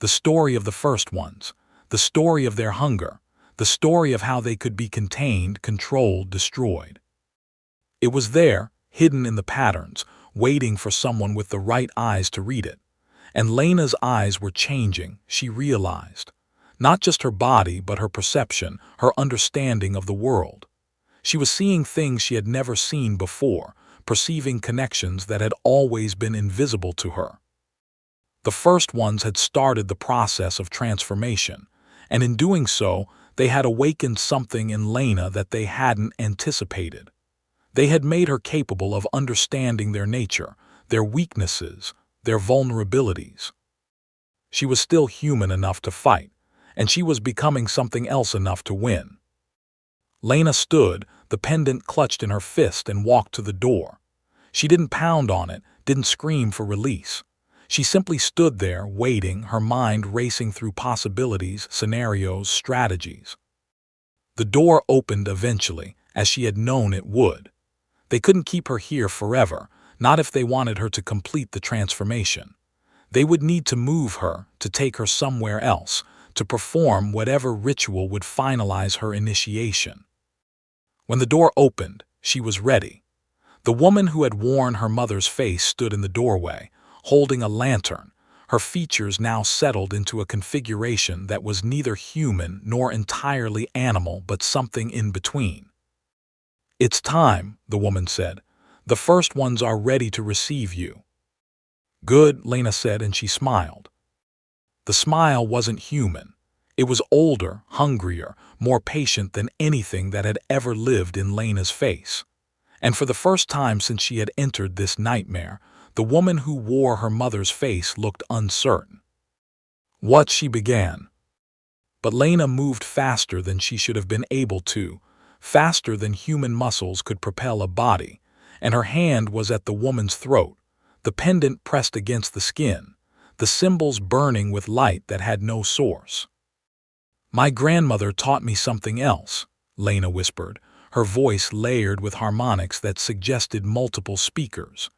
Speaker 1: The story of the first ones. The story of their hunger. The story of how they could be contained, controlled, destroyed. It was there, hidden in the patterns, waiting for someone with the right eyes to read it. And Lena's eyes were changing, she realized. Not just her body, but her perception, her understanding of the world. She was seeing things she had never seen before, perceiving connections that had always been invisible to her. The first ones had started the process of transformation, and in doing so, they had awakened something in Lena that they hadn't anticipated. They had made her capable of understanding their nature, their weaknesses, their vulnerabilities. She was still human enough to fight, and she was becoming something else enough to win. Lena stood, the pendant clutched in her fist, and walked to the door. She didn't pound on it, didn't scream for release. She simply stood there, waiting, her mind racing through possibilities, scenarios, strategies. The door opened eventually, as she had known it would. They couldn't keep her here forever, not if they wanted her to complete the transformation. They would need to move her, to take her somewhere else, to perform whatever ritual would finalize her initiation. When the door opened, she was ready. The woman who had worn her mother's face stood in the doorway, holding a lantern, her features now settled into a configuration that was neither human nor entirely animal but something in between. "It's time," the woman said. "The first ones are ready to receive you." "Good," Lena said, and she smiled. The smile wasn't human. It was older, hungrier, more patient than anything that had ever lived in Lena's face. And for the first time since she had entered this nightmare, the woman who wore her mother's face looked uncertain. "What?" she began. But Lena moved faster than she should have been able to, faster than human muscles could propel a body, and her hand was at the woman's throat, the pendant pressed against the skin, the symbols burning with light that had no source. "My grandmother taught me something else," Lena whispered, her voice layered with harmonics that suggested multiple speakers.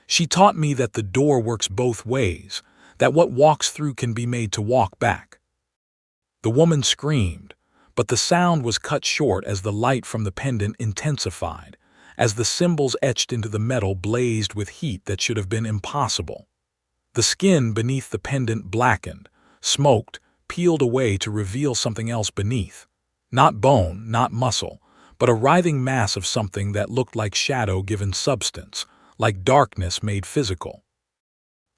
Speaker 1: "She taught me that the door works both ways, that what walks through can be made to walk back." The woman screamed, but the sound was cut short as the light from the pendant intensified, as the symbols etched into the metal blazed with heat that should have been impossible. The skin beneath the pendant blackened, smoked, peeled away to reveal something else beneath. Not bone, not muscle, but a writhing mass of something that looked like shadow given substance, like darkness made physical.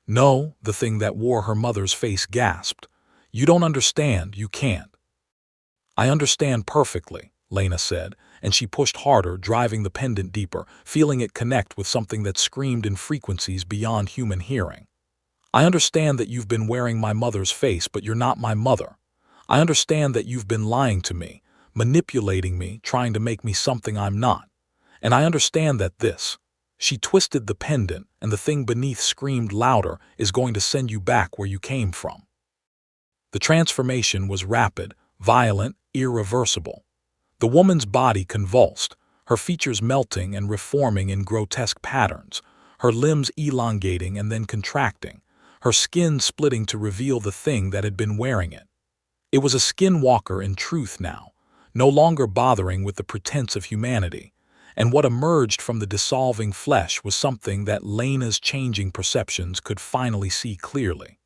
Speaker 1: "No," the thing that wore her mother's face gasped. "You don't understand, you can't." "I understand perfectly," Lena said, and she pushed harder, driving the pendant deeper, feeling it connect with something that screamed in frequencies beyond human hearing. "I understand that you've been wearing my mother's face, but you're not my mother. I understand that you've been lying to me, manipulating me, trying to make me something I'm not. And I understand that this," she twisted the pendant, and the thing beneath screamed louder, "is going to send you back where you came from." The transformation was rapid, violent, irreversible. The woman's body convulsed, her features melting and reforming in grotesque patterns, her limbs elongating and then contracting, her skin splitting to reveal the thing that had been wearing it. It was a skinwalker in truth now, no longer bothering with the pretense of humanity, and what emerged from the dissolving flesh was something that Lena's changing perceptions could finally see clearly.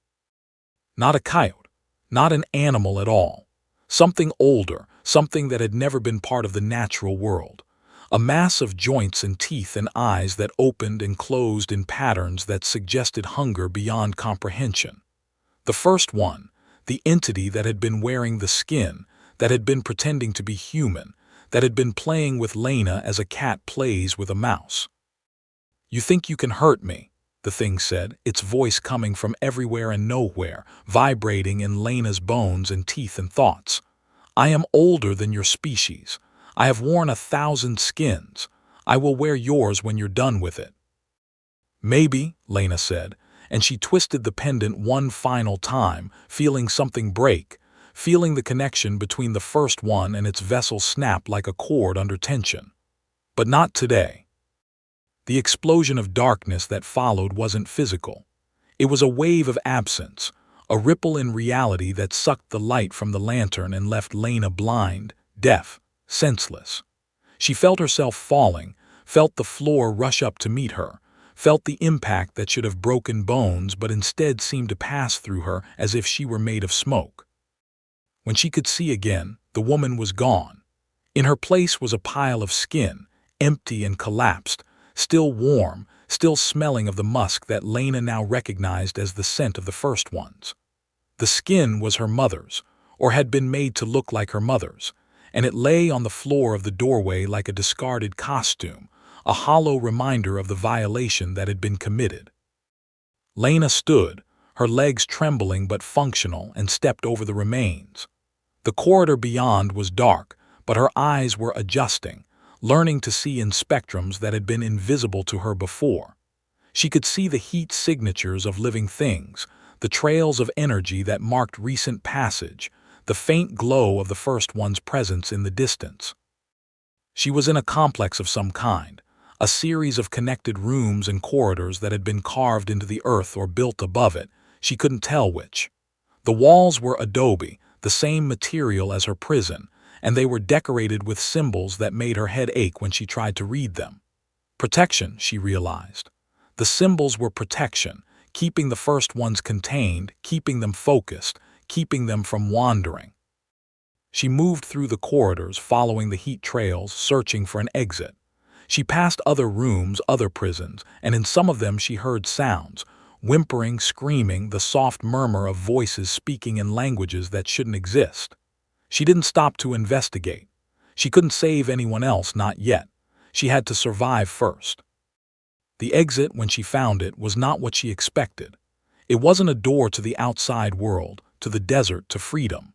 Speaker 1: Not a coyote, not an animal at all. Something older, something that had never been part of the natural world. A mass of joints and teeth and eyes that opened and closed in patterns that suggested hunger beyond comprehension. The first one, the entity that had been wearing the skin, that had been pretending to be human, that had been playing with Lena as a cat plays with a mouse. You think you can hurt me, the thing said, its voice coming from everywhere and nowhere, vibrating in Lena's bones and teeth and thoughts. I am older than your species. I have worn 1,000 skins. I will wear yours when you're done with it. Maybe, Lena said, and she twisted the pendant one final time, feeling something break, feeling the connection between the first one and its vessel snap like a cord under tension. But not today. The explosion of darkness that followed wasn't physical. It was a wave of absence, a ripple in reality that sucked the light from the lantern and left Lena blind, deaf, senseless. She felt herself falling, felt the floor rush up to meet her, felt the impact that should have broken bones but instead seemed to pass through her as if she were made of smoke. When she could see again, the woman was gone. In her place was a pile of skin, empty and collapsed, still warm, still smelling of the musk that Lena now recognized as the scent of the first ones. The skin was her mother's, or had been made to look like her mother's, and it lay on the floor of the doorway like a discarded costume, a hollow reminder of the violation that had been committed. Lena stood, her legs trembling but functional, and stepped over the remains. The corridor beyond was dark, but her eyes were adjusting, learning to see in spectrums that had been invisible to her before. She could see the heat signatures of living things, the trails of energy that marked recent passage, the faint glow of the first one's presence in the distance. She was in a complex of some kind, a series of connected rooms and corridors that had been carved into the earth or built above it, she couldn't tell which. The walls were adobe, the same material as her prison, and they were decorated with symbols that made her head ache when she tried to read them. Protection, she realized. The symbols were protection, keeping the first ones contained, keeping them focused, keeping them from wandering. She moved through the corridors, following the heat trails, searching for an exit. She passed other rooms, other prisons, and in some of them she heard sounds, whimpering, screaming, the soft murmur of voices speaking in languages that shouldn't exist. She didn't stop to investigate. She couldn't save anyone else, not yet. She had to survive first. The exit, when she found it, was not what she expected. It wasn't a door to the outside world, to the desert, to freedom.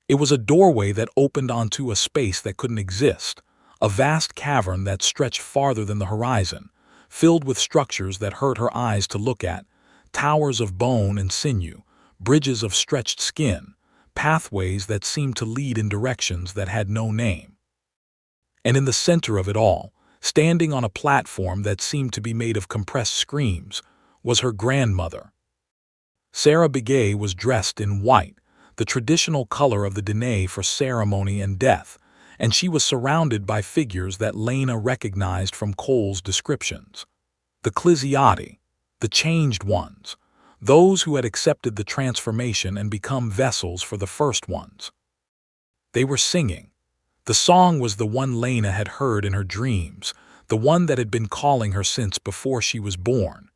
Speaker 1: It was a doorway that opened onto a space that couldn't exist, a vast cavern that stretched farther than the horizon, filled with structures that hurt her eyes to look at, towers of bone and sinew, bridges of stretched skin, pathways that seemed to lead in directions that had no name. And in the center of it all, standing on a platform that seemed to be made of compressed screams, was her grandmother. Sarah Begay was dressed in white, the traditional color of the Dene for ceremony and death, and she was surrounded by figures that Lena recognized from Cole's descriptions. The Cliziati, the changed ones, those who had accepted the transformation and become vessels for the first ones. They were singing. The song was the one Lena had heard in her dreams, the one that had been calling her since before she was born.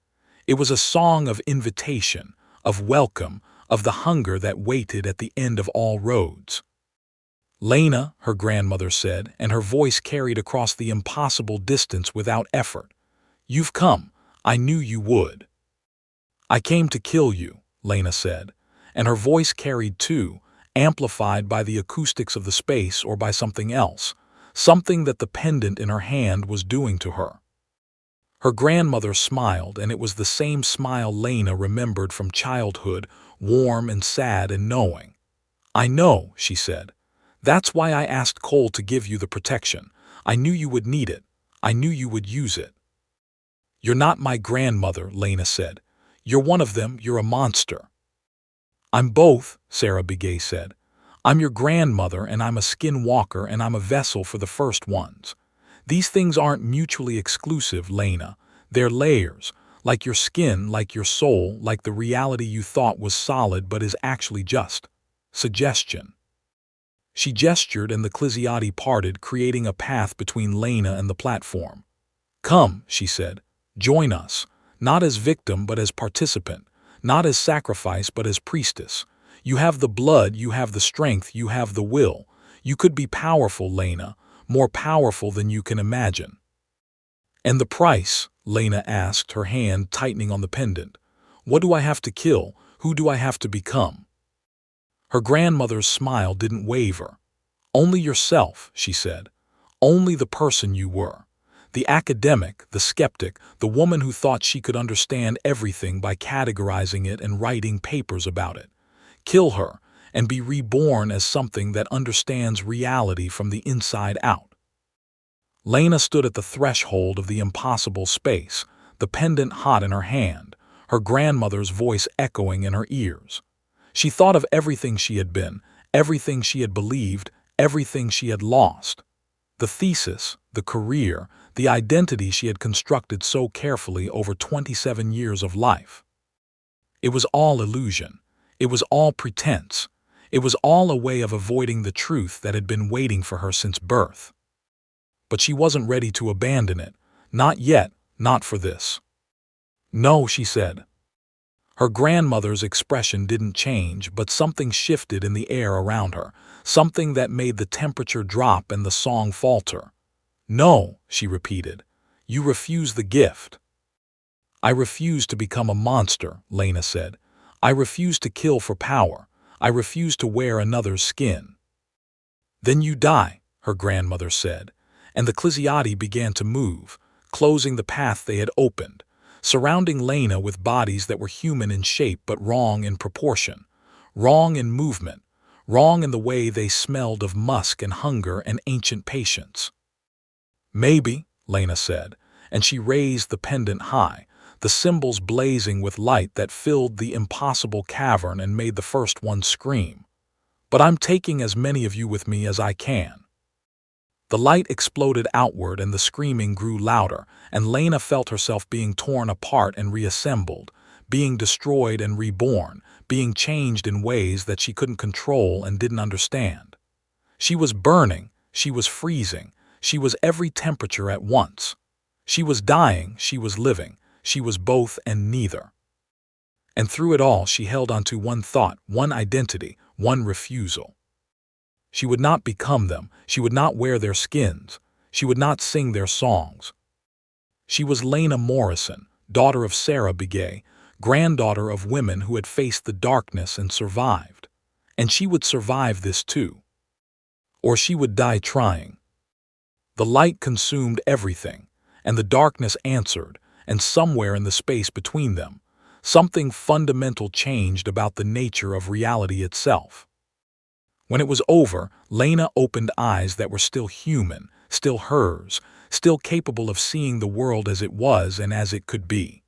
Speaker 1: It was a song of invitation, of welcome, of the hunger that waited at the end of all roads. Lena, her grandmother said, and her voice carried across the impossible distance without effort. You've come. I knew you would. I came to kill you, Lena said, and her voice carried too, amplified by the acoustics of the space or by something else, something that the pendant in her hand was doing to her. Her grandmother smiled, and it was the same smile Lena remembered from childhood, warm and sad and knowing. I know, she said. That's why I asked Cole to give you the protection. I knew you would need it. I knew you would use it. You're not my grandmother, Lena said. You're one of them, you're a monster. I'm both, Sarah Begay said. I'm your grandmother, and I'm a Skinwalker, and I'm a vessel for the first ones. These things aren't mutually exclusive, Lena. They're layers, like your skin, like your soul, like the reality you thought was solid but is actually just suggestion. She gestured, and the Cliziati parted, creating a path between Lena and the platform. Come, she said. Join us, not as victim but as participant, not as sacrifice but as priestess. You have the blood, you have the strength, you have the will. You could be powerful, Lena, more powerful than you can imagine. And the price, Lena asked, her hand tightening on the pendant. What do I have to kill? Who do I have to become? Her grandmother's smile didn't waver. Only yourself, she said. Only the person you were. The academic, the skeptic, the woman who thought she could understand everything by categorizing it and writing papers about it. Kill her, and be reborn as something that understands reality from the inside out. Lena stood at the threshold of the impossible space, the pendant hot in her hand, her grandmother's voice echoing in her ears. She thought of everything she had been, everything she had believed, everything she had lost. The thesis, the career, the identity she had constructed so carefully over 27 years of life. It was all illusion. It was all pretense. It was all a way of avoiding the truth that had been waiting for her since birth. But she wasn't ready to abandon it. Not yet, not for this. No, she said. Her grandmother's expression didn't change, but something shifted in the air around her, something that made the temperature drop and the song falter. No, she repeated. You refuse the gift. I refuse to become a monster, Lena said. I refuse to kill for power. I refuse to wear another's skin. Then you die, her grandmother said, and the Cliziati began to move, closing the path they had opened, surrounding Lena with bodies that were human in shape but wrong in proportion, wrong in movement, wrong in the way they smelled of musk and hunger and ancient patience. Maybe, Lena said, and she raised the pendant high, the symbols blazing with light that filled the impossible cavern and made the first one scream. But I'm taking as many of you with me as I can. The light exploded outward and the screaming grew louder, and Lena felt herself being torn apart and reassembled, being destroyed and reborn, being changed in ways that she couldn't control and didn't understand. She was burning, she was freezing, she was every temperature at once. She was dying, she was living, she was both and neither. And through it all she held onto one thought, one identity, one refusal. She would not become them, she would not wear their skins, she would not sing their songs. She was Lena Morrison, daughter of Sarah Begay, granddaughter of women who had faced the darkness and survived. And she would survive this too. Or she would die trying. The light consumed everything, and the darkness answered, and somewhere in the space between them, something fundamental changed about the nature of reality itself. When it was over, Lena opened eyes that were still human, still hers, still capable of seeing the world as it was and as it could be.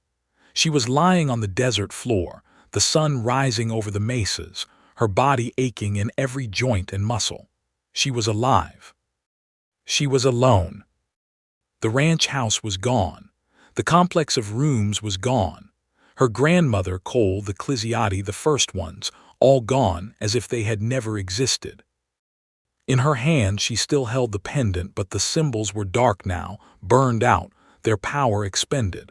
Speaker 1: She was lying on the desert floor, the sun rising over the mesas, her body aching in every joint and muscle. She was alive. She was alone. The ranch house was gone. The complex of rooms was gone. Her grandmother, Cole, the Cliziati, the first ones, all gone as if they had never existed. In her hand she still held the pendant, but the symbols were dark now, burned out, their power expended.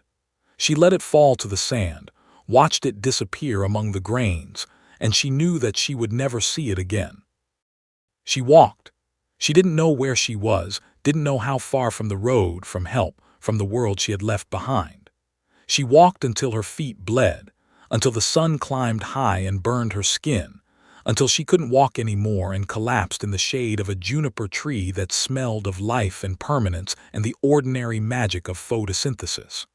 Speaker 1: She let it fall to the sand, watched it disappear among the grains, and she knew that she would never see it again. She walked. She didn't know where she was, didn't know how far from the road, from help, from the world she had left behind. She walked until her feet bled, until the sun climbed high and burned her skin, until she couldn't walk anymore and collapsed in the shade of a juniper tree that smelled of life and permanence and the ordinary magic of photosynthesis.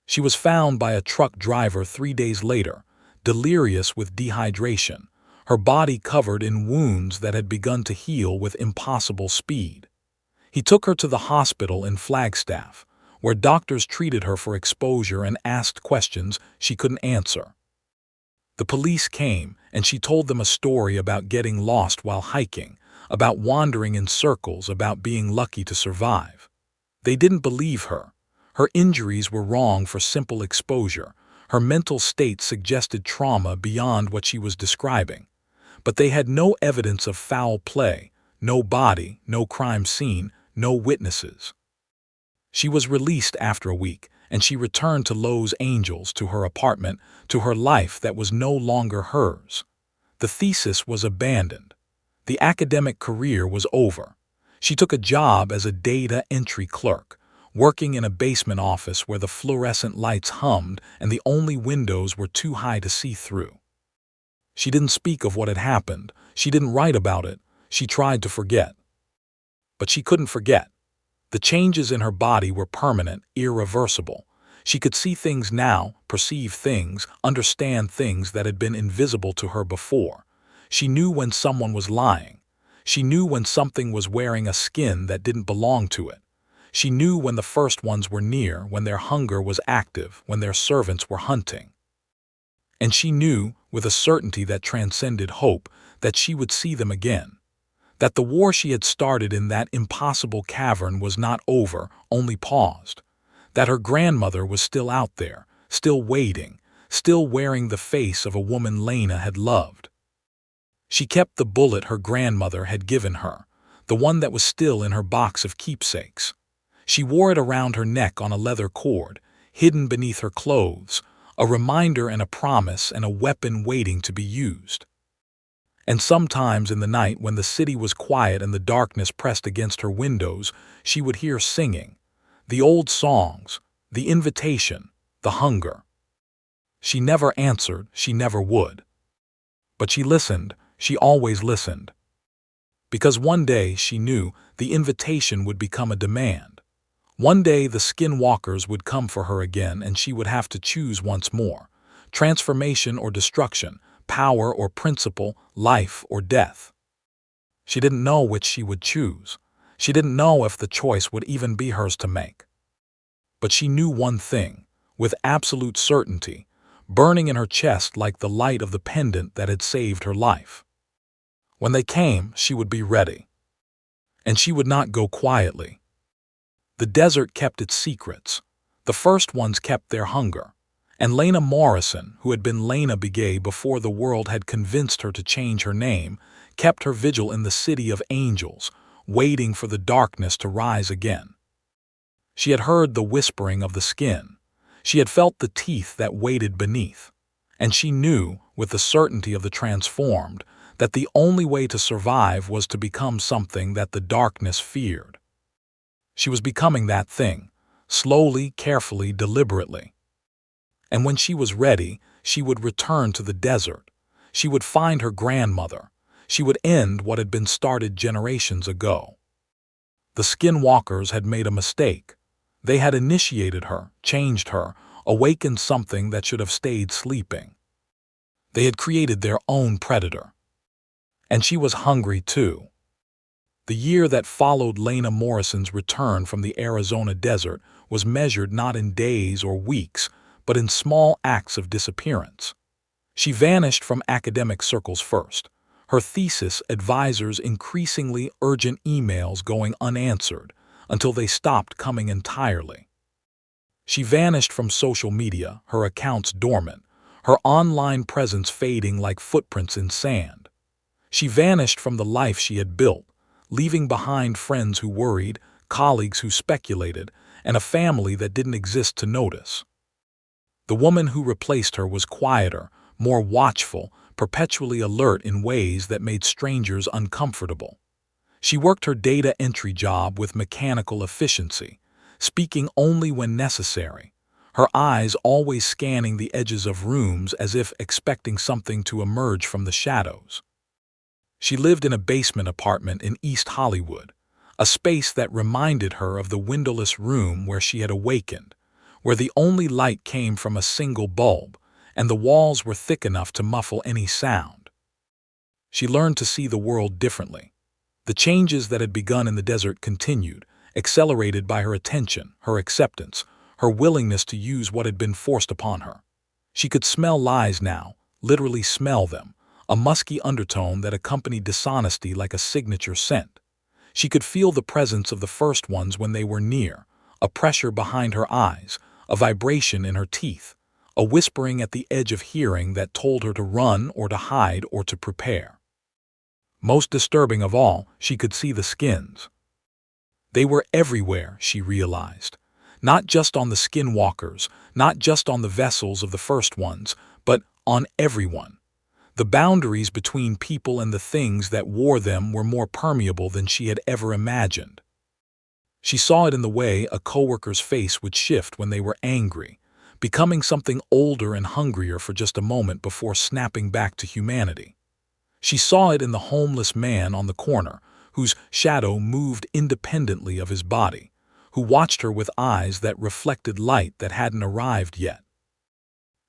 Speaker 1: She was found by a truck driver 3 days later, delirious with dehydration, her body covered in wounds that had begun to heal with impossible speed. He took her to the hospital in Flagstaff, where doctors treated her for exposure and asked questions she couldn't answer. The police came, and she told them a story about getting lost while hiking, about wandering in circles, about being lucky to survive. They didn't believe her. Her injuries were wrong for simple exposure. Her mental state suggested trauma beyond what she was describing. But they had no evidence of foul play, no body, no crime scene, no witnesses. She was released after a week, and she returned to Los Angeles, to her apartment, to her life that was no longer hers. The thesis was abandoned. The academic career was over. She took a job as a data entry clerk, working in a basement office where the fluorescent lights hummed and the only windows were too high to see through. She didn't speak of what had happened. She didn't write about it. She tried to forget. But she couldn't forget. The changes in her body were permanent, irreversible. She could see things now, perceive things, understand things that had been invisible to her before. She knew when someone was lying. She knew when something was wearing a skin that didn't belong to it. She knew when the first ones were near, when their hunger was active, when their servants were hunting. And she knew, with a certainty that transcended hope, that she would see them again. That the war she had started in that impossible cavern was not over, only paused. That her grandmother was still out there, still waiting, still wearing the face of a woman Lena had loved. She kept the bullet her grandmother had given her, the one that was still in her box of keepsakes. She wore it around her neck on a leather cord, hidden beneath her clothes, a reminder and a promise and a weapon waiting to be used. And sometimes in the night when the city was quiet and the darkness pressed against her windows, she would hear singing, the old songs, the invitation, the hunger. She never answered, she never would. But she listened, she always listened. Because one day, she knew, the invitation would become a demand. One day the Skinwalkers would come for her again and she would have to choose once more, transformation or destruction, power or principle, life or death. She didn't know which she would choose. She didn't know if the choice would even be hers to make. But she knew one thing, with absolute certainty, burning in her chest like the light of the pendant that had saved her life. When they came, she would be ready. And she would not go quietly. The desert kept its secrets. The first ones kept their hunger. And Lena Morrison, who had been Lena Begay before the world had convinced her to change her name, kept her vigil in the city of angels, waiting for the darkness to rise again. She had heard the whispering of the skin. She had felt the teeth that waited beneath. And she knew, with the certainty of the transformed, that the only way to survive was to become something that the darkness feared. She was becoming that thing, slowly, carefully, deliberately. And when she was ready, she would return to the desert. She would find her grandmother. She would end what had been started generations ago. The Skinwalkers had made a mistake. They had initiated her, changed her, awakened something that should have stayed sleeping. They had created their own predator. And she was hungry too. The year that followed Lena Morrison's return from the Arizona desert was measured not in days or weeks, but in small acts of disappearance. She vanished from academic circles first, her thesis advisors' increasingly urgent emails going unanswered until they stopped coming entirely. She vanished from social media, her accounts dormant, her online presence fading like footprints in sand. She vanished from the life she had built, leaving behind friends who worried, colleagues who speculated, and a family that didn't exist to notice. The woman who replaced her was quieter, more watchful, perpetually alert in ways that made strangers uncomfortable. She worked her data entry job with mechanical efficiency, speaking only when necessary, her eyes always scanning the edges of rooms as if expecting something to emerge from the shadows. She lived in a basement apartment in East Hollywood, a space that reminded her of the windowless room where she had awakened, where the only light came from a single bulb, and the walls were thick enough to muffle any sound. She learned to see the world differently. The changes that had begun in the desert continued, accelerated by her attention, her acceptance, her willingness to use what had been forced upon her. She could smell lies now, literally smell them, a musky undertone that accompanied dishonesty like a signature scent. She could feel the presence of the first ones when they were near, a pressure behind her eyes, a vibration in her teeth, a whispering at the edge of hearing that told her to run or to hide or to prepare. Most disturbing of all, she could see the skins. They were everywhere, she realized. Not just on the Skinwalkers, not just on the vessels of the first ones, but on everyone. The boundaries between people and the things that wore them were more permeable than she had ever imagined. She saw it in the way a coworker's face would shift when they were angry, becoming something older and hungrier for just a moment before snapping back to humanity. She saw it in the homeless man on the corner, whose shadow moved independently of his body, who watched her with eyes that reflected light that hadn't arrived yet.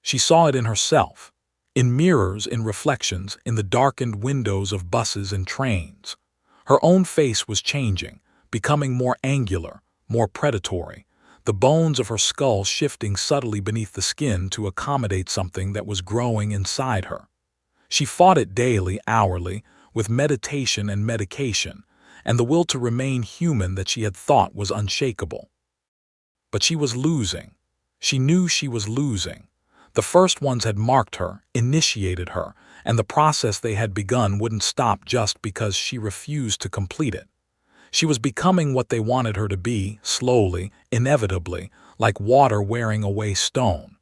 Speaker 1: She saw it in herself, in mirrors, in reflections, in the darkened windows of buses and trains. Her own face was changing, becoming more angular, more predatory, the bones of her skull shifting subtly beneath the skin to accommodate something that was growing inside her. She fought it daily, hourly, with meditation and medication, and the will to remain human that she had thought was unshakable. But she was losing. She knew she was losing. The first ones had marked her, initiated her, and the process they had begun wouldn't stop just because she refused to complete it. She was becoming what they wanted her to be, slowly, inevitably, like water wearing away stone.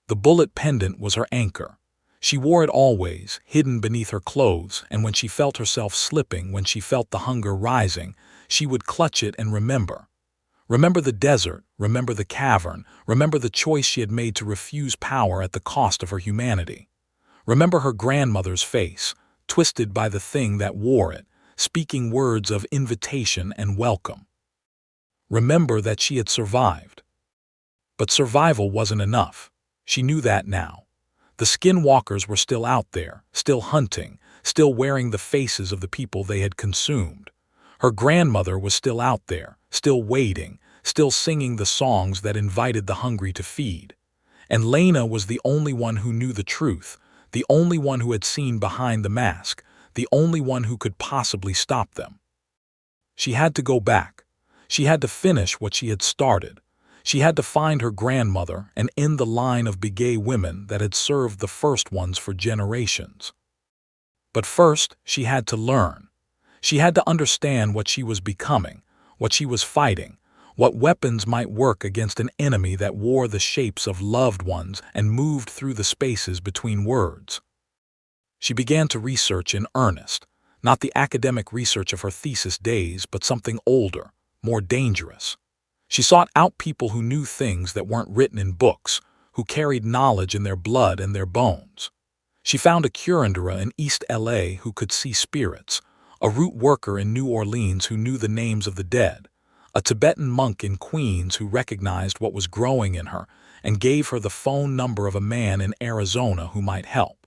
Speaker 1: The bullet pendant was her anchor. She wore it always, hidden beneath her clothes, and when she felt herself slipping, when she felt the hunger rising, she would clutch it and remember. Remember the desert, remember the cavern, remember the choice she had made to refuse power at the cost of her humanity. Remember her grandmother's face, twisted by the thing that wore it, speaking words of invitation and welcome. Remember that she had survived. But survival wasn't enough. She knew that now. The Skinwalkers were still out there, still hunting, still wearing the faces of the people they had consumed. Her grandmother was still out there, still waiting, still singing the songs that invited the hungry to feed. And Lena was the only one who knew the truth, the only one who had seen behind the mask, the only one who could possibly stop them. She had to go back. She had to finish what she had started. She had to find her grandmother and end the line of Begay women that had served the first ones for generations. But first, she had to learn. She had to understand what she was becoming, what she was fighting, what weapons might work against an enemy that wore the shapes of loved ones and moved through the spaces between words. She began to research in earnest, not the academic research of her thesis days, but something older, more dangerous. She sought out people who knew things that weren't written in books, who carried knowledge in their blood and their bones. She found a curandera in East LA who could see spirits, a root worker in New Orleans who knew the names of the dead, a Tibetan monk in Queens who recognized what was growing in her and gave her the phone number of a man in Arizona who might help.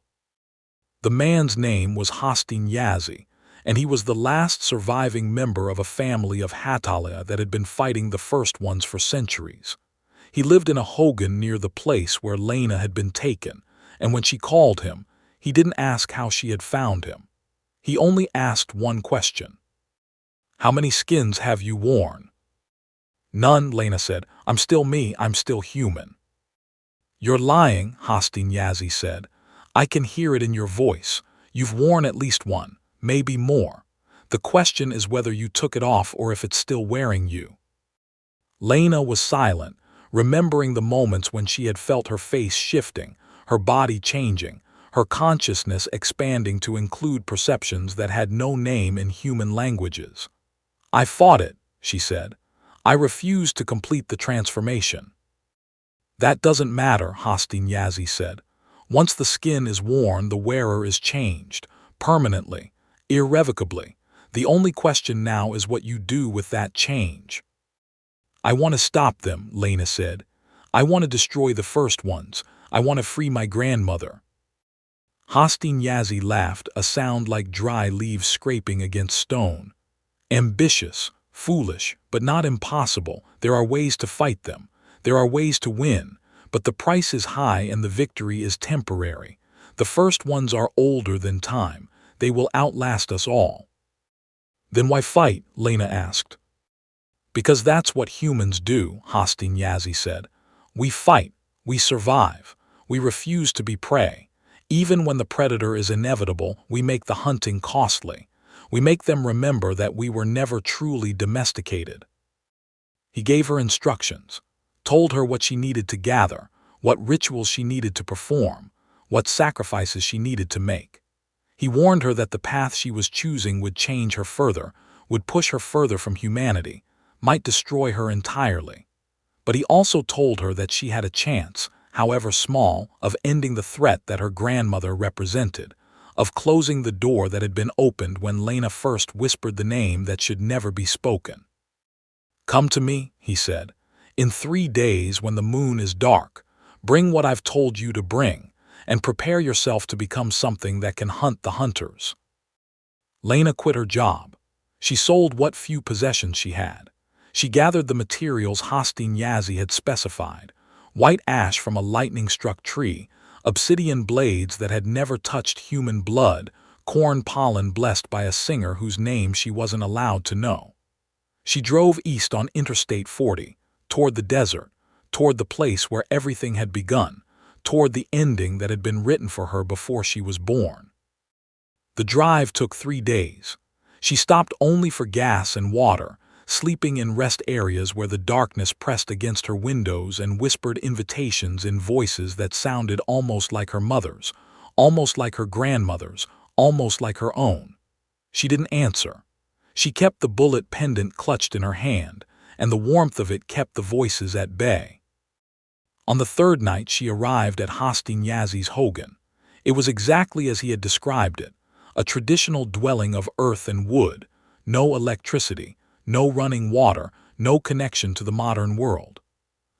Speaker 1: The man's name was Hostin Yazzie, and he was the last surviving member of a family of Hatalia that had been fighting the first ones for centuries. He lived in a hogan near the place where Lena had been taken, and when she called him, he didn't ask how she had found him. He only asked one question. "How many skins have you worn?" "None," Lena said. "I'm still me, I'm still human." "You're lying," Hostin Yazzie said. "I can hear it in your voice. You've worn at least one, maybe more. The question is whether you took it off or if it's still wearing you." Lena was silent, remembering the moments when she had felt her face shifting, her body changing, her consciousness expanding to include perceptions that had no name in human languages. "I fought it," she said. "I refused to complete the transformation." "That doesn't matter," Hostin Yazzie said. "Once the skin is worn, the wearer is changed, permanently, irrevocably. The only question now is what you do with that change." "I want to stop them," Lena said. "I want to destroy the first ones. I want to free my grandmother." Hostin Yazzie laughed, a sound like dry leaves scraping against stone. "Ambitious, foolish, but not impossible. There are ways to fight them. There are ways to win. But the price is high and the victory is temporary. The first ones are older than time. They will outlast us all." "Then why fight?" Lena asked. "Because that's what humans do," Hostin Yazzie said. "We fight. We survive. We refuse to be prey. Even when the predator is inevitable, we make the hunting costly. We make them remember that we were never truly domesticated." He gave her instructions, told her what she needed to gather, what rituals she needed to perform, what sacrifices she needed to make. He warned her that the path she was choosing would change her further, would push her further from humanity, might destroy her entirely. But he also told her that she had a chance, however small, of ending the threat that her grandmother represented, of closing the door that had been opened when Lena first whispered the name that should never be spoken. "Come to me," he said, "in 3 days when the moon is dark. Bring what I've told you to bring, and prepare yourself to become something that can hunt the hunters." Lena quit her job. She sold what few possessions she had. She gathered the materials Hosteen Yazzie had specified: white ash from a lightning-struck tree, obsidian blades that had never touched human blood, corn pollen blessed by a singer whose name she wasn't allowed to know. She drove east on Interstate 40, toward the desert, toward the place where everything had begun, toward the ending that had been written for her before she was born. The drive took 3 days. She stopped only for gas and water, sleeping in rest areas where the darkness pressed against her windows and whispered invitations in voices that sounded almost like her mother's, almost like her grandmother's, almost like her own. She didn't answer. She kept the bullet pendant clutched in her hand, and the warmth of it kept the voices at bay. On the 3rd night she arrived at Hosteen Yazzie's hogan. It was exactly as he had described it, a traditional dwelling of earth and wood, no electricity, no running water, no connection to the modern world.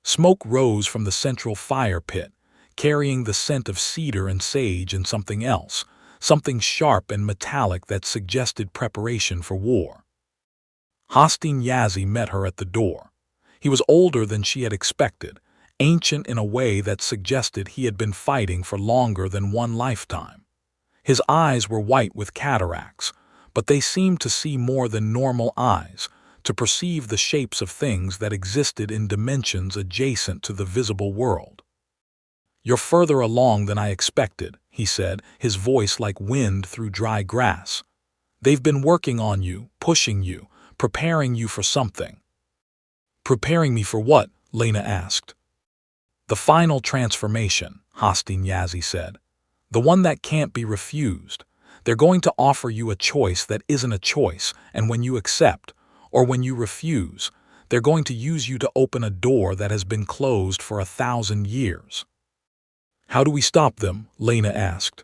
Speaker 1: Smoke rose from the central fire pit, carrying the scent of cedar and sage and something else, something sharp and metallic that suggested preparation for war. Hosteen Yazzie met her at the door. He was older than she had expected, ancient in a way that suggested he had been fighting for longer than one lifetime. His eyes were white with cataracts, but they seemed to see more than normal eyes, to perceive the shapes of things that existed in dimensions adjacent to the visible world. "You're further along than I expected," he said, his voice like wind through dry grass. "They've been working on you, pushing you, preparing you for something." "Preparing me for what?" Lena asked. "The final transformation," Hosteen Yazzie said. "The one that can't be refused. They're going to offer you a choice that isn't a choice, and when you accept, or when you refuse, they're going to use you to open a door that has been closed for 1,000 years. "How do we stop them?" Lena asked.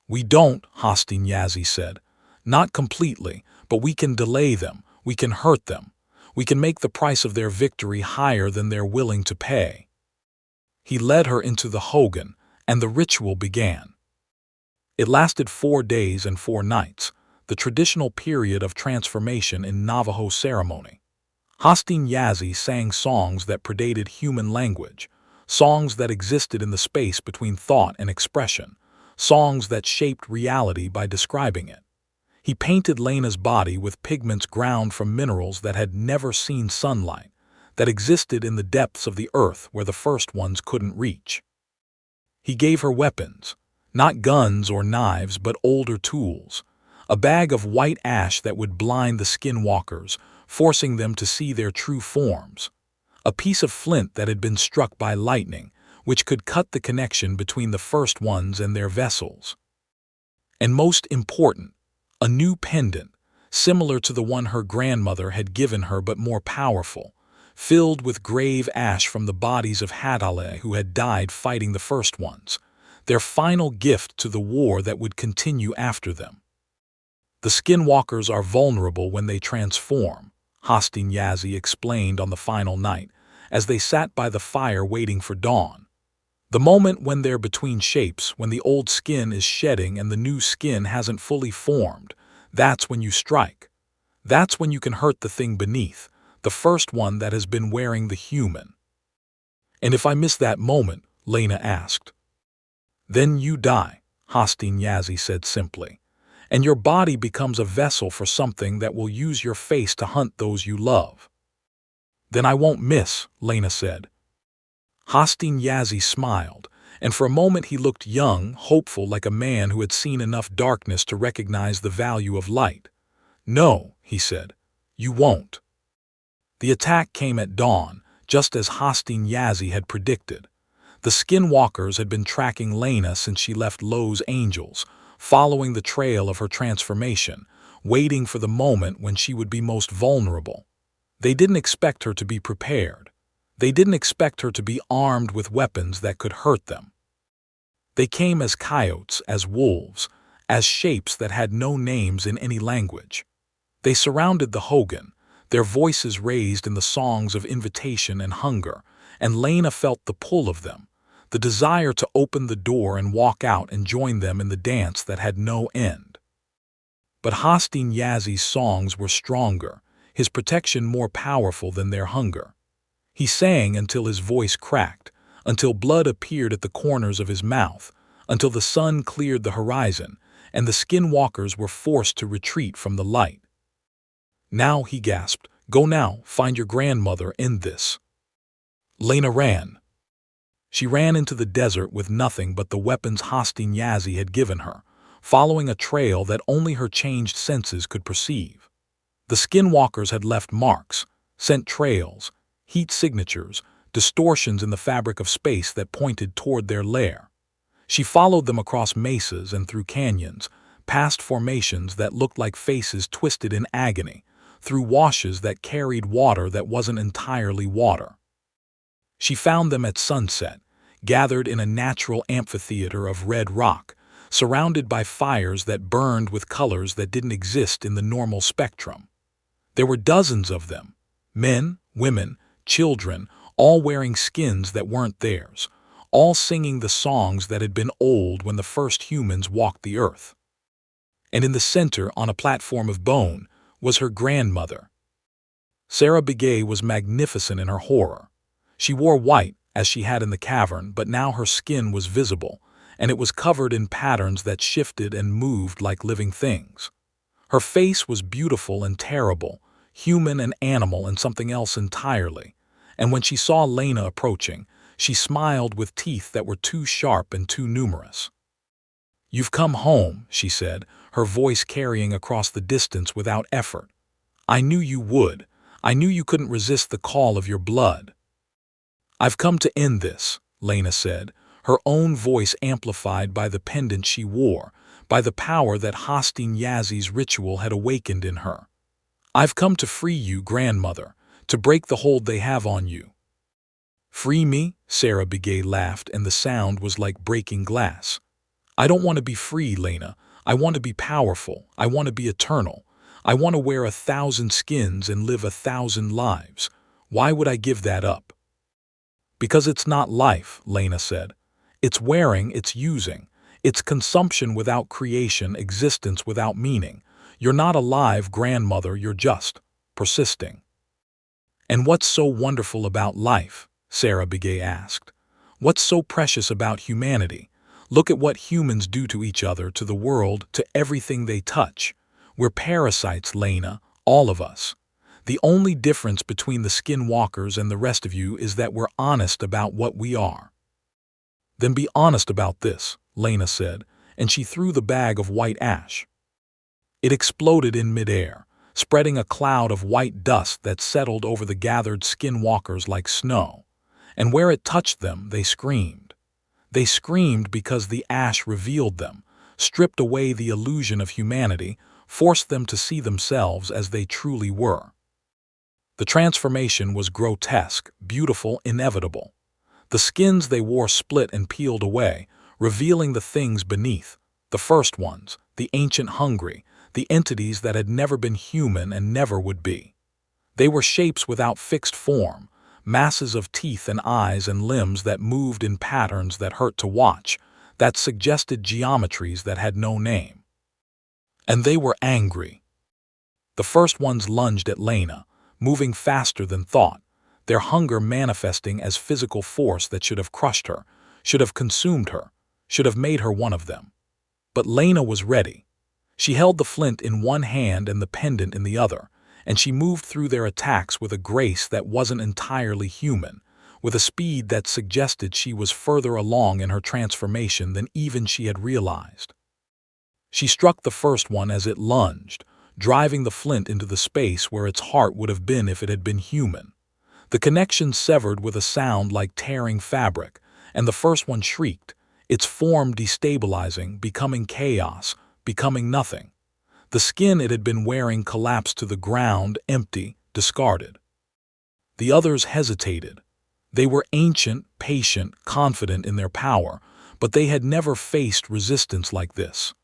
Speaker 1: "We don't," Hosteen Yazzie said. "Not completely, but we can delay them, we can hurt them. We can make the price of their victory higher than they're willing to pay." He led her into the hogan, and the ritual began. It lasted 4 days and 4 nights, the traditional period of transformation in Navajo ceremony. Hosteen Yazzie sang songs that predated human language, songs that existed in the space between thought and expression, songs that shaped reality by describing it. He painted Lena's body with pigments ground from minerals that had never seen sunlight, that existed in the depths of the earth where the first ones couldn't reach. He gave her weapons, not guns or knives but older tools, a bag of white ash that would blind the Skinwalkers, forcing them to see their true forms, a piece of flint that had been struck by lightning, which could cut the connection between the first ones and their vessels. And most important, a new pendant, similar to the one her grandmother had given her but more powerful, filled with grave ash from the bodies of Hadale who had died fighting the first ones, their final gift to the war that would continue after them. "The Skinwalkers are vulnerable when they transform," Hosteen Yazzie explained on the final night, as they sat by the fire waiting for dawn. "The moment when they're between shapes, when the old skin is shedding and the new skin hasn't fully formed, that's when you strike. That's when you can hurt the thing beneath, the first one that has been wearing the human." "And if I miss that moment?" Lena asked. "Then you die," Hosteen Yazzie said simply, "and your body becomes a vessel for something that will use your face to hunt those you love." "Then I won't miss," Lena said. Hosteen Yazzie smiled, and for a moment he looked young, hopeful, like a man who had seen enough darkness to recognize the value of light. "No," he said, "you won't." The attack came at dawn, just as Hosteen Yazzie had predicted. The Skinwalkers had been tracking Lena since she left Lowe's Angels, following the trail of her transformation, waiting for the moment when she would be most vulnerable. They didn't expect her to be prepared. They didn't expect her to be armed with weapons that could hurt them. They came as coyotes, as wolves, as shapes that had no names in any language. They surrounded the Hogan, their voices raised in the songs of invitation and hunger, and Lena felt the pull of them, the desire to open the door and walk out and join them in the dance that had no end. But Hosteen Yazzi's songs were stronger, his protection more powerful than their hunger. He sang until his voice cracked, until blood appeared at the corners of his mouth, until the sun cleared the horizon, and the Skinwalkers were forced to retreat from the light. "Now," he gasped, "go now, find your grandmother, end this." Lena ran. She ran into the desert with nothing but the weapons Hosteen Yazzi had given her, following a trail that only her changed senses could perceive. The Skinwalkers had left marks, scent trails, heat signatures, distortions in the fabric of space that pointed toward their lair. She followed them across mesas and through canyons, past formations that looked like faces twisted in agony, through washes that carried water that wasn't entirely water. She found them at sunset, gathered in a natural amphitheater of red rock, surrounded by fires that burned with colors that didn't exist in the normal spectrum. There were dozens of them, men, women, children, all wearing skins that weren't theirs, all singing the songs that had been old when the first humans walked the earth. And in the center, on a platform of bone, was her grandmother. Sarah Begay was magnificent in her horror. She wore white, as she had in the cavern, but now her skin was visible, and it was covered in patterns that shifted and moved like living things. Her face was beautiful and terrible, human and animal and something else entirely, and when she saw Lena approaching, she smiled with teeth that were too sharp and too numerous. "You've come home," she said, her voice carrying across the distance without effort. "I knew you would. I knew you couldn't resist the call of your blood." "I've come to end this," Lena said, her own voice amplified by the pendant she wore, by the power that Hosteen Yazzi's ritual had awakened in her. "I've come to free you, grandmother, to break the hold they have on you." "Free me?" Sarah Begay laughed, and the sound was like breaking glass. "I don't want to be free, Lena. I want to be powerful. I want to be eternal. I want to wear 1,000 skins and live 1,000 lives. Why would I give that up?" "Because it's not life," Lena said. "It's wearing, it's using. It's consumption without creation, existence without meaning. You're not alive, grandmother, you're just persisting." "And what's so wonderful about life?" Sarah Begay asked. "What's so precious about humanity? Look at what humans do to each other, to the world, to everything they touch. We're parasites, Lena, all of us. The only difference between the Skinwalkers and the rest of you is that we're honest about what we are." "Then be honest about this," Lena said, and she threw the bag of white ash. It exploded in midair, spreading a cloud of white dust that settled over the gathered Skinwalkers like snow. And where it touched them, they screamed. They screamed because the ash revealed them, stripped away the illusion of humanity, forced them to see themselves as they truly were. The transformation was grotesque, beautiful, inevitable. The skins they wore split and peeled away, revealing the things beneath, the first ones, the ancient hungry, the entities that had never been human and never would be. They were shapes without fixed form, masses of teeth and eyes and limbs that moved in patterns that hurt to watch, that suggested geometries that had no name. And they were angry. The first ones lunged at Lena, moving faster than thought, their hunger manifesting as physical force that should have crushed her, should have consumed her, should have made her one of them. But Lena was ready. She held the flint in one hand and the pendant in the other, and she moved through their attacks with a grace that wasn't entirely human, with a speed that suggested she was further along in her transformation than even she had realized. She struck the first one as it lunged, driving the flint into the space where its heart would have been if it had been human. The connection severed with a sound like tearing fabric, and the first one shrieked, its form destabilizing, becoming chaos, becoming nothing. The skin it had been wearing collapsed to the ground, empty, discarded. The others hesitated. They were ancient, patient, confident in their power, but they had never faced resistance like this.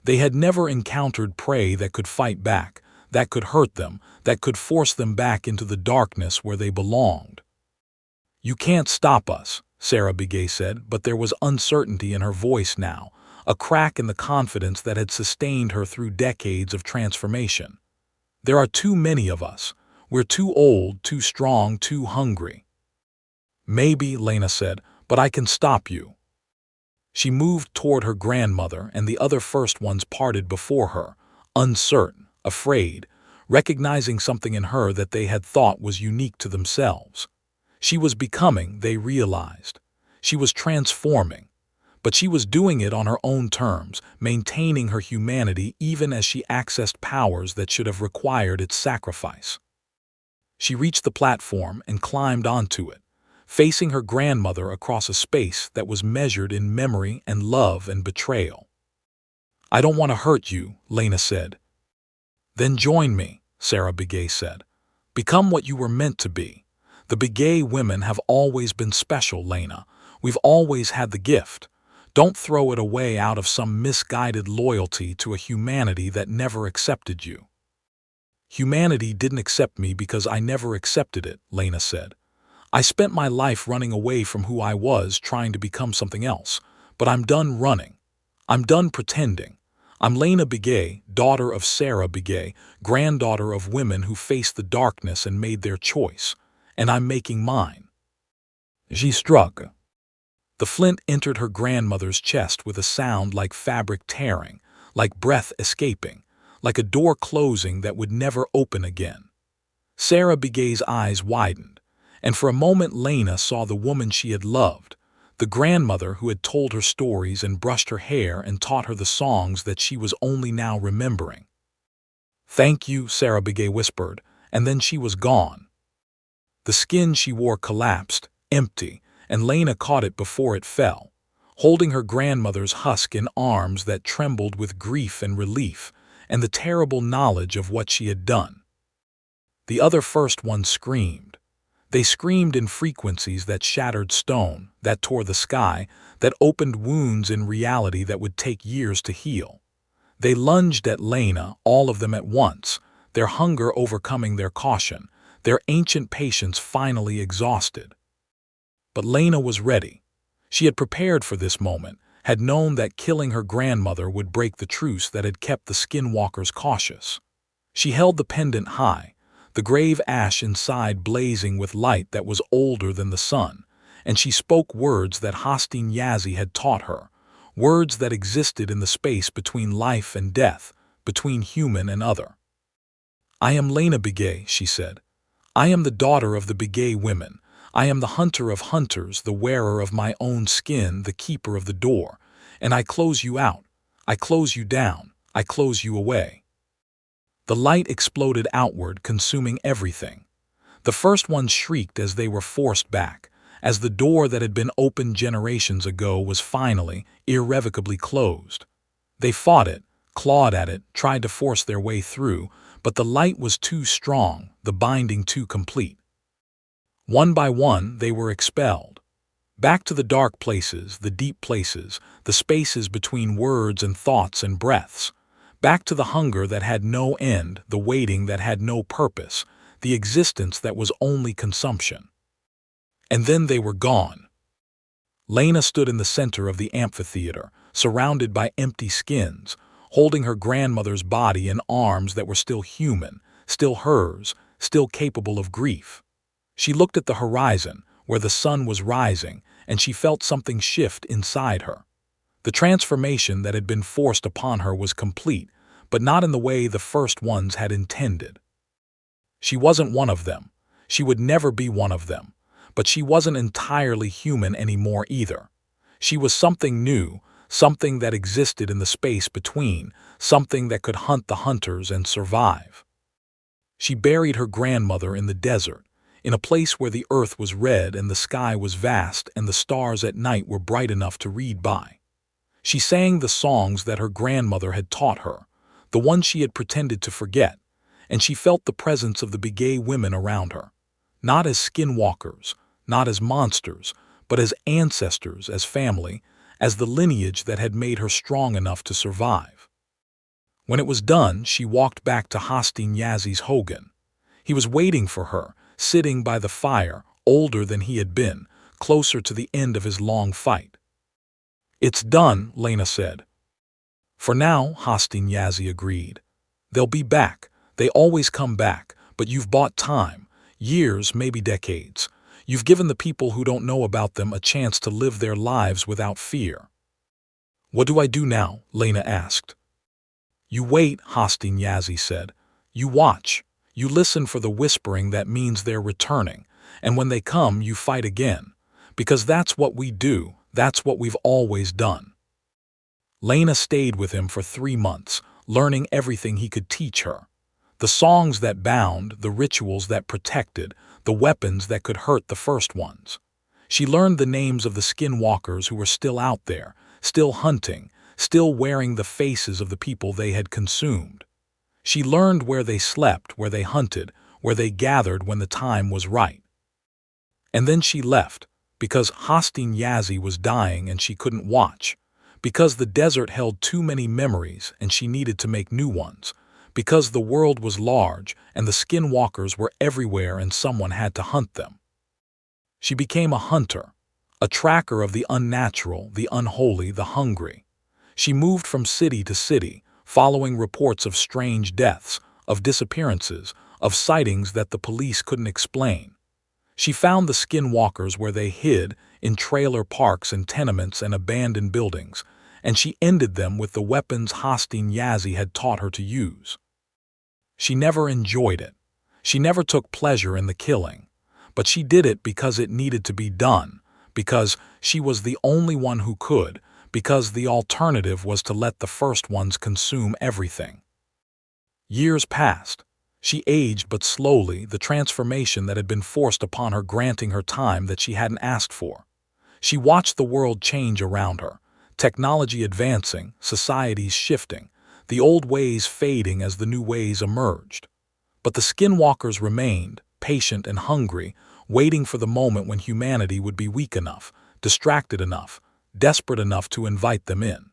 Speaker 1: They had never encountered prey that could fight back, that could hurt them, that could force them back into the darkness where they belonged. "You can't stop us," Sarah Begay said, but there was uncertainty in her voice now, a crack in the confidence that had sustained her through decades of transformation. "There are too many of us. We're too old, too strong, too hungry." "Maybe," Lena said, "but I can stop you." She moved toward her grandmother, and the other first ones parted before her, uncertain, afraid, recognizing something in her that they had thought was unique to themselves. She was becoming, they realized. She was transforming. But she was doing it on her own terms, maintaining her humanity even as she accessed powers that should have required its sacrifice. She reached the platform and climbed onto it, facing her grandmother across a space that was measured in memory and love and betrayal. "I don't want to hurt you," Lena said. "Then join me," Sarah Begay said. "Become what you were meant to be. The Begay women have always been special, Lena. We've always had the gift. Don't throw it away out of some misguided loyalty to a humanity that never accepted you." "Humanity didn't accept me because I never accepted it," Lena said. "I spent my life running away from who I was, trying to become something else. But I'm done running. I'm done pretending. I'm Lena Begay, daughter of Sarah Begay, granddaughter of women who faced the darkness and made their choice. And I'm making mine." She struck. The flint entered her grandmother's chest with a sound like fabric tearing, like breath escaping, like a door closing that would never open again. Sarah Begay's eyes widened, and for a moment Lena saw the woman she had loved, the grandmother who had told her stories and brushed her hair and taught her the songs that she was only now remembering. "Thank you," Sarah Begay whispered, and then she was gone. The skin she wore collapsed, empty, and Lena caught it before it fell, holding her grandmother's husk in arms that trembled with grief and relief, and the terrible knowledge of what she had done. The other first ones screamed. They screamed in frequencies that shattered stone, that tore the sky, that opened wounds in reality that would take years to heal. They lunged at Lena, all of them at once, their hunger overcoming their caution, their ancient patience finally exhausted. But Lena was ready. She had prepared for this moment, had known that killing her grandmother would break the truce that had kept the Skinwalkers cautious. She held the pendant high, the grave ash inside blazing with light that was older than the sun, and she spoke words that Hosteen Yazzie had taught her, words that existed in the space between life and death, between human and other. "I am Lena Begay," she said. "I am the daughter of the Begay women. I am the hunter of hunters, the wearer of my own skin, the keeper of the door. And I close you out. I close you down. I close you away." The light exploded outward, consuming everything. The first ones shrieked as they were forced back, as the door that had been opened generations ago was finally, irrevocably closed. They fought it, clawed at it, tried to force their way through, but the light was too strong, the binding too complete. One by one, they were expelled. Back to the dark places, the deep places, the spaces between words and thoughts and breaths. Back to the hunger that had no end, the waiting that had no purpose, the existence that was only consumption. And then they were gone. Lena stood in the center of the amphitheater, surrounded by empty skins, holding her grandmother's body in arms that were still human, still hers, still capable of grief. She looked at the horizon, where the sun was rising, and she felt something shift inside her. The transformation that had been forced upon her was complete, but not in the way the first ones had intended. She wasn't one of them. She would never be one of them. But she wasn't entirely human anymore either. She was something new, something that existed in the space between, something that could hunt the hunters and survive. She buried her grandmother in the desert, in a place where the earth was red and the sky was vast and the stars at night were bright enough to read by. She sang the songs that her grandmother had taught her, the ones she had pretended to forget, and she felt the presence of the Begay women around her, not as skinwalkers, not as monsters, but as ancestors, as family, as the lineage that had made her strong enough to survive. When it was done, she walked back to Hosteen Yazie's Hogan. He was waiting for her, sitting by the fire, older than he had been, closer to the end of his long fight. "It's done," Lena said. "For now," Hosteen Yazzie agreed. "They'll be back. They always come back, but you've bought time. Years, maybe decades. You've given the people who don't know about them a chance to live their lives without fear." "What do I do now?" Lena asked. "You wait," Hosteen Yazzie said. "You watch. You listen for the whispering that means they're returning, and when they come, you fight again. Because that's what we do, that's what we've always done." Lena stayed with him for 3 months, learning everything he could teach her. The songs that bound, the rituals that protected, the weapons that could hurt the first ones. She learned the names of the skinwalkers who were still out there, still hunting, still wearing the faces of the people they had consumed. She learned where they slept, where they hunted, where they gathered when the time was right. And then she left, because Hosteen Yazzie was dying and she couldn't watch, because the desert held too many memories and she needed to make new ones, because the world was large and the skinwalkers were everywhere and someone had to hunt them. She became a hunter, a tracker of the unnatural, the unholy, the hungry. She moved from city to city, following reports of strange deaths, of disappearances, of sightings that the police couldn't explain. She found the skinwalkers where they hid, in trailer parks and tenements and abandoned buildings, and she ended them with the weapons Hosteen Yazzie had taught her to use. She never enjoyed it. She never took pleasure in the killing. But she did it because it needed to be done, because she was the only one who could, because the alternative was to let the first ones consume everything. Years passed. She aged but slowly, the transformation that had been forced upon her granting her time that she hadn't asked for. She watched the world change around her, technology advancing, societies shifting, the old ways fading as the new ways emerged. But the skinwalkers remained, patient and hungry, waiting for the moment when humanity would be weak enough, distracted enough, desperate enough to invite them in.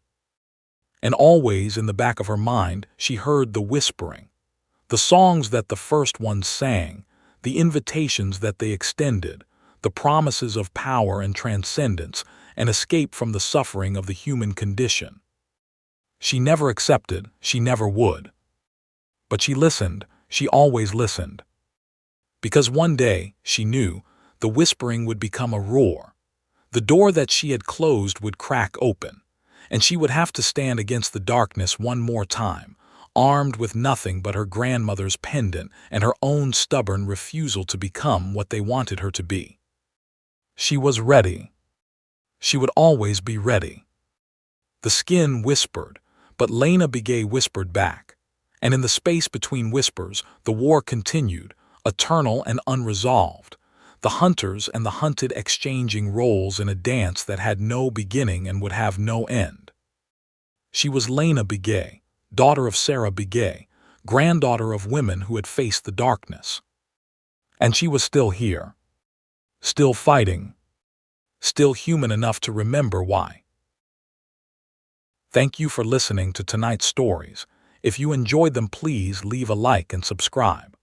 Speaker 1: And always in the back of her mind, she heard the whispering, the songs that the first ones sang, the invitations that they extended, the promises of power and transcendence, and escape from the suffering of the human condition. She never accepted, she never would. But she listened, she always listened. Because one day, she knew, the whispering would become a roar. The door that she had closed would crack open, and she would have to stand against the darkness one more time, armed with nothing but her grandmother's pendant and her own stubborn refusal to become what they wanted her to be. She was ready. She would always be ready. The skin whispered, but Lena Begay whispered back. And in the space between whispers, the war continued, eternal and unresolved, the hunters and the hunted exchanging roles in a dance that had no beginning and would have no end. She was Lena Begay, daughter of Sarah Begay, granddaughter of women who had faced the darkness. And she was still here, still fighting, still human enough to remember why. Thank you for listening to tonight's stories. If you enjoyed them, please leave a like and subscribe.